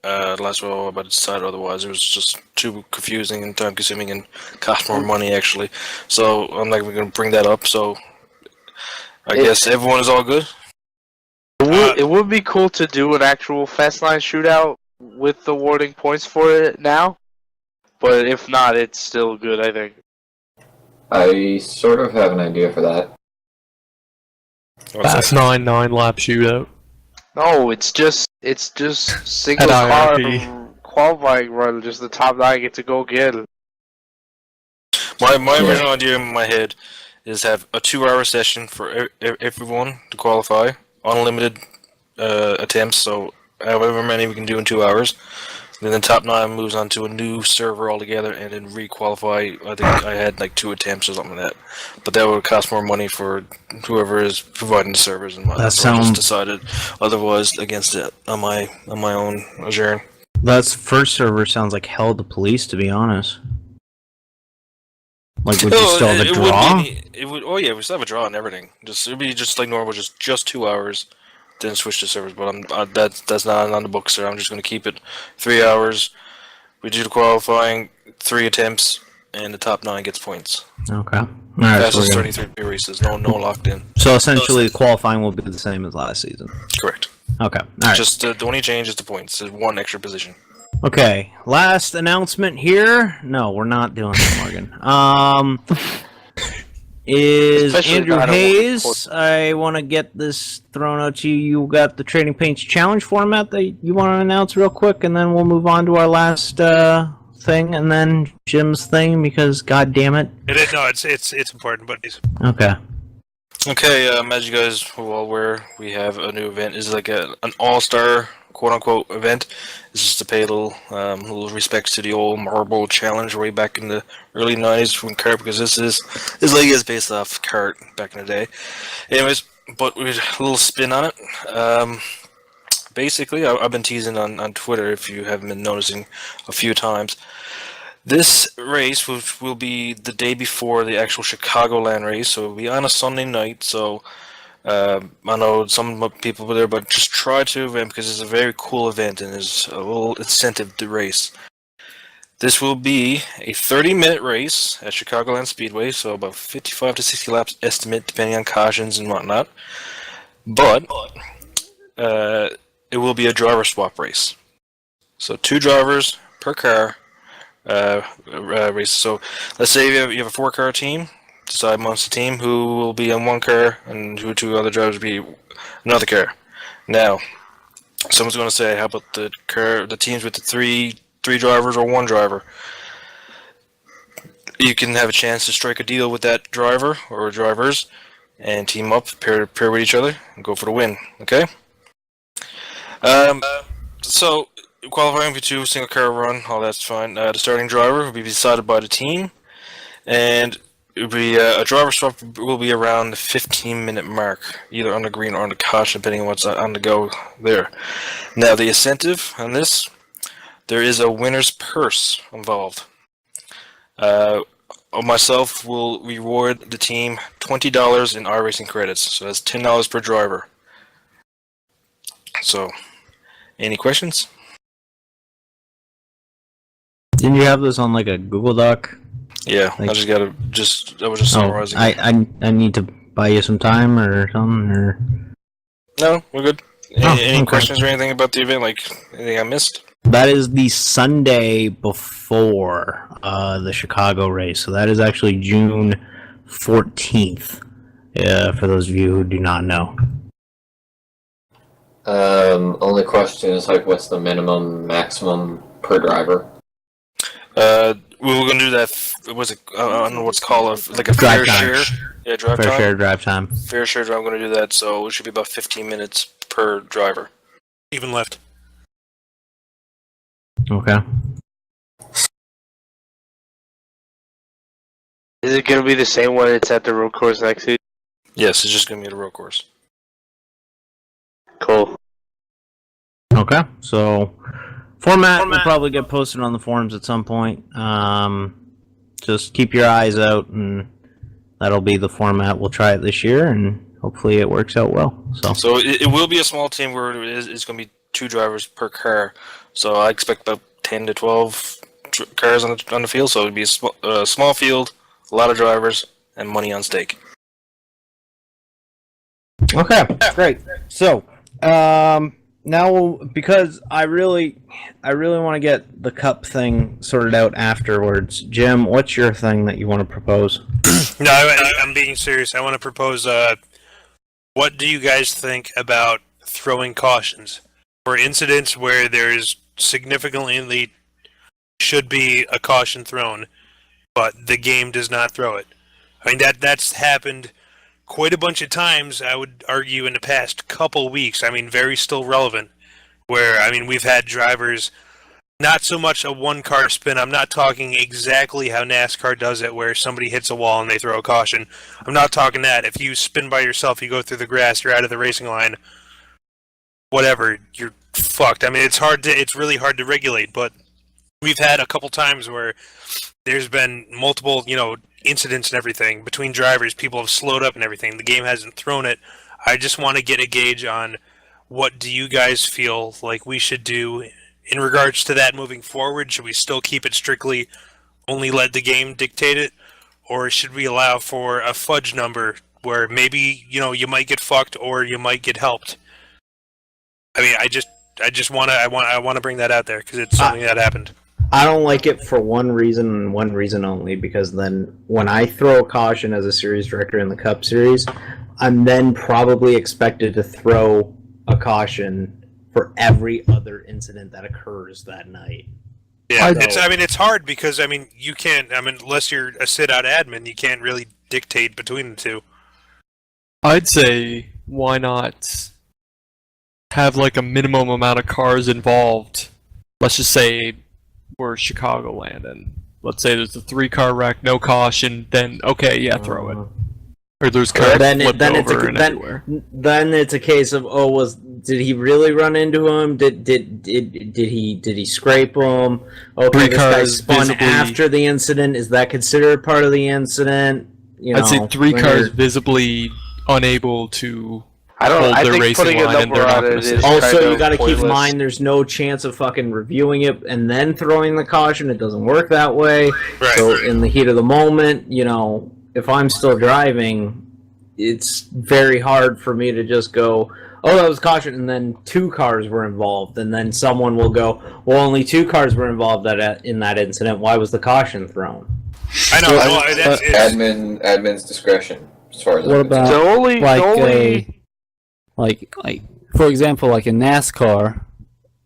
last while, but I decided otherwise. It was just too confusing and time consuming and cost more money actually. So I'm not even going to bring that up. So I guess everyone is all good. It would be cool to do an actual fast line shootout with awarding points for it now, but if not, it's still good, I think. I sort of have an idea for that. Fast 9 lap shootout. No, it's just single At car IRP. qualifying run. Just the top 9 get to go get it. My original idea in my head is have a 2-hour session for everyone to qualify, unlimited attempts. So however many we can do in 2 hours. Then the top 9 moves on to a new server altogether and then re-qualify. I think I had like 2 attempts or something like that. But that would cost more money for whoever is providing the servers and whatnot. That So I sounds- just decided otherwise against it on my own adjourn. That first server sounds like hell to police, to be honest. Like, would you still have a draw? It would. Oh yeah, we still have a draw and everything. It'd be just like normal, just 2 hours. Then switch to servers, but that's not on the books. So I'm just going to keep it 3 hours. We do the qualifying, 3 attempts, and the top 9 gets points. Okay. All right. Fastest So, we're gonna- 33 races, no locked in. so essentially, qualifying will be the same as last season. Correct. Okay. All right. Just the only change is the points. There's 1 extra position. Okay, last announcement here. No, we're not doing that, Morgan. Is Especially Andrew not a Hayes. I want to get this thrown out to you. You got the Trading Paints Challenge format that you want to announce real quick, and then we'll move on to our last thing, and then Jim's thing, because god damn it. It is, no, it's important, buddies. Okay. Okay, as you guys are all aware, we have a new event. It's like an all-star, quote-unquote, event. It's just to pay a little respects to the old Marble Challenge way back in the early 90s from CORT, because this league is based off CORT back in the day. Anyways, but with a little spin on it. basically, I've been teasing on Twitter, if you haven't been noticing a few times. This race will be the day before the actual Chicagoland race, so it'll be on a Sunday night. So I know some people were there, but just try to event because it's a very cool event and there's a little incentive to race. This will be a 30-minute race at Chicagoland Speedway, so about 55 to 60 laps estimate, depending on cautions and whatnot. But it will be a driver swap race. So 2 drivers per car race. So let's say you have a 4-car team. Decide amongst the team who will be on one car and who 2 other drivers will be another car. Now, someone's going to say, how about the teams with the three drivers or 1 driver? You can have a chance to strike a deal with that driver or drivers and team up, pair with each other, and go for the win. Okay. So qualifying for 2 single car run, all that's fine. The starting driver will be decided by the team, and it'll be a driver swap will be around the 15-minute mark, either on the green or on the caution, depending on what's on the go there. Now, the incentive on this, there is a winner's purse involved. Myself will reward the team $20 in iRacing credits, so that's $10 per driver. So, any questions? Didn't you have this on like a Google Doc? Yeah, like, I was just summarizing. I need to buy you some time or something, or No, we're good. Any questions or anything about the event? Like anything I missed? That is the Sunday before the Chicago race, so that is actually June 14th. For those of you who do not know. Only question is like, what's the minimum, maximum per driver? We were gonna do that. Was it? I don't know what's called like a fair share. Yeah, drive time. Fair share drive time. Fair share drive. I'm gonna do that. So it should be about 15 minutes per driver. Even left. Okay. Is it going to be the same when it's at the road course next season? Yes, it's just going to be the road course. Cool. Okay, so format will probably get posted on the forums at some point. Just keep your eyes out, and that'll be the format. We'll try it this year, and hopefully it works out well. So it will be a small team where it's going to be 2 drivers per car. So I expect about 10 to 12 cars on the field. So it'd be a small field, a lot of drivers, and money on stake. Okay, great. So now, because I really want to get the cup thing sorted out afterwards. Jim, what's your thing that you want to propose? No, I'm being serious. I want to propose. What do you guys think about throwing cautions for incidents where there's significantly should be a caution thrown, but the game does not throw it? I mean that's happened quite a bunch of times. I would argue in the past couple weeks. I mean, very still relevant. Where I mean, we've had drivers. Not so much a one-car spin. I'm not talking exactly how NASCAR does it, where somebody hits a wall and they throw a caution. I'm not talking that. If you spin by yourself, you go through the grass, you're out of the racing line. Whatever, you're fucked. I mean, it's really hard to regulate. But we've had a couple times where there's been multiple, incidents and everything between drivers. People have slowed up and everything. The game hasn't thrown it. I just want to get a gauge on what do you guys feel like we should do in regards to that moving forward. Should we still keep it strictly only let the game dictate it, or should we allow for a fudge number where maybe you might get fucked or you might get helped? I mean, I want to bring that out there because it's something that happened. I don't like it for one reason and one reason only, because then when I throw a caution as a series director in the Cup Series, I'm then probably expected to throw a caution for every other incident that occurs that night. Yeah, it's hard because you can't. Unless you're a sit-out admin, you can't really dictate between the two. I'd say why not have like a minimum amount of cars involved. Let's just say we're Chicagoland, and let's say there's a 3-car wreck, no caution. Then okay, yeah, throw it. Or those cars then flipped then over and everywhere. then it's a case of did he really run into him? Did he scrape him? Okay, Three this guy cars spun visibly- after the incident. Is that considered part of the incident? You know, I'd say 3 when cars you're- visibly unable to I don't. hold I their think racing putting a line, and number they're not on going it to say. is Also, kind you of got to keep in pointless. mind there's no chance of fucking reviewing it and then throwing the caution. It doesn't work that way. Right. So in the heat of the moment, you know, if I'm still driving, it's very hard for me to just go, oh, that was caution, and then 2 cars were involved, and then someone will go, well, only 2 cars were involved in that incident. Why was the caution thrown? I know. Admin's discretion, as far as What about The only- like the only- like for example, like in NASCAR?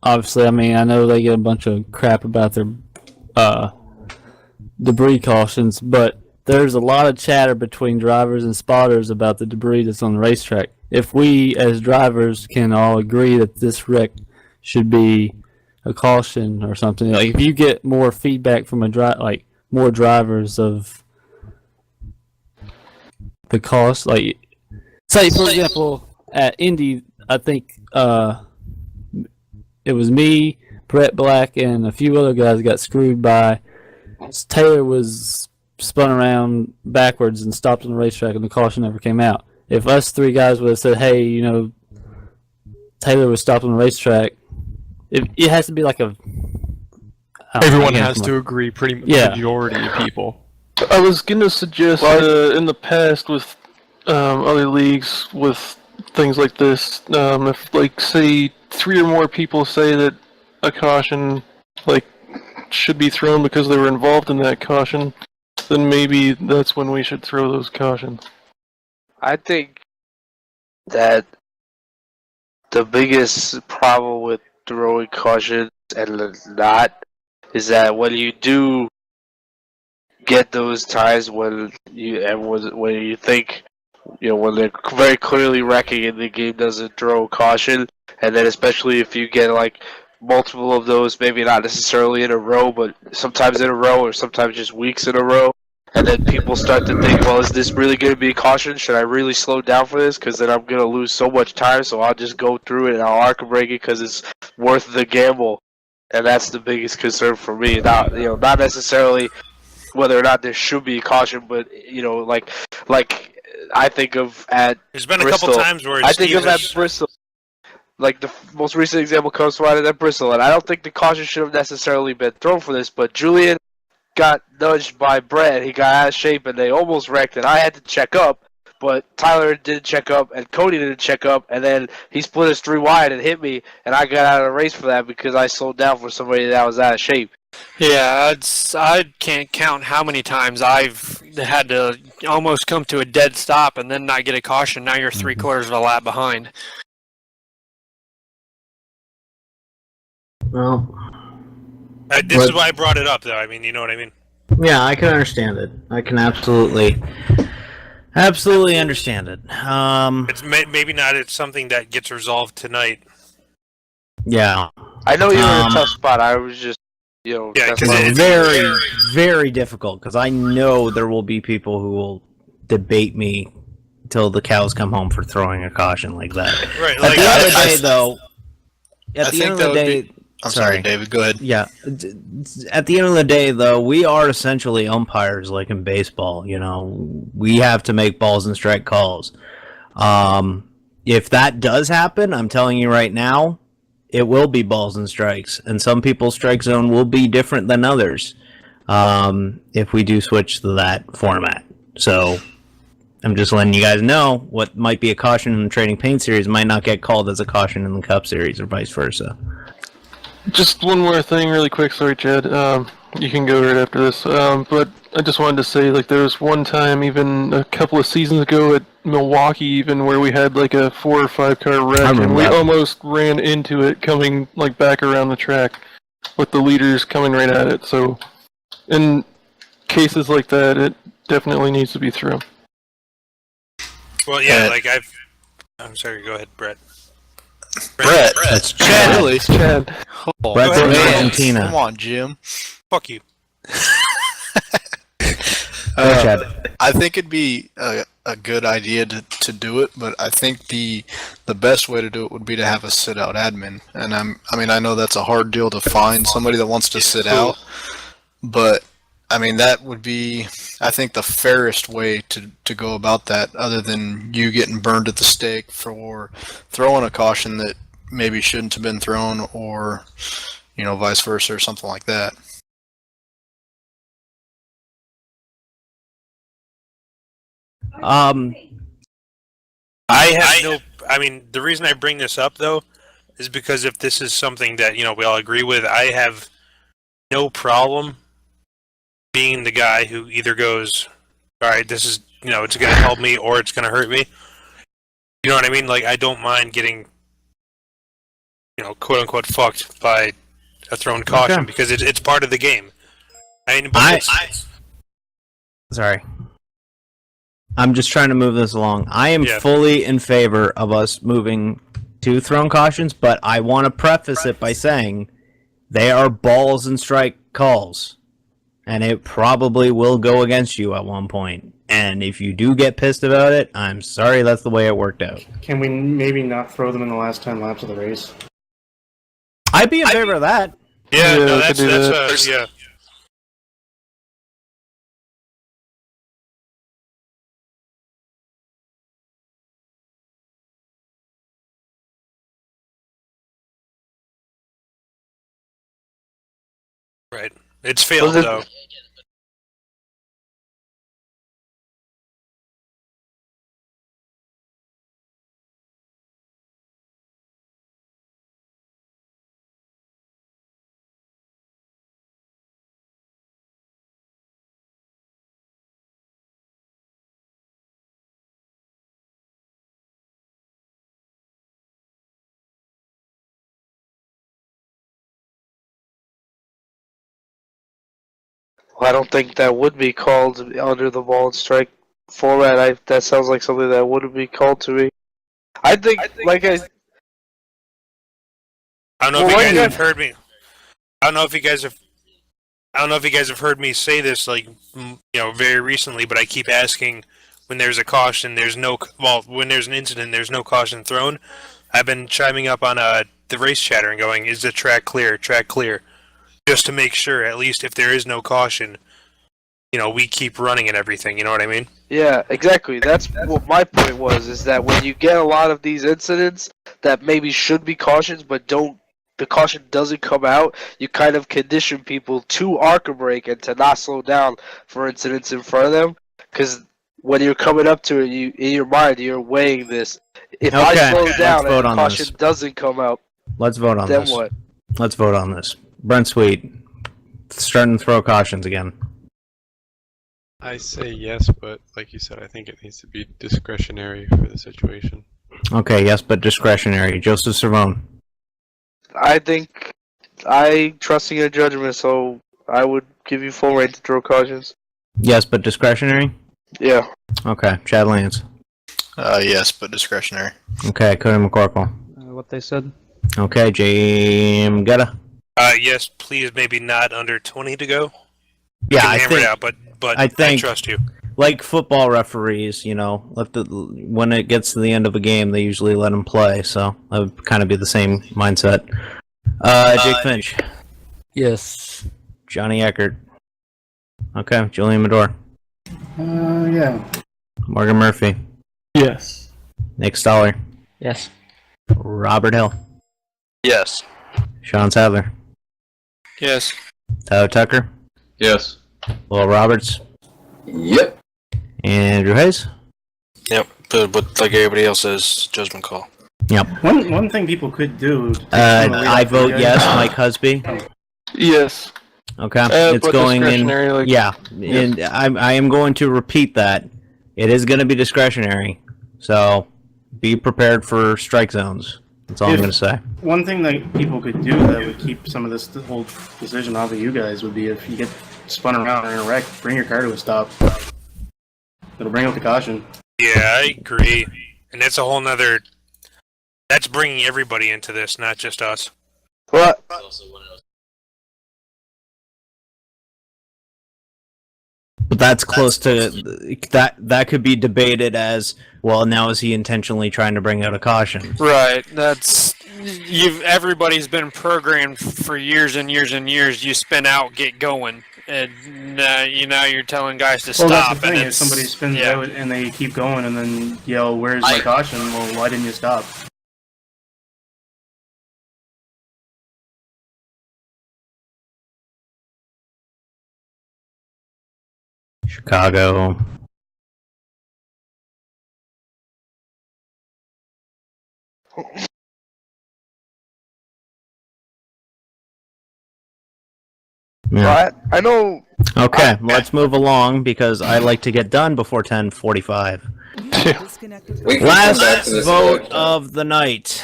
Obviously, I mean, I know they get a bunch of crap about their debris cautions, but there's a lot of chatter between drivers and spotters about the debris that's on the racetrack. If we, as drivers, can all agree that this wreck should be a caution or something, like if you get more feedback from more drivers of the cost, like say for example at Indy, I think it was me, Brett Black, and a few other guys got screwed by Taylor was spun around backwards and stopped on the racetrack, and the caution never came out. If us 3 guys would have said, hey, you know, Taylor was stopped on the racetrack, it has to be like Everyone has to agree, pretty much the majority of people. I was gonna suggest in the past with other leagues with things like this, if like say 3 or more people say that a caution like should be thrown because they were involved in that caution, then maybe that's when we should throw those cautions. I think that the biggest problem with throwing cautions and not is that when you do get those times when you think, you know, when they're very clearly wrecking and the game doesn't throw caution, and then especially if you get like multiple of those, maybe not necessarily in a row, but sometimes in a row or sometimes just weeks in a row, and then people start to think, well, is this really going to be a caution? Should I really slow down for this? Because then I'm going to lose so much time, so I'll just go through it and I'll arc break it because it's worth the gamble. And that's the biggest concern for me. Not necessarily whether or not there should be a caution, but you know, like I think of at There's been Bristol, a couple times where I think of at Bristol. Like the most recent example comes to mind at Bristol, and I don't think the caution should have necessarily been thrown for this, but Julian got nudged by Brett. He got out of shape, and they almost wrecked, and I had to check up, but Tyler didn't check up, and Cody didn't check up, and then he split us 3 wide and hit me, and I got out of the race for that because I slowed down for somebody that was out of shape. Yeah, I can't count how many times I've had to almost come to a dead stop and then not get a caution. Now you're 3/4 of a lap behind. Well, this is why I brought it up, though. I mean, you know what I mean? Yeah, I can understand it. I can absolutely understand it. It's maybe not. It's something that gets resolved tonight. Yeah. I know you're in a tough spot. I was just, you know, yeah, that's because why- It's very, very difficult because I know there will be people who will debate me till the cows come home for throwing a caution like that. Right. At Like, the end of the day, though, I at the think end of that the would day, be- I'm sorry, David. Go ahead. Yeah. At the end of the day, though, we are essentially umpires, like in baseball. You know, we have to make balls and strike calls. If that does happen, I'm telling you right now, it will be balls and strikes, and some people's strike zone will be different than others. If we do switch to that format, so I'm just letting you guys know what might be a caution in the Trading Paint Series might not get called as a caution in the Cup Series, or vice versa. Just one more thing really quick, sorry Chad, you can go right after this, but I just wanted to say, like, there was one time, even a couple of seasons ago at Milwaukee even, where we had like a 4 or 5 car wreck, and we almost ran into it coming like back around the track with the leaders coming right at it, so in cases like that, it definitely needs to be thrown. well, yeah, like I'm sorry. Go ahead, Brett. Brett. That's Chad. Really? Chad. Oh, Brett man. from Argentina. Come on, Jim. Fuck you. Chad. I think it'd be a a good idea to do it, but I think the best way to do it would be to have a sit out admin. And I mean I know that's a hard deal to find somebody that wants to sit out, but I mean that would be I think the fairest way to go about that, other than you getting burned at the stake for throwing a caution that maybe shouldn't have been thrown, or vice versa or something like that. I have no. I mean, the reason I bring this up though is because if this is something that we all agree with, I have no problem being the guy who either goes, "All right, this is it's going to help me or it's going to hurt me." You know what I mean? Like I don't mind getting quote unquote fucked by a thrown caution because it's part of the game. I mean, but Sorry. I'm just trying to move this along. I am fully in favor of us moving to thrown cautions, but I want to preface it by saying they are balls and strike calls, and it probably will go against you at one point. And if you do get pissed about it, I'm sorry that's the way it worked out. Can we maybe not throw them in the last 10 laps of the race? I'd be in favor of that. Yeah, no, that's yeah. Right. It's failed though. Well, I don't think that would be called under the ball and strike format. That sounds like something that wouldn't be called to me. I think like I don't know if you guys have heard me. I don't know if you guys have heard me say this very recently, but I keep asking when there's a caution, when there's an incident, there's no caution thrown. I've been chiming up on the race chatter and going, "Is the track clear? Track clear," just to make sure, at least if there is no caution, we keep running and everything. You know what I mean? Yeah, exactly. That's what my point was. Is that when you get a lot of these incidents that maybe should be cautions, but the caution doesn't come out, you kind of condition people to arc a brake and to not slow down for incidents in front of them. Because when you're coming up to it, in your mind, you're weighing this. If I slow down and the caution doesn't come out, let's vote on then this. what? Let's vote on this. Brent Sweet, starting to throw cautions again. I say yes, but like you said, I think it needs to be discretionary for the situation. Okay, yes, but discretionary. Joseph Cervone. I think I trust in your judgment, so I would give you full reign to throw cautions. Yes, but discretionary? Yeah. Okay, Chad Lance. Yes, but discretionary. Okay, Cody McCorkle. What they said. Okay, Jim Getta. Yes, please, maybe not under 20 to go. Yeah, I think. It out, but I trust you. Like football referees, when it gets to the end of a game, they usually let them play. So that would kind of be the same mindset. Jake Finch. Yes. Johnny Eckert. Okay, Julian Medor. Yeah. Morgan Murphy. Yes. Nick Stoller. Yes. Robert Hill. Yes. Sean Sadler. Yes. Tyler Tucker. Yes. Will Roberts. Yep. Andrew Hayes. Yep. But like everybody else says, judgment call. Yep. One thing people could do. I vote yes. Mike Husby. Yes. Okay. It's but going in. discretionary, Yeah. And I am going to repeat that. It is going to be discretionary. So be prepared for strike zones. That's all I'm going to say. One thing that people could do that would keep some of this whole decision off of you guys would be if you get spun around or in a wreck, bring your car to a stop. It'll bring out the caution. Yeah, I agree. And that's a whole nother... That's bringing everybody into this, not just us. What? But that's close to that. That could be debated as well. Now, is he intentionally trying to bring out a caution? Right. That's everybody's been programmed for years and years and years. You spin out, get going, and you're telling guys to Well, stop. that's the thing. And If somebody spins out and they keep going and then yell, "Where's my caution?" Well, why didn't you stop? Chicago. Yeah. I know. Okay, let's move along because I like to get done before 10:45. Last vote of the night,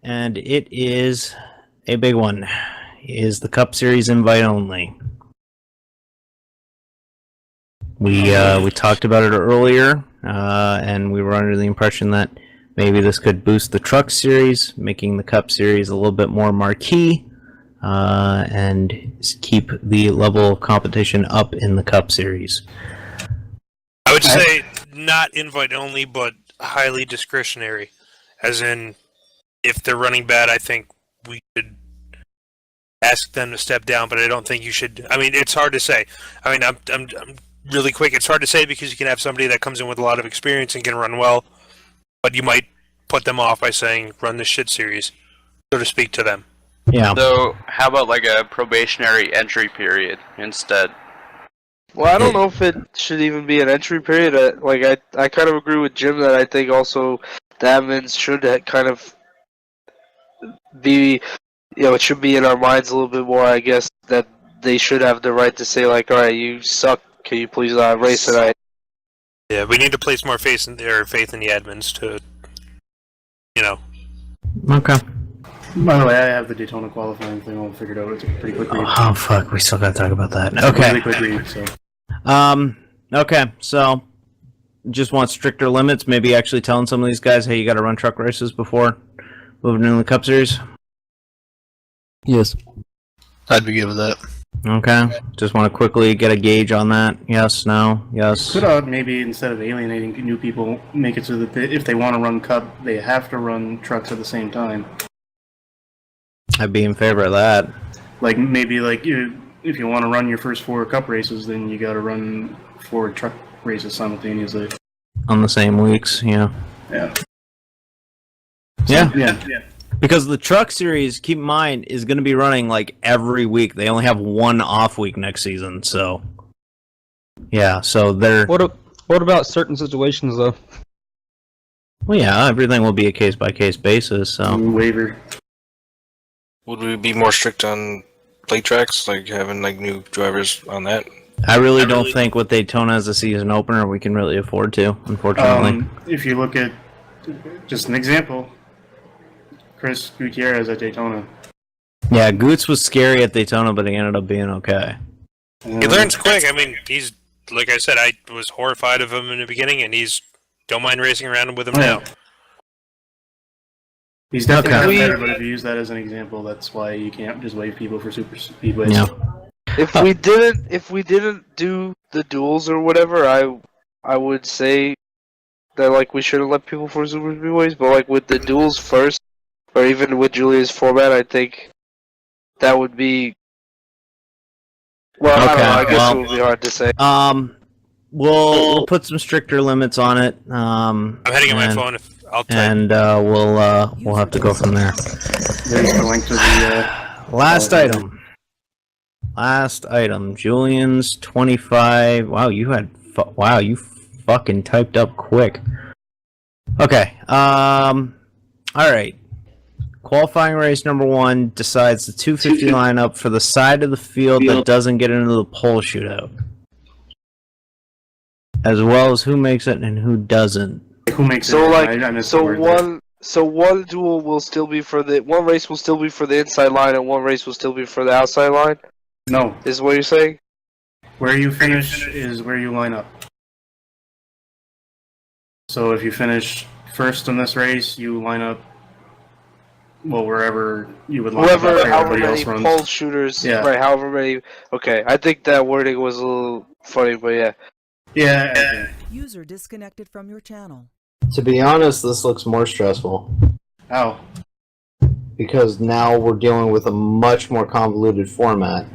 and it is a big one. Is the Cup Series invite only? We talked about it earlier, and we were under the impression that maybe this could boost the Truck Series, making the Cup Series a little bit more marquee, and keep the level of competition up in the Cup Series. I would say not invite only, but highly discretionary. As in, if they're running bad, I think we should ask them to step down, but I don't think you should. I mean, it's hard to say. I mean, I'm really quick. It's hard to say because you can have somebody that comes in with a lot of experience and can run well, but you might put them off by saying, run the shit series, so to speak, to them. Yeah. So, how about like a probationary entry period instead? Well, I don't know if it should even be an entry period. I kind of agree with Jim that I think also the admins should kind of be, it should be in our minds a little bit more, I guess, that they should have the right to say, like, alright, you suck, can you please race tonight? Yeah, we need to place more faith in the admins to, Okay. By the way, I have the Daytona qualifying thing all figured out. It's a pretty quick read. Oh fuck, we still gotta talk about that. It's a Okay. really quick read, so. Okay, so just want stricter limits. Maybe actually telling some of these guys, hey, you got to run truck races before moving into the Cup Series. Yes. I'd be good with that. Okay, just want to quickly get a gauge on that. Yes, no, yes. Could maybe instead of alienating new people, make it so that if they want to run Cup, they have to run trucks at the same time. I'd be in favor of that. Like maybe if you want to run your first 4 Cup races, then you got to run 4 truck races simultaneously. On the same weeks, yeah. Yeah. Yeah. Yeah. Because the Truck Series, keep in mind, is going to be running like every week. They only have 1 off week next season, so yeah. So they're. What about certain situations though? Well, yeah, everything will be a case by case basis. So waiver. Would we be more strict on plate tracks, like having like new drivers on that? I really don't think with Daytona as a season opener we can really afford to, unfortunately. If you look at just an example, Chris Gutierrez at Daytona. Yeah, Goots was scary at Daytona, but he ended up being okay. He learns quick. I mean, he's, like I said, I was horrified of him in the beginning, and don't mind racing around with him now. He's definitely better, but if you use that as an example, that's why you can't just waive people for super speedways. Yeah. If we didn't do the duels or whatever, I would say that like we shouldn't let people for super speedways, but like with the duels first, or even with Julia's format, I think that would be. Well, I don't know. I guess it would be hard to say. We'll put some stricter limits on it. I'm heading on my phone. I'll type. And we'll have to go from there. There's the link to the Last item. Julian's 25. Wow, you fucking typed up quick. Okay. All right. Qualifying race number 1 decides the 250 lineup for the side of the field that doesn't get into the pole shootout, as well as who makes it and who doesn't. Who makes so it? One duel will still be for one race will still be for the inside line, and one race will still be for the outside line. No, is what you're saying. Where you finish is where you line up. So if you finish first in this race, you line up wherever you would line up Whoever, after however everybody many else runs. pole shooters, Yeah. right? However many. Okay, I think that wording was a little funny, but yeah. Yeah. User disconnected from your channel. To be honest, this looks more stressful. How? Because now we're dealing with a much more convoluted format.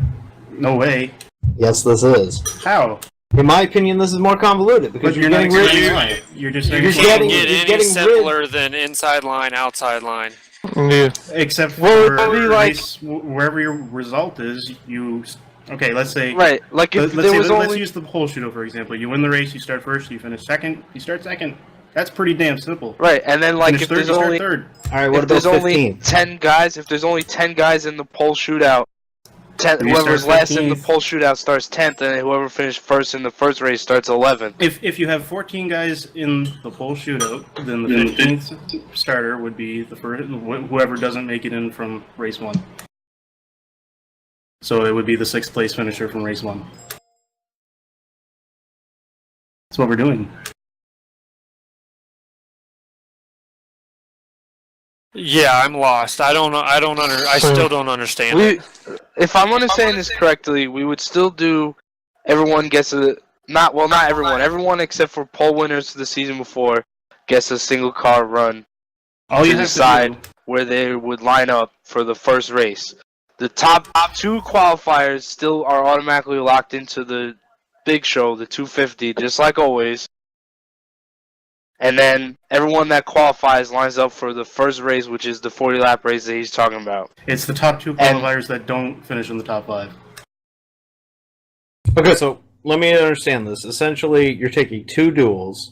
No way. Yes, this is. How? In my opinion, this is more convoluted because But you're getting not rid explaining of. why. You're just You saying can't get any simpler than inside line, outside line. Yeah. Except for Well, it'd be like- wherever your result is, you. Okay, let's say. Right, like if there was let's only. use the pole shooter for example. You win the race, you start first, you finish second, you start second. That's pretty damn simple. Right, and then like Finish if third, there's you start only. third. All right, what if about there's only 15? 10 guys, if there's only 10 guys in the pole shootout, You whoever's start last in the 15th. pole shootout starts 10th, and whoever finished first in the first race starts 11th. If you have 14 guys in the pole shootout, then the 15th starter would be the first, whoever doesn't make it in from race 1. So it would be the 6th place finisher from race 1. That's what we're doing. Yeah, I'm lost. I don't know. I still don't understand it. If I'm understanding this correctly, we would still do. Everyone gets a not everyone. Everyone except for pole winners the season before gets a single car run. All you to have to decide do- where they would line up for the first race. The top 2 qualifiers still are automatically locked into the big show, the 250, just like always. And then everyone that qualifies lines up for the first race, which is the 40-lap race that he's talking about. It's the top 2 qualifiers that don't finish in the top 5. Okay, so let me understand this. Essentially, you're taking 2 duels.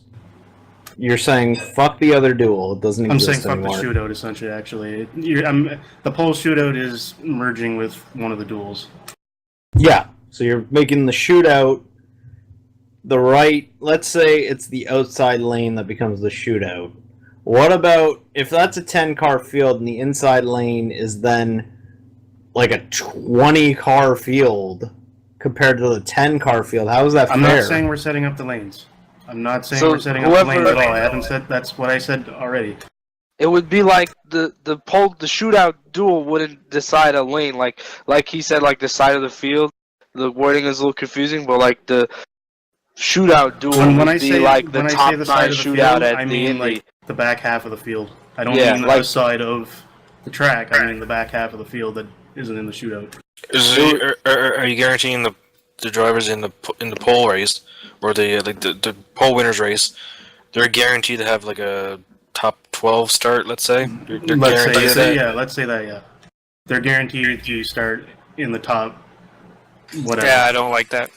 You're saying fuck the other duel. It doesn't I'm exist saying fuck anymore. the shootout, essentially, actually. The pole shootout is merging with one of the duels. Yeah, so you're making the shootout the right. Let's say it's the outside lane that becomes the shootout. What about if that's a 10-car field and the inside lane is then like a 20-car field compared to the 10-car field? How is that I'm fair? not saying we're setting up the lanes. I'm not saying So we're setting up the lanes whoever- at all. I haven't said that's what I said already. It would be like the shootout duel wouldn't decide a lane, like he said, like the side of the field. The wording is a little confusing, but like the shootout duel When would I be say like the when I top say the 9 side of the shootout field, at I the mean Indy. like the back half of the field. I don't Yeah, mean like- the side of the track. I mean the back half of the field that isn't in the shootout. Are you guaranteeing the drivers in the pole race or the pole winners race? They're guaranteed to have like a top 12 start. Let's say. They're guaranteed that. Yeah, let's say that. Yeah, they're guaranteed to start in the top. Whatever. Yeah, I don't like that.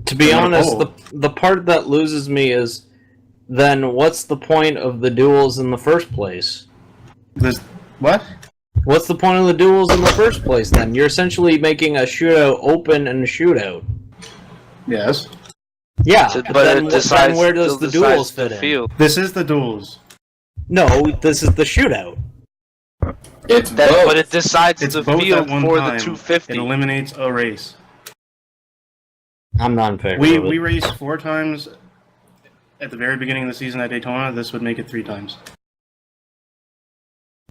To be They're not a honest, pole. the part that loses me is then what's the point of the duels in the first place? What? What's the point of the duels in the first place then? You're essentially making a shootout open and a shootout. Yes. Yeah, So- but but then, it decides- then where does still the duels decides the fit in? field. This is the duels. No, this is the shootout. It's But it decides It's the both field at one for time. the 250. It eliminates a race. I'm not in favor We of it. raced 4 times at the very beginning of the season at Daytona. This would make it 3 times.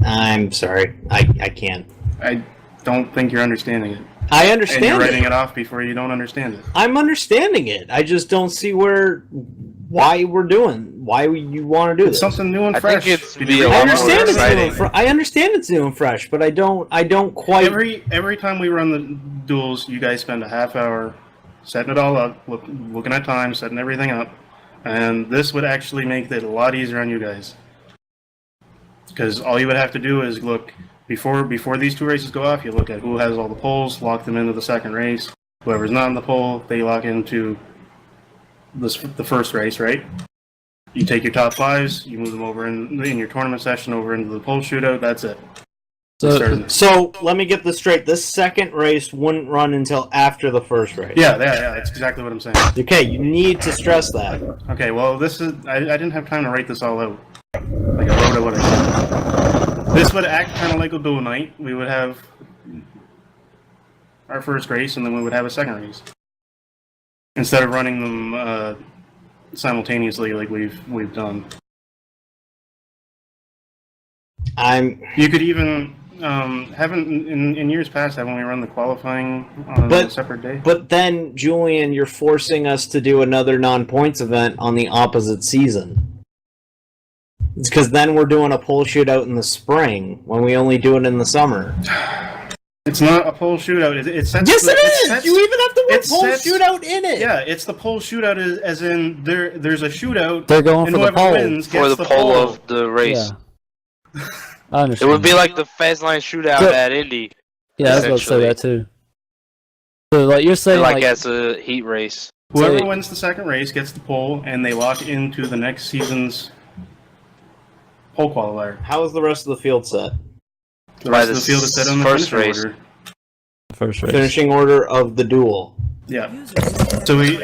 I'm sorry. I can't. I don't think you're understanding it. I understand And you're writing it. it off before you don't understand it. I'm understanding it. I just don't see why you want to do It's this. something new and I fresh. think it's Did be you a read I lot it? understand more it's new exciting. and I understand it's new and fresh, but I don't quite. Every time we run the duels, you guys spend a half hour setting it all up, looking at time, setting everything up, and this would actually make it a lot easier on you guys. Because all you would have to do is look before these 2 races go off. You look at who has all the poles, lock them into the second race. Whoever's not in the pole, they lock into the first race, right? You take your top 5s, you move them over in your tournament session over into the pole shootout. That's it. So let me get this straight. This second race wouldn't run until after the first race. Yeah, that's exactly what I'm saying. Okay, you need to stress that. Okay, well, this is I didn't have time to write this all out. Like I wrote it what I said. This would act kind of like a duel night. We would have our first race, and then we would have a second race. Instead of running them simultaneously like we've done. You could even haven't in years past haven't we run the qualifying on a separate day? But then, Julian, you're forcing us to do another non-points event on the opposite season. It's because then we're doing a pole shootout in the spring when we only do it in the summer. It's not a pole shootout. It sets yes, the, it is. Sets, you even have to put pole shootout in it. Yeah, it's the pole shootout as in there's a shootout. They're going and for the pole. Wins for the pole of the race. Yeah. I understand. It would be like the fast line shootout at Indy. Yeah, I was about to say that too. So, like you're saying, like as a heat race. Whoever wins the second race gets the pole, and they lock into the next season's pole qualifier. How is the rest of the field set? The rest of the field is set on the first finishing race. order. First race. Finishing order of the duel. Yeah. So we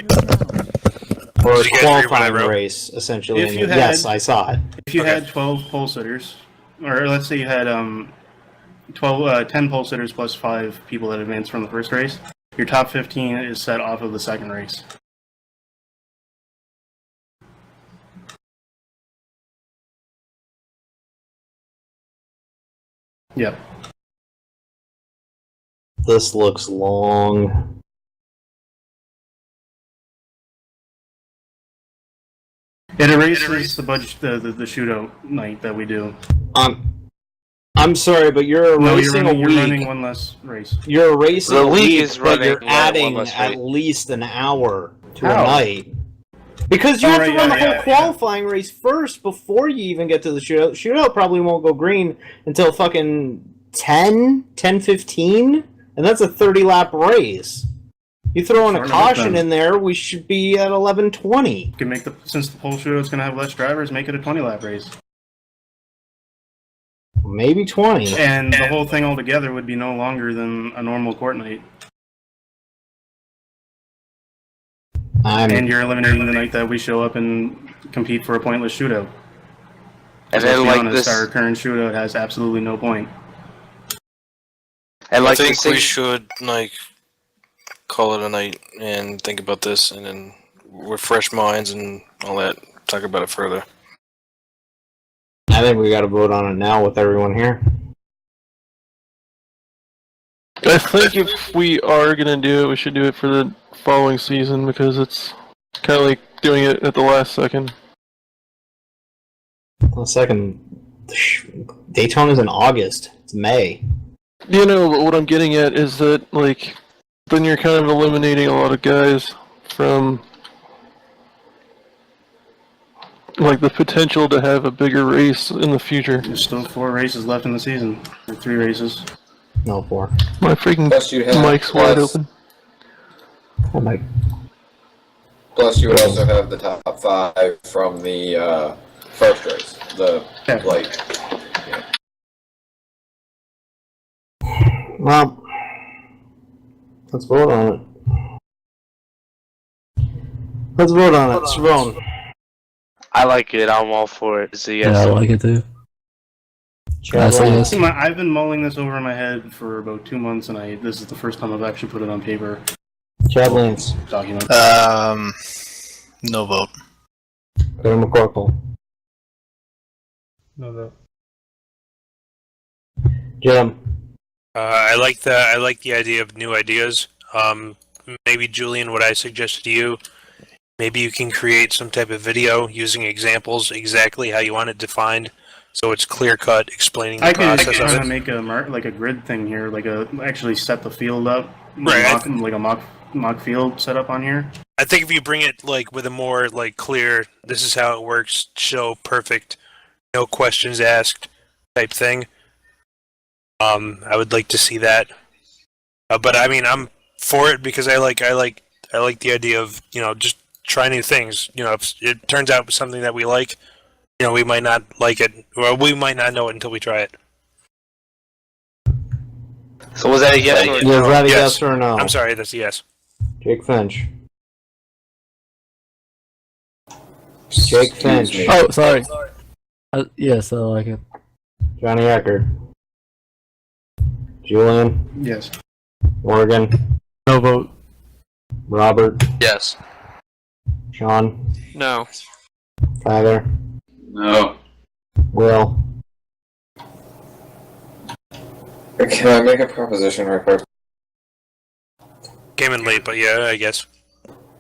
or a qualifying race, essentially. If you had, yes, I saw it. If you had 12 pole sitters, or let's say you had 10 pole sitters plus 5 people that advanced from the first race, your top 15 is set off of the second race. Yep. This looks long. It erases the budget, the shootout night that we do. I'm sorry, but you're erasing a week. You're running one less race. You're erasing the a week week, is but running you're adding at least an hour to a night. Because you have to run the whole qualifying race first before you even get to the shootout. Shootout probably won't go green until fucking 10:15, and that's a 30-lap race. You throw in a caution in there, we should be at 11:20. You can make since the pole shootout's going to have less drivers, make it a 20-lap race. Maybe 20. And the whole thing altogether would be no longer than a normal court night. And you're eliminating the night that we show up and compete for a pointless shootout. And then, let's be like honest, our current shootout has absolutely no point. And like I think we should call it a night and think about this, and then with fresh minds and all that, talk about it further. I think we got to vote on it now with everyone here. I think if we are gonna do it, we should do it for the following season because it's kind of like doing it at the last second. Daytona's in August. It's May. You know, but what I'm getting at is that, like, then you're kind of eliminating a lot of guys from, like, the potential to have a bigger race in the future. There's still 4 races left in the season. Or 3 races. No, 4. My freaking mic's wide open. Oh my. Plus, you would also have the top 5 from the first race. Well, let's vote on it. Let's vote on it. Savone. I like it. I'm all for it. It's a yes. Yeah, I like it too. I've been mulling this over in my head for about 2 months, and this is the first time I've actually put it on paper. Chad Lance. Document. No vote. Graham McCorkle. No vote. Jim. I like the idea of new ideas. Maybe Julian, what I suggested to you, maybe you can create some type of video using examples exactly how you want it defined, so it's clear cut, explaining the process of it. I can make a grid thing here, actually set the field up, right? Like a mock field set up on here. I think if you bring it with a more clear, this is how it works, show perfect, no questions asked type thing. I would like to see that, but I mean, I'm for it because I like the idea of just try new things. If it turns out something that we like, we might not like it, or we might not know it until we try it. So was that a yes or no? Was that a yes or no? I'm sorry, that's a yes. Jake Finch. Jake Finch. Oh, sorry. Yes, I like it. Johnny Eckert. Julian. Yes. Morgan. No vote. Robert. Yes. Sean. No. Tyler. No. Will. Can I make a proposition real quick? Came in late, but yeah, I guess.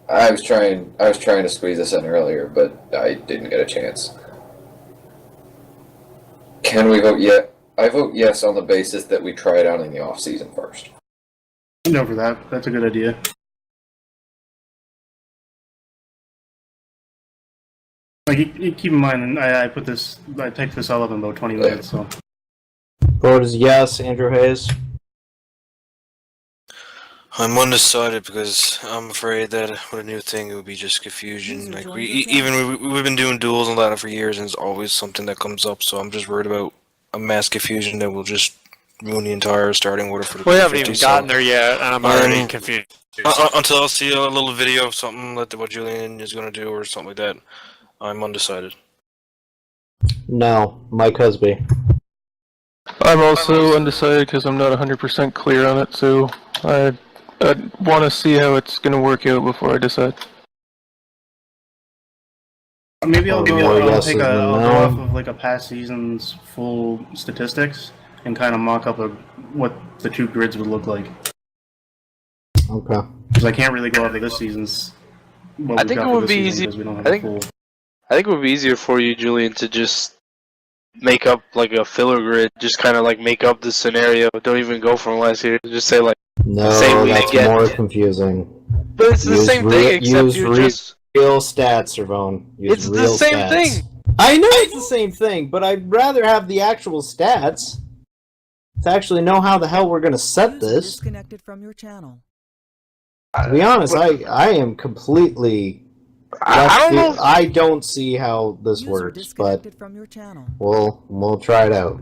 I was trying to squeeze this in earlier, but I didn't get a chance. Can we vote yet? I vote yes on the basis that we try it out in the off season first. I'm over that. That's a good idea. Like, keep in mind, I typed this all up in about 20 minutes, so. Vote is yes, Andrew Hayes. I'm undecided because I'm afraid that with a new thing it would be just confusion. Like we've been doing duels and that for years, and it's always something that comes up. So I'm just worried about a mass confusion that will just ruin the entire starting order for the. We haven't even gotten there yet, and I'm already confused. Until I see a little video of something like what Julian is going to do or something like that, I'm undecided. No, Mike Husby. I'm also undecided because I'm not 100% clear on it, so I want to see how it's going to work out before I decide. Maybe I'll go off of like a past season's full statistics and kind of mock up what the two grids would look like. Okay. Because I can't really go off of this season's. I think it would be easy. I think it would be easier for you, Julian, to just make up like a filler grid. Just kind of like make up the scenario. Don't even go from last year. Just say like. No, that's more confusing. But it's the same thing, except you just. Real stats, Servone. It's the same thing. I know it's the same thing, but I'd rather have the actual stats to actually know how the hell we're going to set this. Disconnected from your channel. To be honest, I am completely. I don't know. I don't see how this works, but from your channel. we'll try it out.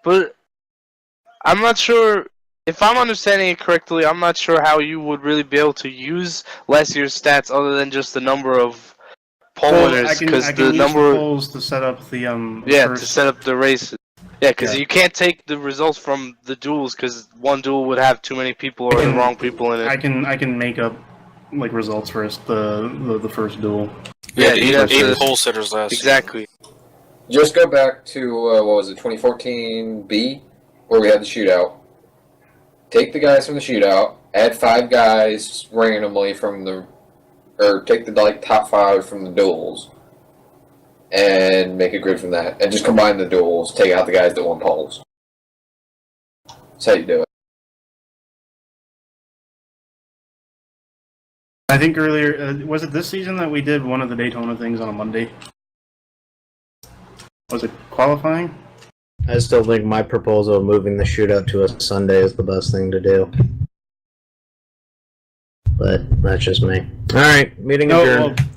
But I'm not sure. If I'm understanding it correctly, I'm not sure how you would really be able to use last year's stats other than just the number of poll winners, because the number of polls to set up the to set up the races. Yeah, because you can't take the results from the duels because one duel would have too many people or the wrong people in it. I can make up like results for the first duel. Yeah, you have eight poll setters last. Exactly. Just go back to what was it, 2014 B, where we had the shootout. Take the guys from the shootout, add 5 guys randomly from or take the top 5 from the duels, and make a grid from that, and just combine the duels, take out the guys that won polls. That's how you do it. I think earlier, was it this season that we did one of the Daytona things on a Monday? Was it qualifying? I still think my proposal of moving the shootout to a Sunday is the best thing to do. But that's just me. Alright, meeting adjourned. Well,